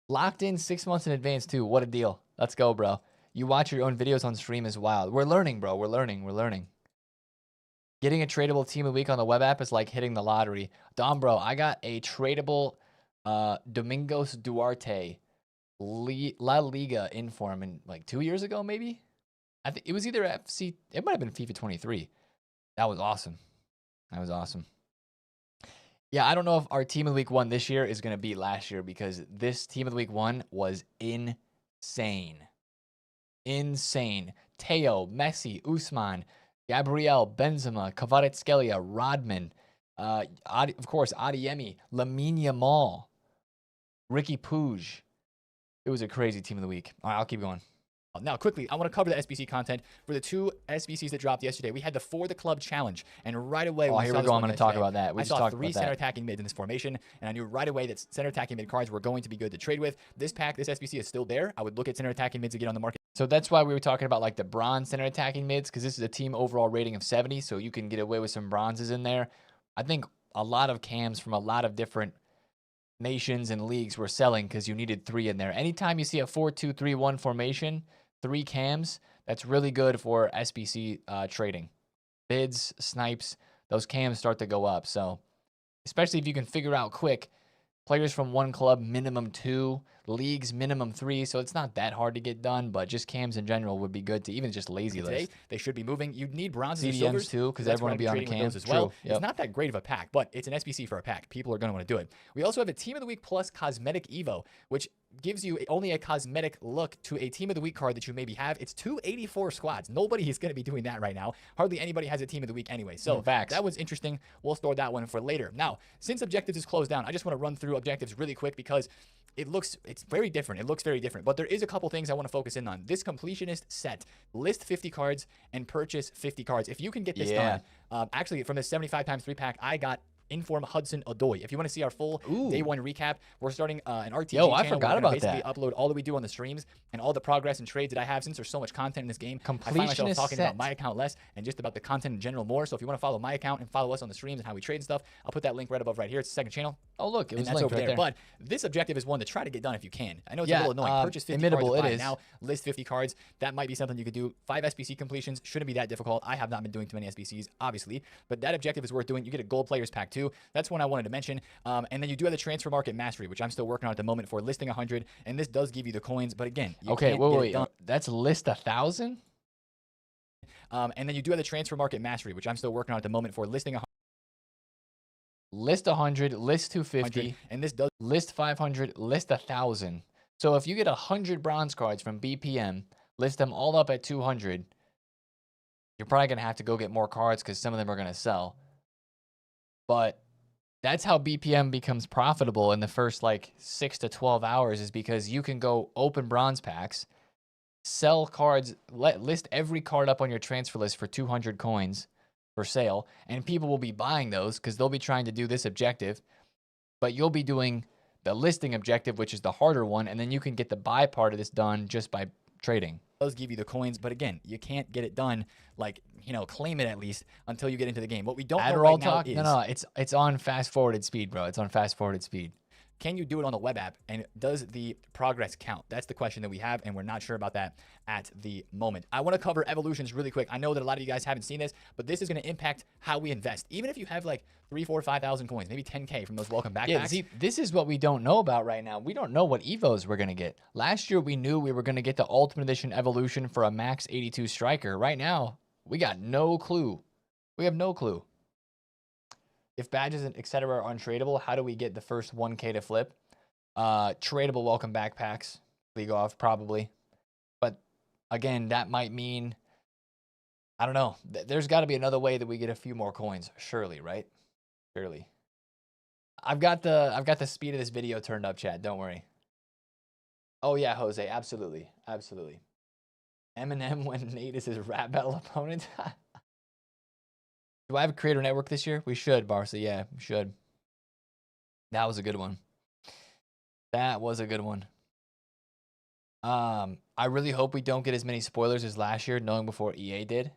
Locked in 6 months in advance too. What a deal. Let's go, bro. You watch your own videos on stream is wild. We're learning, bro. We're learning. Getting a tradable Team of the Week on the web app is like hitting the lottery. Dom, bro, I got a tradable Domingos Duarte La Liga inform in like 2 years ago, maybe? I think it was either FC. It might have been FIFA 23. That was awesome. Yeah, I don't know if our Team of the Week 1 this year is going to beat last year, because this Team of the Week 1 was insane. Teo, Messi, Usman, Gabriel, Benzema, Kvaratskhelia, Rodman, of course, Adeyemi, Lamine Yamal, Ricky Puig. It was a crazy Team of the Week. All right, I'll keep going. Now, quickly, I want to cover the SBC content for the 2 SBCs that dropped yesterday. We had the For the Club challenge, and right away, here we go. I'm going to talk about that. I saw 3 center attacking mids in this formation, and I knew right away that center attacking mid cards were going to be good to trade with. This pack, this SBC is still there. I would look at center attacking mids to get on the market. So that's why we were talking about like the bronze center attacking mids, because this is a team overall rating of 70, so you can get away with some bronzes in there. I think a lot of cams from a lot of different nations and leagues were selling because you needed 3 in there. Anytime you see a 4-2-3-1 formation, 3 cams, that's really good for SBC trading. Bids, snipes, those cams start to go up. So especially if you can figure out quick, players from 1 club, minimum 2, leagues, minimum 3. So it's not that hard to get done, but just cams in general would be good to even just lazy today, list. They should be moving. You'd need bronzes and CDMs silvers too, because everyone will be on the cams as well. Yep. It's not that great of a pack, but it's an SBC for a pack. People are going to want to do it. We also have a Team of the Week Plus Cosmetic Evo, which gives you only a cosmetic look to a Team of the Week card that you maybe have. It's 284 squads. Nobody is going to be doing that right now. Hardly anybody has a Team of the Week anyway. So that was interesting. We'll store that one for later. Now, since objectives is closed down, I just want to run through objectives really quick because it's very different. It looks very different, but there is a couple things I want to focus in on. This completionist set, list 50 cards and purchase 50 cards. If you can get this done, actually from the 75x3 pack, I got Inform Hudson Odoi. If you want to see our full day 1 recap, we're starting an RTG channel. I forgot about basically that. Upload all that we do on the streams and all the progress and trades that I have. Since there's so much content in this game, I find myself talking about my account less and just about the content in general more. So if you want to follow my account and follow us on the streams and how we trade and stuff, I'll put that link right above right here. It's the second channel. Oh, look, it was linked over there. But this objective is one to try to get done if you can. I know it's a little annoying. Purchase 50 imitable, cards now, list 50 cards. That might be something you could do. 5 SBC completions shouldn't be that difficult. I have not been doing too many SBCs, obviously, but that objective is worth doing. You get a gold players pack too. That's one I wanted to mention. And then you do have the transfer market mastery, which I'm still working on at the moment for listing 100. And this does give you the coins, but again, you can't get it done. That's list 1,000. And then you do have the transfer market mastery, which I'm still working on at the moment for listing 100. List 100, list 250, and this does list 500, list 1,000. So if you get 100 bronze cards from BPM, list them all up at 200, you're probably going to have to go get more cards because some of them are going to sell. But that's how BPM becomes profitable in the first like 6 to 12 hours, is because you can go open bronze packs, sell cards, list every card up on your transfer list for 200 coins for sale, and people will be buying those because they'll be trying to do this objective, but you'll be doing the listing objective, which is the harder one, and then you can get the buy part of this done just by trading. Does give you the coins, but again, you can't get it done, like, you know, claim it at least until you get into the game. What we don't know right now is... No, it's on fast-forwarded speed, bro. It's on fast-forwarded speed. Can you do it on the web app, and does the progress count? That's the question that we have, and we're not sure about that at the moment. I want to cover evolutions really quick. I know that a lot of you guys haven't seen this, but this is going to impact how we invest. Even if you have like 3, 4, 5,000 coins, maybe 10K from those welcome backpacks. Yeah, see, this is what we don't know about right now. We don't know what Evos we're going to get. Last year, we knew we were going to get the Ultimate Edition evolution for a max 82 striker. Right now, we got no clue. We have no clue. If badges and etc. are untradeable, how do we get the first 1K to flip? Tradable welcome backpacks, league off probably. But again, that might mean, I don't know. There's got to be another way that we get a few more coins, surely, right? Surely. I've got the speed of this video turned up, chat. Don't worry. Oh yeah, Jose, absolutely, absolutely. Eminem when Nate is his rap battle opponent. Do I have a creator network this year? We should, Barca. Yeah, we should. That was a good one. That was a good one. I really hope we don't get as many spoilers as last year, knowing before EA did.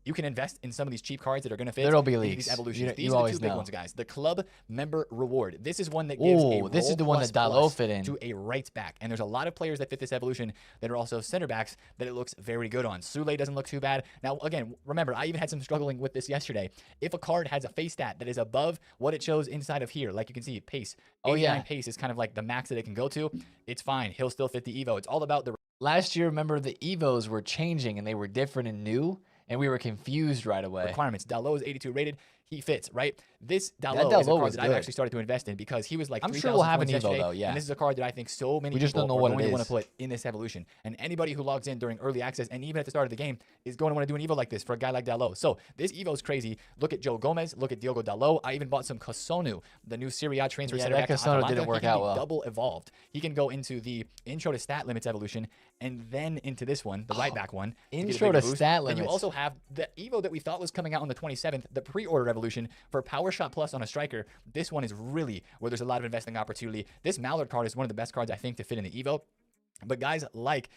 You can invest in some of these cheap cards that are going to fit. There'll be leaks. These evolutions. These you are the two big know. ones, guys. The club member reward. This is one that gives a this is the one that Dalot fit in to a right back. And there's a lot of players that fit this evolution that are also center backs that it looks very good on. Sule doesn't look too bad. Now, again, remember, I even had some struggling with this yesterday. If a card has a face stat that is above what it shows inside of here, like you can see, pace. 89 pace is kind of like the max that it can go to. It's fine. He'll still fit the Evo. It's all about the... Last year, remember, the Evos were changing and they were different and new. And we were confused right away. Requirements. Dalot is 82 rated. He fits, right? This Dalot is a card that I've actually started to invest in because he was like 3,000 sure we'll have an points yesterday, Evo, though, yeah. And this is a card that I think so many people are going to want to put in this evolution. And anybody who logs in during early access and even at the start of the game is going to want to do an Evo like this for a guy like Dalot. So this Evo is crazy. Look at Joe Gomez. Look at Diogo Dalot. I even bought some Kasonu, the new Serie A transfer center back to Kasonu didn't work out well. Double evolved. He can go into the intro to stat limits evolution and then into this one, the right back one. Intro to stat limits. And you also have the Evo that we thought was coming out on the 27th, the pre-order evolution for Power Shot Plus on a striker. This one is really where there's a lot of investing opportunity. This Mallard card is one of the best cards, I think, to fit in the Evo. But guys like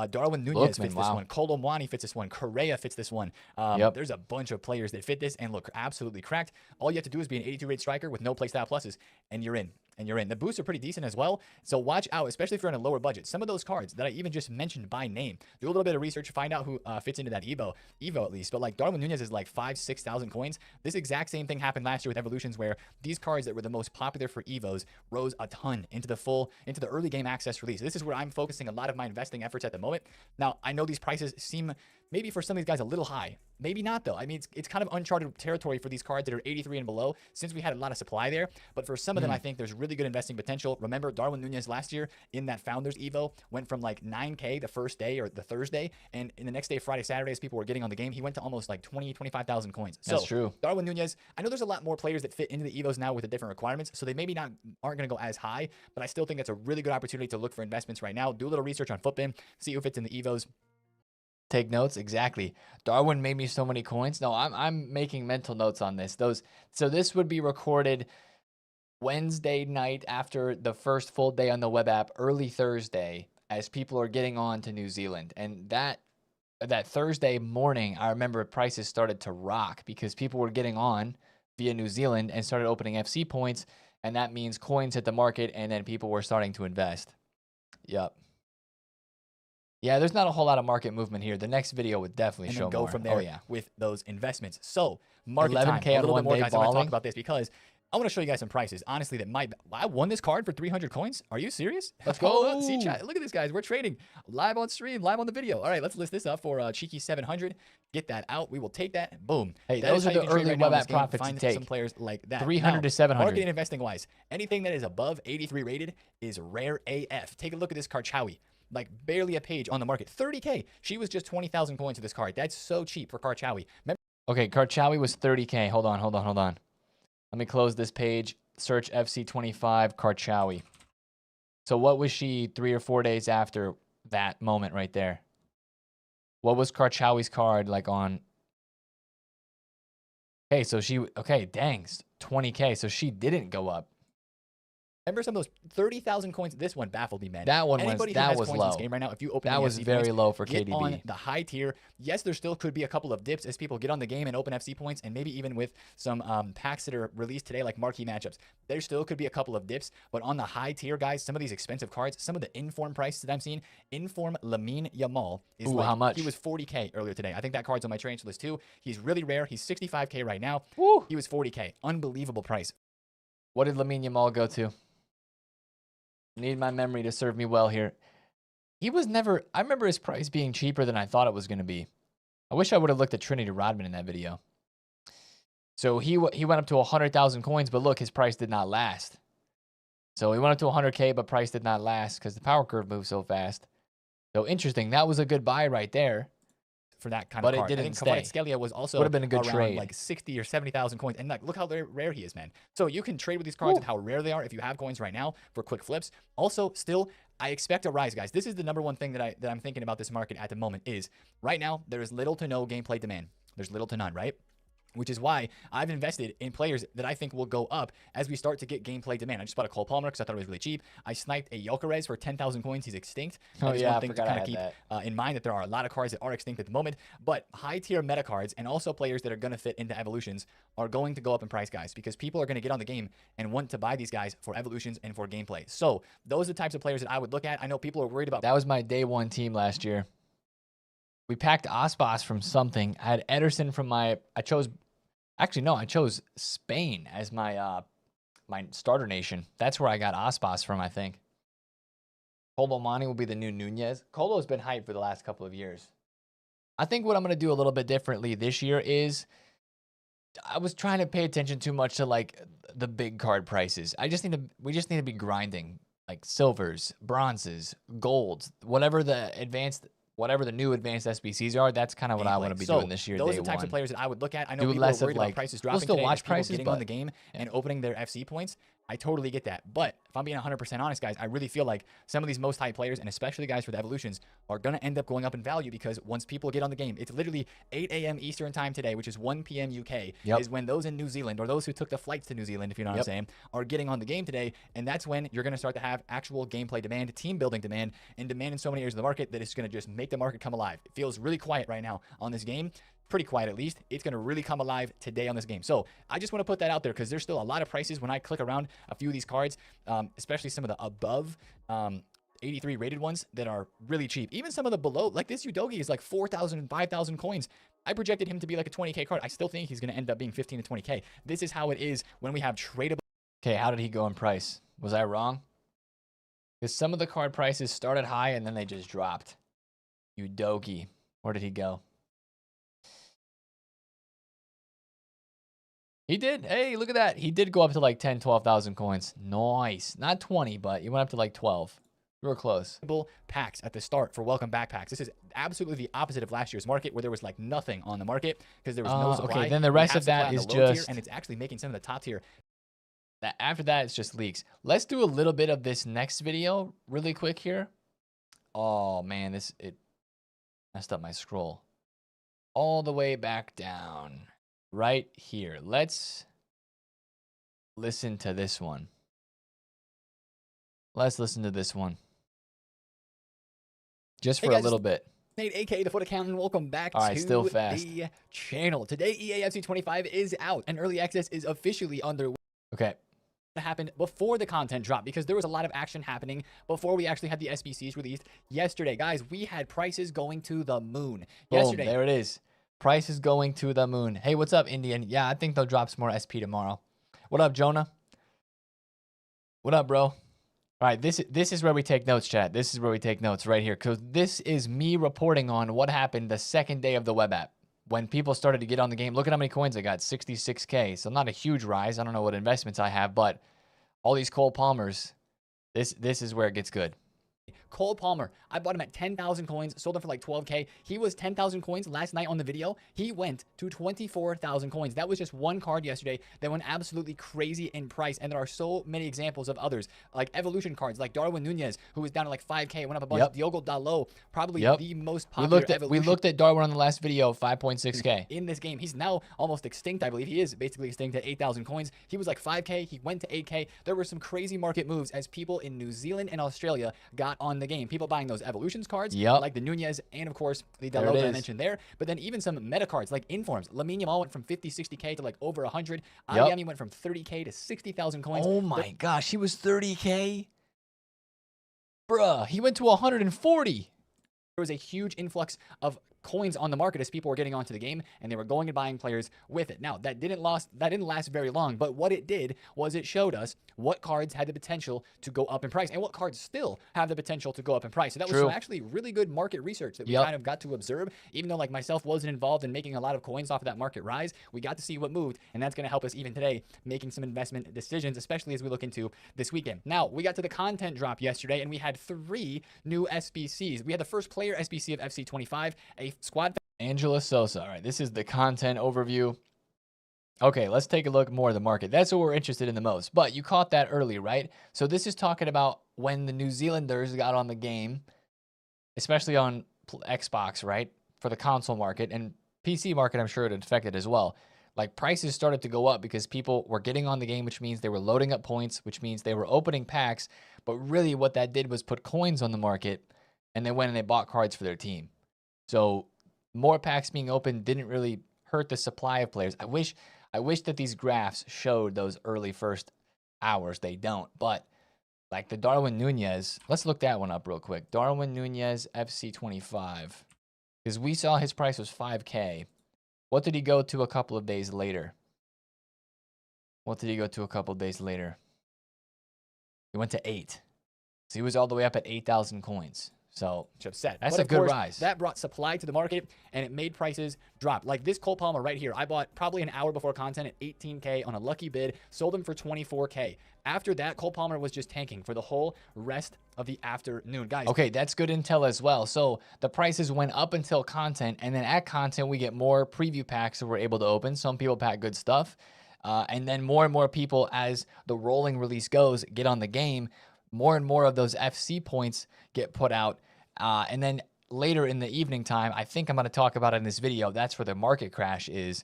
Darwin Nunez fits this one. Kolo Muani fits this one. Correa fits this one. There's a bunch of players that fit this and look absolutely cracked. All you have to do is be an 82 rate striker with no playstyle pluses, and you're in. And you're in. The boosts are pretty decent as well. So watch out, especially if you're on a lower budget. Some of those cards that I even just mentioned by name, do a little bit of research, find out who fits into that Evo at least. But like Darwin Nunez is like 5,000-6,000 coins. This exact same thing happened last year with evolutions where these cards that were the most popular for Evos rose a ton into the early game access release. This is where I'm focusing a lot of my investing efforts at the moment. Now, I know these prices seem maybe for some of these guys a little high. Maybe not, though. I mean, it's kind of uncharted territory for these cards that are 83 and below since we had a lot of supply there. But for some of them, I think there's really good investing potential. Remember, Darwin Nunez last year in that Founders Evo went from like 9K the first day or the Thursday. And in the next day, Friday, Saturday, as people were getting on the game, he went to almost like 25,000 coins. That's true. Darwin Nunez, I know there's a lot more players that fit into the Evos now with the different requirements. So they maybe aren't going to go as high. But I still think that's a really good opportunity to look for investments right now. Do a little research on Futbin, see who fits in the Evos. Take notes, exactly. Darwin made me so many coins. No, I'm making mental notes on this. So this would be recorded Wednesday night after the first full day on the web app, early Thursday, as people are getting on to New Zealand. And that Thursday morning, I remember prices started to rock because people were getting on via New Zealand and started opening FC points, and that means coins hit the market, and then people were starting to invest. Yep. Yeah, there's not a whole lot of market movement here. The next video would definitely show go more. from there with those investments. So market 11K time, a little bit more, guys. I want to talk balling. about this because I want to show you guys some prices. Honestly, I won this card for 300 coins. Are you serious? Let's go. See, chat. Look at this, guys. We're trading live on stream, live on the video. All right, let's list this up for cheeky 700. Get that out. We will take that. Boom. Hey, those are the early web app profits to find take. Some players like that. 300 to 700. Marketing and investing wise, anything that is above 83 rated is rare AF. Take a look at this Karchawi. Like barely a page on the market. 30K. She was just 20,000 coins for this card. That's so cheap for Karchawi. Okay, Karchawi was 30K. Hold on. Let me close this page. Search FC25 Karchawi. So what was she 3 or 4 days after that moment right there? What was Karchawi's card like on? Okay, so dang, 20K. So she didn't go up. Remember some of those 30,000 coins? This one baffled me, man. That one was Anybody who that has was coins in this low. game right now, if you open That any was FC very points, low for get KDB. on the high tier. Yes, there still could be a couple of dips as people get on the game and open FC points, and maybe even with some packs that are released today, like marquee matchups. There still could be a couple of dips, but on the high tier, guys, some of these expensive cards, some of the inform prices that I'm seeing, inform Lamine Yamal is Ooh, like, how much? he was 40K earlier today. I think that card's on my transfer list too. He's really rare. He's 65K right now. Woo. He was 40K. Unbelievable price. What did Lamine Yamal go to? Need my memory to serve me well here. He was never. I remember his price being cheaper than I thought it was going to be. I wish I would have looked at Trinity Rodman in that video. So he went up to 100,000 coins, but look, his price did not last. So he went up to 100K, but price did not last because the power curve moved so fast. So interesting. That was a good buy right there. For that kind But of it card. didn't I think stay. Kvaratskhelia was also Would have been a good around trade. like 60 or 70,000 coins. And like, look how rare he is, man. So you can trade with these cards with how rare they are if you have coins right now for quick flips. Also, still, I expect a rise, guys. This is the number one thing that I'm thinking about this market at the moment is right now there is little to no gameplay demand. There's little to none, right? Which is why I've invested in players that I think will go up as we start to get gameplay demand. I just bought a Cole Palmer because I thought it was really cheap. I sniped a Gyökeres for 10,000 coins. He's extinct. That is one thing to kind of keep in mind, that there are a lot of cards that are extinct at the moment. But high-tier meta cards and also players that are going to fit into evolutions are going to go up in price, guys, because people are going to get on the game and want to buy these guys for evolutions and for gameplay. So those are the types of players that I would look at. I know people are worried about. That was my day one team last year. We packed Aspas from something. I had Ederson from my. Actually, no, I chose Spain as my my starter nation. That's where I got Aspas from, I think. Colo Mani will be the new Nunez. Colo's been hyped for the last couple of years. I think what I'm going to do a little bit differently this year is I was trying to pay attention too much to like the big card prices. We just need to be grinding like silvers, bronzes, golds, whatever the new advanced SBCs are. That's kind of what I want to be doing this year. Those are the types of players that I would look at. I know Do people less are of, worried like- about prices we'll dropping still today, watch as people prices, getting on but- the game and opening their FC points. I totally get that. But if I'm being 100% honest, guys, I really feel like some of these most hype players, and especially guys for the evolutions, are going to end up going up in value because once people get on the game, it's literally 8 a.m. Eastern time today, which is 1 p.m. UK, is when those in New Zealand, or those who took the flights to New Zealand, if you know what I'm saying, are getting on the game today. And that's when you're going to start to have actual gameplay demand, team building demand, and demand in so many areas of the market that it's going to just make the market come alive. It feels really quiet right now on this game. Pretty quiet at least. It's going to really come alive today on this game. So I just want to put that out there because there's still a lot of prices when I click around a few of these cards, especially some of the above 83 rated ones that are really cheap. Even some of the below, like this Udogi is like 4,000 and 5,000 coins. I projected him to be like a 20K card. I still think he's going to end up being 15 to 20K. This is how it is when we have tradable. Okay, how did he go in price? Was I wrong? Because some of the card prices started high and then they just dropped. Udogi, where did he go? He did. Hey, look at that. He did go up to like 10, 12,000 coins. Nice. Not 20, but he went up to like 12. We were close. Packs at the start for welcome back packs. This is absolutely the opposite of last year's market where there was like nothing on the market because there was no supply. Okay, then the We rest have of that supply on is the low tier, just... and it's actually making some of the top tier. After that, it's just leaks. Let's do a little bit of this next video really quick here. Oh, man, it messed up my scroll. All the way back down. Right here. Let's listen to this one. Let's listen to this one. Just for a little bit. Nate, aka TheFutAccountant, welcome back All right, to still fast. the channel. Today, EA FC 25 is out, and early access is officially underway. Okay. That happened before the content dropped because there was a lot of action happening before we actually had the SBCs released yesterday. Guys, we had prices going to the moon. Boom, Yesterday, there it is. Price is going to the moon. Hey, what's up, Indian? Yeah, I think they'll drop some more SP tomorrow. What up, Jonah? What up, bro? All right, this is where we take notes, chat. This is where we take notes right here because this is me reporting on what happened the second day of the web app. When people started to get on the game, look at how many coins I got, 66K. So not a huge rise. I don't know what investments I have, but all these Cole Palmers, this is where it gets good. Cole Palmer, I bought him at 10,000 coins, sold him for like 12K. He was 10,000 coins last night on the video. He went to 24,000 coins. That was just one card yesterday that went absolutely crazy in price. And there are so many examples of others, like evolution cards, like Darwin Nunez, who was down to like 5K, went up a bunch. Diogo Dalot, probably the most popular evolution. We looked at Darwin on the last video, 5.6K. In this game, he's now almost extinct. I believe he is basically extinct at 8,000 coins. He was like 5K. He went to 8K. There were some crazy market moves as people in New Zealand and Australia got on the game. People buying those evolutions cards, like the Nunez and, of course, the Dalot that I mentioned there. But then even some meta cards like Informs. Lamine Yamal went from 50, 60K to like over 100. Adeyemi went from 30K to 60,000 coins. Oh my gosh, he was 30K? Bruh, he went to 140. There was a huge influx of coins on the market as people were getting onto the game, and they were going and buying players with it. Now, that didn't last very long, but what it did was it showed us what cards had the potential to go up in price and what cards still have the potential to go up in price. So that was some actually really good market research that we kind of got to observe. Even though like myself wasn't involved in making a lot of coins off of that market rise, we got to see what moved, and that's going to help us even today making some investment decisions, especially as we look into this weekend. Now, we got to the content drop yesterday, and we had 3 new SBCs. We had the first player SBC of FC25, a squad. Angela Sosa. All right, this is the content overview. Okay, let's take a look more at the market. That's what we're interested in the most. But you caught that early, right? So this is talking about when the New Zealanders got on the game, especially on Xbox, right? For the console market and PC market, I'm sure it affected as well. Like prices started to go up because people were getting on the game, which means they were loading up points, which means they were opening packs. But really what that did was put coins on the market, and they went and they bought cards for their team. So more packs being opened didn't really hurt the supply of players. I wish that these graphs showed those early first hours. They don't. But like the Darwin Nunez, let's look that one up real quick. Darwin Nunez FC25. Because we saw his price was 5K. What did he go to a couple of days later? He went to 8. So he was all the way up at 8,000 coins. So upset. That's a good rise. That brought supply to the market, and it made prices drop. Like this Cole Palmer right here, I bought probably an hour before content at 18K on a lucky bid, sold him for 24K. After that, Cole Palmer was just tanking for the whole rest of the afternoon. Guys. Okay, that's good intel as well. So the prices went up until content, and then at content, we get more preview packs that we're able to open. Some people pack good stuff. And then more and more people, as the rolling release goes, get on the game. More and more of those FC points get put out. And then later in the evening time, I think I'm going to talk about it in this video. That's where the market crash is.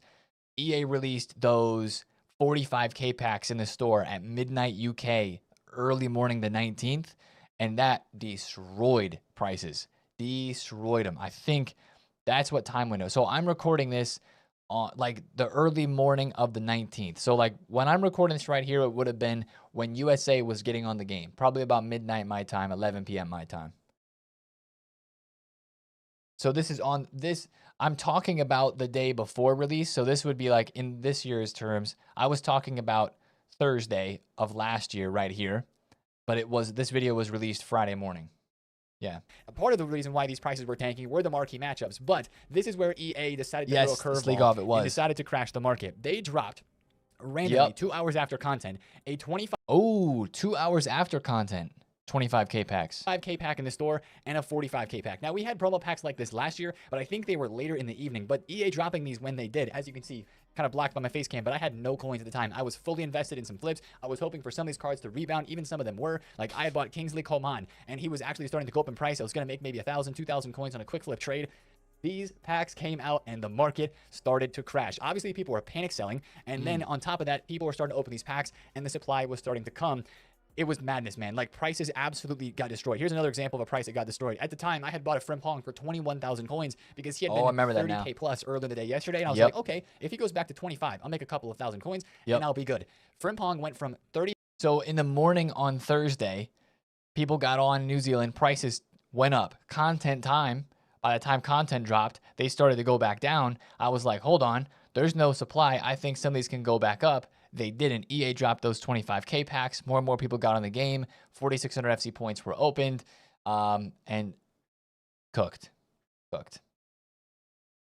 EA released those 45K packs in the store at midnight UK, early morning the 19th. And that destroyed prices. Destroyed them. I think that's what time window. So I'm recording this on like the early morning of the 19th. So like when I'm recording this right here, it would have been when USA was getting on the game. Probably about midnight my time, 11 p.m. my time. So this is on this. I'm talking about the day before release. So this would be like in this year's terms. I was talking about Thursday of last year right here. But this video was released Friday morning. Yeah. Part of the reason why these prices were tanking were the marquee matchups, but this is where EA decided to throw a curveball and decided to crash the market. They dropped randomly 2 hours after content a 25. Oh, 2 hours after content. 25K packs. 5K pack in the store and a 45K pack. Now, we had promo packs like this last year, but I think they were later in the evening. But EA dropping these when they did, as you can see, kind of blocked by my face cam, but I had no coins at the time. I was fully invested in some flips. I was hoping for some of these cards to rebound. Even some of them were. Like, I had bought Kingsley Coman, and he was actually starting to go up in price. I was going to make maybe 1,000, 2,000 coins on a quick flip trade. These packs came out and the market started to crash. Obviously, people were panic selling, and then on top of that, people were starting to open these packs, and the supply was starting to come. It was madness, man. Like, prices absolutely got destroyed. Here's another example of a price that got destroyed. At the time, I had bought a Frimpong for 21,000 coins because he had been 30K plus earlier in the day yesterday. And I was like, okay, if he goes back to 25, I'll make a couple of thousand coins and I'll be good. Frimpong went from 30. So in the morning on Thursday, people got on New Zealand. Prices went up. Content time, by the time content dropped, they started to go back down. I was like, hold on. There's no supply. I think some of these can go back up. They didn't. EA dropped those 25K packs. More and more people got on the game. 4,600 FC points were opened and cooked.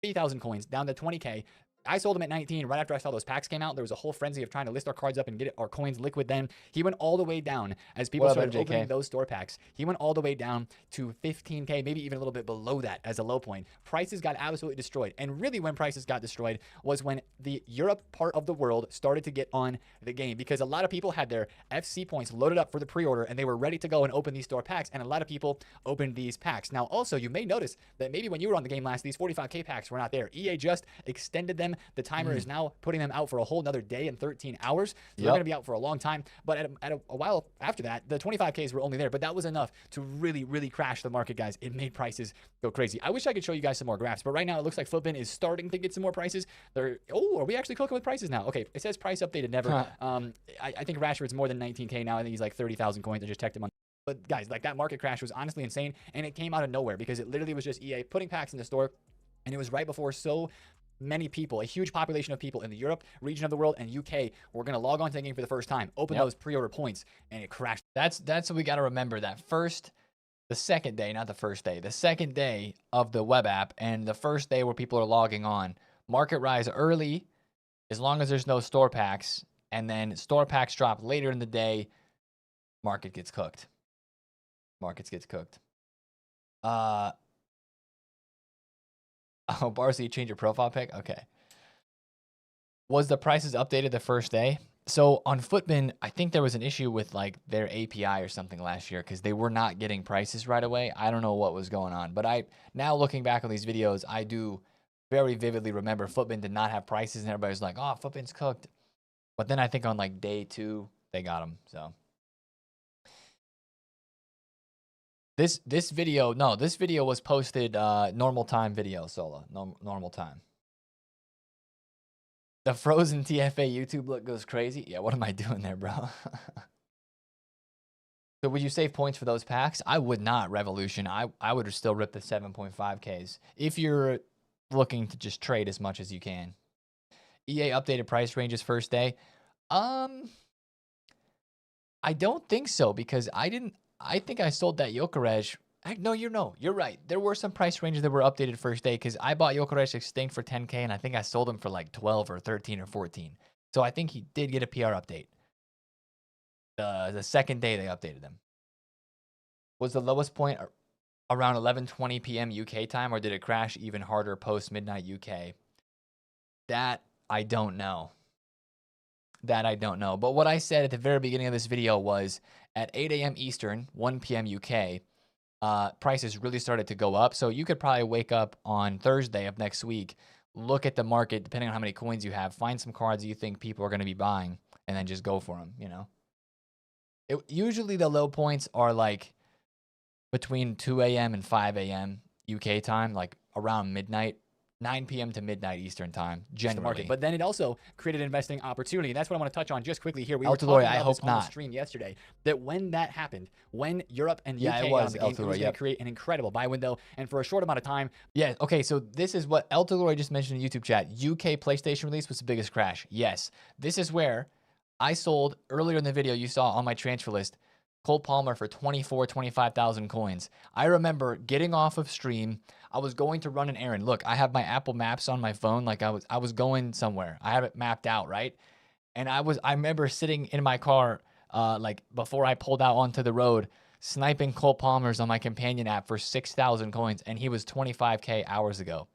3,000 coins down to 20K. I sold him at 19 right after I saw those packs came out. There was a whole frenzy of trying to list our cards up and get our coins liquid. Then he went all the way down as people started opening those store packs. He went all the way down to 15K, maybe even a little bit below that as a low point. Prices got absolutely destroyed. And really when prices got destroyed was when the Europe part of the world started to get on the game, because a lot of people had their FC points loaded up for the pre-order and they were ready to go and open these store packs, and a lot of people opened these packs. Now also, you may notice that maybe when you were on the game last, these 45K packs were not there. EA just extended them. The timer is now putting them out for a whole nother day and 13 hours. So they're going to be out for a long time. But at a while after that, the 25Ks were only there, but that was enough to really, really crash the market, guys. It made prices go crazy. I wish I could show you guys some more graphs, but right now it looks like Futbin is starting to get some more prices. Are we actually cooking with prices now? Okay, it says price updated never. I think Rashford's more than 19K now. I think he's like 30,000 coins. I just checked him on. But guys, like that market crash was honestly insane, and it came out of nowhere because it literally was just EA putting packs in the store, and it was right before so many people, a huge population of people in the Europe region of the world and UK, were going to log on to the game for the first time, open those pre-order points, and it crashed. That's what we got to remember. The second day, not the first day, the second day of the web app, and the first day where people are logging on. Market rise early, as long as there's no store packs, and then store packs drop later in the day. Market gets cooked. Markets gets cooked. Oh, Barcy, you change your profile pic? Okay. Was the prices updated the first day? So on Futbin, I think there was an issue with like their API or something last year because they were not getting prices right away. I don't know what was going on, but now looking back on these videos, I do very vividly remember Futbin did not have prices, and everybody's like, "Oh, Futbin's cooked." But then I think on like day 2, they got them. So this video was posted normal time video, Sola. Normal time. The frozen TFA YouTube look goes crazy. Yeah, what am I doing there, bro? So would you save points for those packs? I would not, Revolution. I would still rip the 7.5Ks if you're looking to just trade as much as you can. EA updated price ranges first day. I don't think so, because I think I sold that Gyökeres. No, you're right. There were some price ranges that were updated first day, because I bought Gyökeres Extinct for 10K, and I think I sold him for like 12 or 13 or 14. So I think he did get a PR update. The second day they updated them. Was the lowest point around 11:20 p.m. UK time, or did it crash even harder post midnight UK? That I don't know. But what I said at the very beginning of this video was at 8 a.m. Eastern, 1 p.m. UK, prices really started to go up. So you could probably wake up on Thursday of next week, look at the market, depending on how many coins you have, find some cards you think people are going to be buying, and then just go for them, you know? Usually the low points are like between 2 a.m. and 5 a.m. UK time, like around midnight. 9 p.m. to midnight Eastern time, generally. But then it also created an investing opportunity. And that's what I want to touch on just quickly here. We El were talking Tolori, about I hope this on the not. stream yesterday, that when that happened, when Europe and UK it got on was the El game, it Tolori, was going to create an incredible buy window. And for a short amount of time. Yeah, okay, so this is what El Tolori just mentioned in YouTube chat. UK PlayStation release was the biggest crash. Yes. This is where I sold, earlier in the video you saw on my transfer list, Cole Palmer for 25,000 coins. I remember getting off of stream. I was going to run an errand. Look, I have my Apple Maps on my phone. Like I was going somewhere. I have it mapped out, right? And I remember sitting in my car, like before I pulled out onto the road, sniping Cole Palmer's on my companion app for 6,000 coins, and he was 25K hours ago,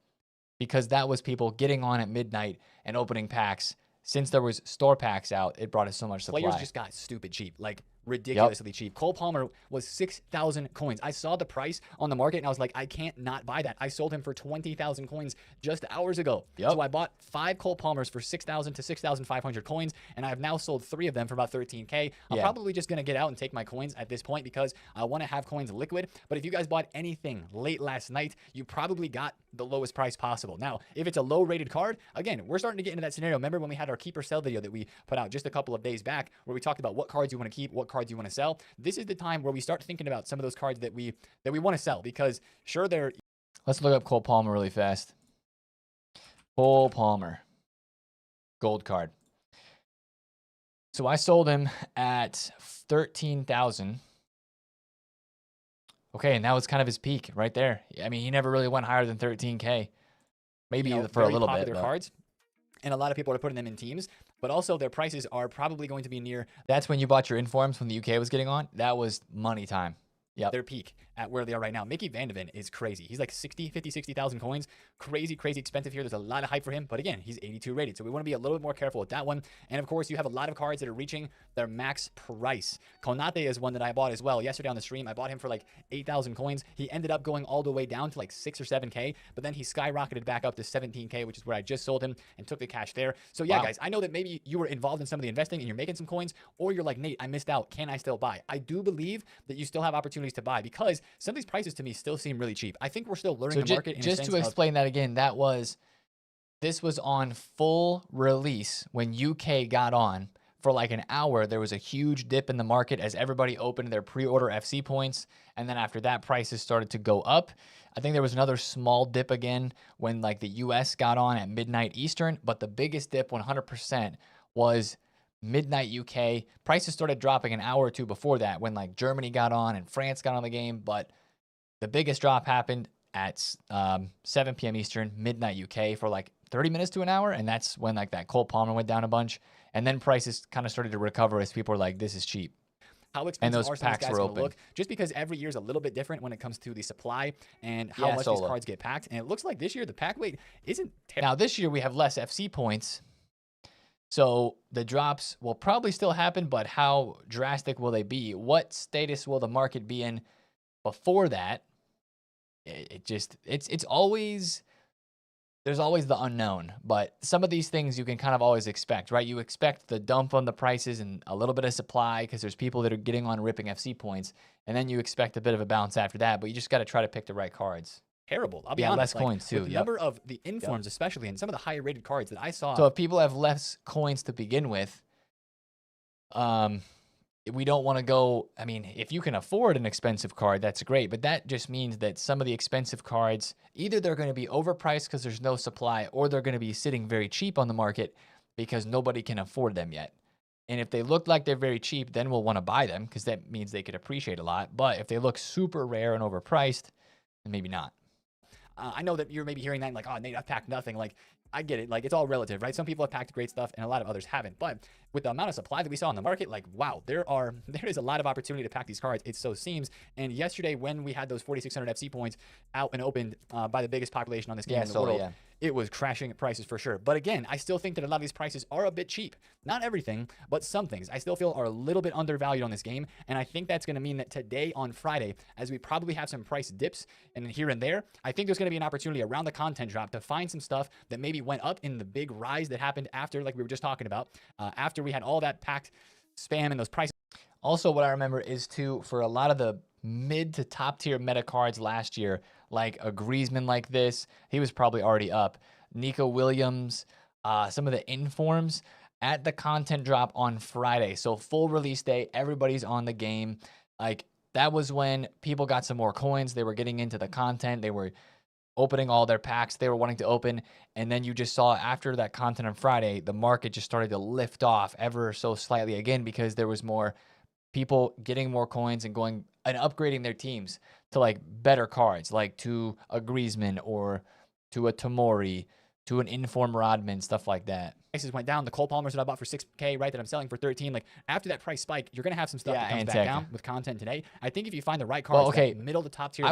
because that was people getting on at midnight and opening packs. Since there was store packs out, it brought us so much supply. Players just got stupid cheap, like ridiculously cheap. Cole Palmer was 6,000 coins. I saw the price on the market and I was like, I can't not buy that. I sold him for 20,000 coins just hours ago. So I bought 5 Cole Palmers for 6,000 to 6,500 coins, and I've now sold 3 of them for about 13K. I'm probably just going to get out and take my coins at this point because I want to have coins liquid. But if you guys bought anything late last night, you probably got the lowest price possible. Now, if it's a low rated card, again, we're starting to get into that scenario. Remember when we had our keep or sell video that we put out just a couple of days back, where we talked about what cards you want to keep, what cards you want to sell? This is the time where we start thinking about some of those cards that we want to sell, because sure, they're... Let's look up Cole Palmer really fast. Cole Palmer. Gold card. So I sold him at 13,000. Okay, and that was kind of his peak right there. I mean, he never really went higher than 13K. Maybe for a little bit. Cards. and a lot of people are putting them in teams, but also their prices are probably going to be near That's when you bought your informs when the UK was getting on. That was money time. Yep. their peak at where they are right now. Mickey Van de Ven is crazy. He's like 60,000 coins. Crazy, crazy expensive here. There's a lot of hype for him, but again, he's 82 rated. So we want to be a little bit more careful with that one. And of course, you have a lot of cards that are reaching their max price. Konate is one that I bought as well. Yesterday on the stream, I bought him for like 8,000 coins. He ended up going all the way down to like 6 or 7K, but then he skyrocketed back up to 17K, which is where I just sold him and took the cash there. So yeah, guys, I know that maybe you were involved in some of the investing and you're making some coins, or you're like, Nate, I missed out. Can I still buy? I do believe that you still have opportunities to buy because some of these prices to me still seem really cheap. I think we're still learning the market. Just to explain that again, this was on full release when UK got on. For like an hour, there was a huge dip in the market as everybody opened their pre-order FC points. And then after that, prices started to go up. I think there was another small dip again when like the US got on at midnight Eastern. But the biggest dip 100% was midnight UK. Prices started dropping an hour or two before that when like Germany got on and France got on the game. But the biggest drop happened at 7 p.m. Eastern, midnight UK for like 30 minutes to an hour. And that's when like that Cole Palmer went down a bunch. And then prices kind of started to recover as people were like, this is cheap. How expensive and those are some of these packs guys were going to open. look? Just because every year is a little bit different when it comes to the supply and how much these cards get packed. And it looks like this year the pack weight isn't terrible. Now this year we have less FC points. So the drops will probably still happen, but how drastic will they be? What status will the market be in before that? It's always, there's always the unknown, but some of these things you can kind of always expect, right? You expect the dump on the prices and a little bit of supply because there's people that are getting on ripping FC points, and then you expect a bit of a bounce after that, but you just got to try to pick the right cards. Terrible. I'll be honest. Less coins too. With the number of the informs, especially, and some of the higher rated cards that I saw. So if people have less coins to begin with, we don't want to go. I mean, if you can afford an expensive card, that's great. But that just means that some of the expensive cards, either they're going to be overpriced because there's no supply, or they're going to be sitting very cheap on the market because nobody can afford them yet. And if they look like they're very cheap, then we'll want to buy them because that means they could appreciate a lot. But if they look super rare and overpriced, then maybe not. I know that you're maybe hearing that and like, oh, Nate, I've packed nothing. Like, I get it. Like, it's all relative, right? Some people have packed great stuff and a lot of others haven't. But with the amount of supply that we saw in the market, like, wow, there is a lot of opportunity to pack these cards. It so seems. And yesterday, when we had those 4,600 FC points out and opened by the biggest population on this game in the world, it was crashing at prices for sure. But again, I still think that a lot of these prices are a bit cheap. Not everything, but some things I still feel are a little bit undervalued on this game. And I think that's going to mean that today on Friday, as we probably have some price dips and here and there, I think there's going to be an opportunity around the content drop to find some stuff that maybe went up in the big rise that happened after, like we were just talking about, after we had all that packed spam and those prices. Also, what I remember is for a lot of the mid to top tier meta cards last year, like a Griezmann like this, he was probably already up. Nico Williams, some of the informs at the content drop on Friday. So full release day, everybody's on the game. Like that was when people got some more coins. They were getting into the content. They were opening all their packs they were wanting to open. And then you just saw after that content on Friday, the market just started to lift off ever so slightly again because there was more people getting more coins and going and upgrading their teams to like better cards, like to a Griezmann or to a Tomori, to an Inform Rodman, stuff like that. Prices went down. The Cole Palmers that I bought for 6K, right, that I'm selling for 13. Like after that price spike, you're gonna have some stuff that comes back down with content today. I think if you find the right cards, middle to top tier.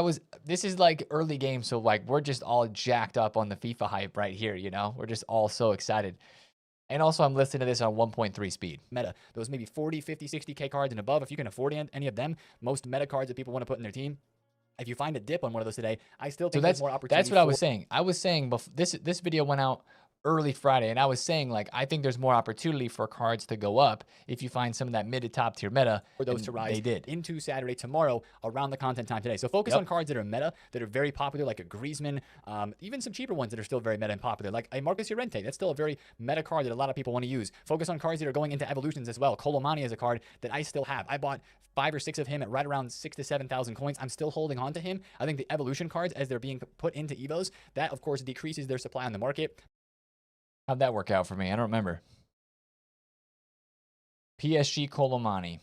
This is like early game, so like we're just all jacked up on the FIFA hype right here. You know, we're just all so excited. And also, I'm listening to this on 1.3 speed. Meta, those maybe 40, 50, 60K cards and above, if you can afford any of them, most meta cards that people want to put in their team, if you find a dip on one of those today, I still think there's more opportunity. That's what I was saying. I was saying this video went out early Friday, and I was saying like I think there's more opportunity for cards to go up if you find some of that mid to top tier meta for those to rise. They did into Saturday tomorrow around the content time today. So focus on cards that are meta, that are very popular, like a Griezmann, even some cheaper ones that are still very meta and popular, like a Marcus Llorente. That's still a very meta card that a lot of people want to use. Focus on cards that are going into evolutions as well. Colomani is a card that I still have. I bought 5 or 6 of him at right around 6,000 to 7,000 coins. I'm still holding on to him. I think the evolution cards, as they're being put into Evos, that of course decreases their supply on the market. How'd that work out for me? I don't remember. PSG Colomani.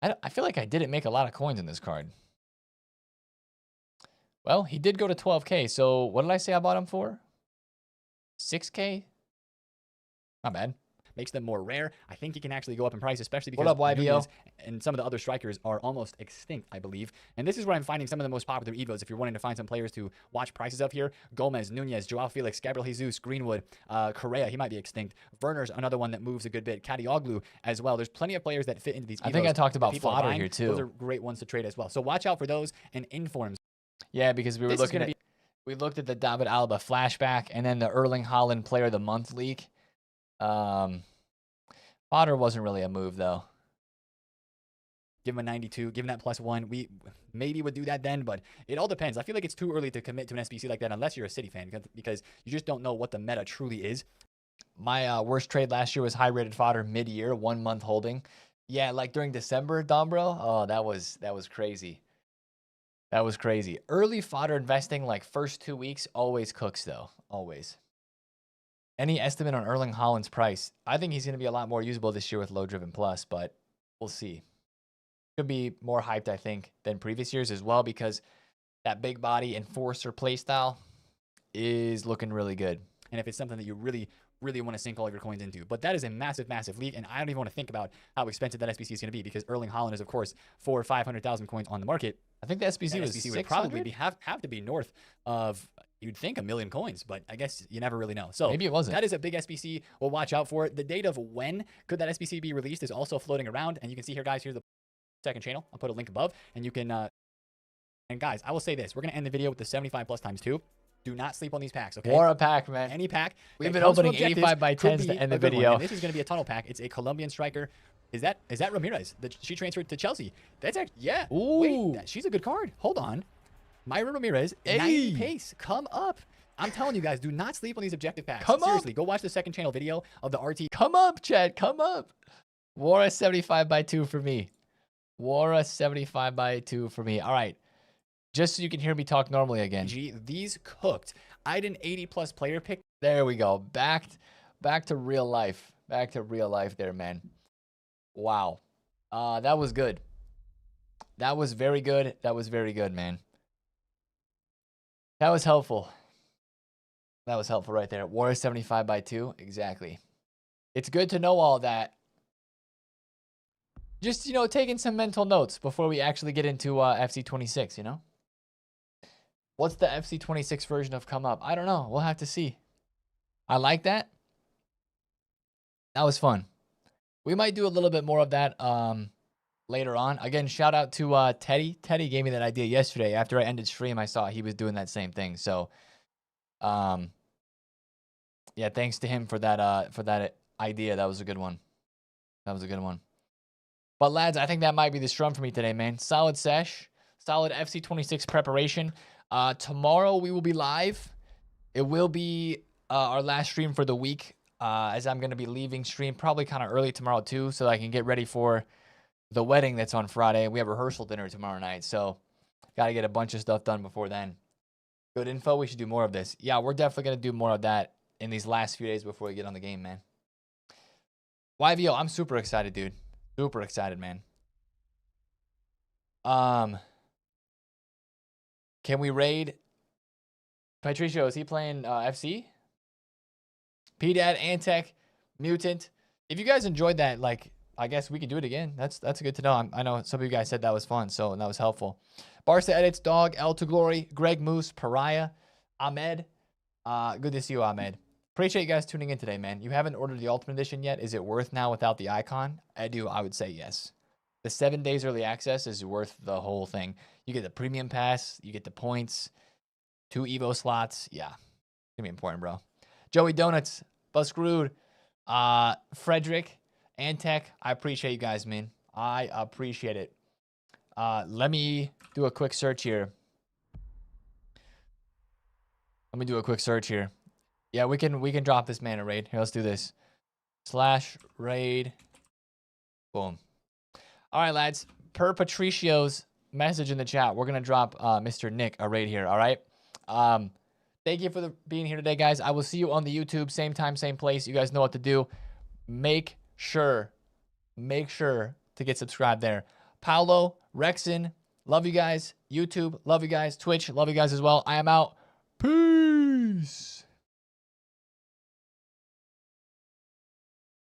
I feel like I didn't make a lot of coins in this card. Well, he did go to 12K, so what did I say I bought him for? 6K? Not bad. Makes them more rare. I think he can actually go up in price, especially because What up, YBO? Nunez and some of the other strikers are almost extinct, I believe. And this is where I'm finding some of the most popular Evos if you're wanting to find some players to watch prices of here. Gomez, Nunez, Joao Felix, Gabriel Jesus, Greenwood, Correa, he might be extinct. Werner's another one that moves a good bit. Kadioglu as well. There's plenty of players that fit into these Evos. I think I talked about people are Fodder buying. here too. Those are great ones to trade as well. So watch out for those and informs. Yeah, because we were looking at we looked at the David Alaba flashback and then the Erling Haaland Player of the Month leak. Fodder wasn't really a move though. Give him a 92, give him that +1. We maybe would do that then, but it all depends. I feel like it's too early to commit to an SBC like that unless you're a City fan because you just don't know what the meta truly is. My worst trade last year was high-rated Fodder mid-year, 1 month holding. Yeah, like during December, Dombro. Oh, that was crazy. That was crazy. Early Fodder investing, like first 2 weeks, always cooks though. Always. Any estimate on Erling Haaland's price? I think he's going to be a lot more usable this year with low driven plus, but we'll see. Could be more hyped, I think, than previous years as well because that big body enforcer playstyle is looking really good. And if it's something that you really want to sink all of your coins into. But that is a massive, massive league, and I don't even want to think about how expensive that SBC is going to be because Erling Haaland is, of course, 400,000 or 500,000 coins on the market. I think the SBC was would probably have to be north of, you'd think, 1 million coins, but I guess you never really know. So maybe it wasn't. That is a big SBC. We'll watch out for it. The date of when could that SBC be released is also floating around, and you can see here, guys, here's the second channel. I'll put a link above, and you can, and guys, I will say this. We're going to end the video with the 75 plus times 2. Do not sleep on these packs, okay? War a pack, man. Any pack. We've been opening 85 by 10s to end the video. This is going to be a tunnel pack. It's a Colombian striker. Is that Ramirez? She transferred to Chelsea. That's actually, yeah. Ooh. Wait, she's a good card. Hold on. Myra Ramirez, 90 pace. Come up. I'm telling you guys, do not sleep on these objective packs. Seriously, go watch the second channel video of the RT. Come up, Chad. Come up. Wara 75 by 2 for me. Wara 75 by 2 for me. All right. Just so you can hear me talk normally again. These cooked. I had an 80+ player pick. There we go. Back to real life. Back to real life there, man. Wow. That was good. That was very good. That was very good, man. That was helpful. That was helpful right there. Warrior 75 by 2. Exactly. It's good to know all that. Just, taking some mental notes before we actually get into FC26, What's the FC26 version of come up? I don't know. We'll have to see. I like that. That was fun. We might do a little bit more of that later on. Again, shout out to Teddy. Teddy gave me that idea yesterday. After I ended stream, I saw he was doing that same thing. So, yeah, thanks to him for that idea. That was a good one. That was a good one. But lads, I think that might be the strum for me today, man. Solid sesh. Solid FC26 preparation. Tomorrow we will be live. It will be our last stream for the week, as I'm going to be leaving stream probably kind of early tomorrow too, so I can get ready for the wedding that's on Friday. We have rehearsal dinner tomorrow night, so got to get a bunch of stuff done before then. Good info. We should do more of this. Yeah, we're definitely going to do more of that in these last few days before we get on the game, man. YVO, I'm super excited, dude. Super excited, man. Can we raid Patricio? Is he playing FC? PDAD, Antec, Mutant. If you guys enjoyed that, I guess we could do it again. That's good to know. I know some of you guys said that was fun, so that was helpful. Barca Edits, Dog, L to Glory, Greg Moose, Pariah, Ahmed. Good to see you, Ahmed. Appreciate you guys tuning in today, man. You haven't ordered the Ultimate Edition yet. Is it worth now without the icon? I would say yes. The 7 days early access is worth the whole thing. You get the premium pass. You get the points. 2 Evo slots. Yeah. It's going to be important, bro. Joey Donuts. Buscrude. Frederick. Antec. I appreciate you guys, man. I appreciate it. Let me do a quick search here. Yeah, we can drop this man a raid. Here, let's do this. /raid. Boom. All right, lads. Per Patricio's message in the chat, we're going to drop Mr. Nick a raid here, all right? Thank you for being here today, guys. I will see you on the YouTube. Same time, same place. You guys know what to do. Make sure to get subscribed there. Paolo, Rexon, love you guys. YouTube, love you guys. Twitch, love you guys as well. I am out. Peace.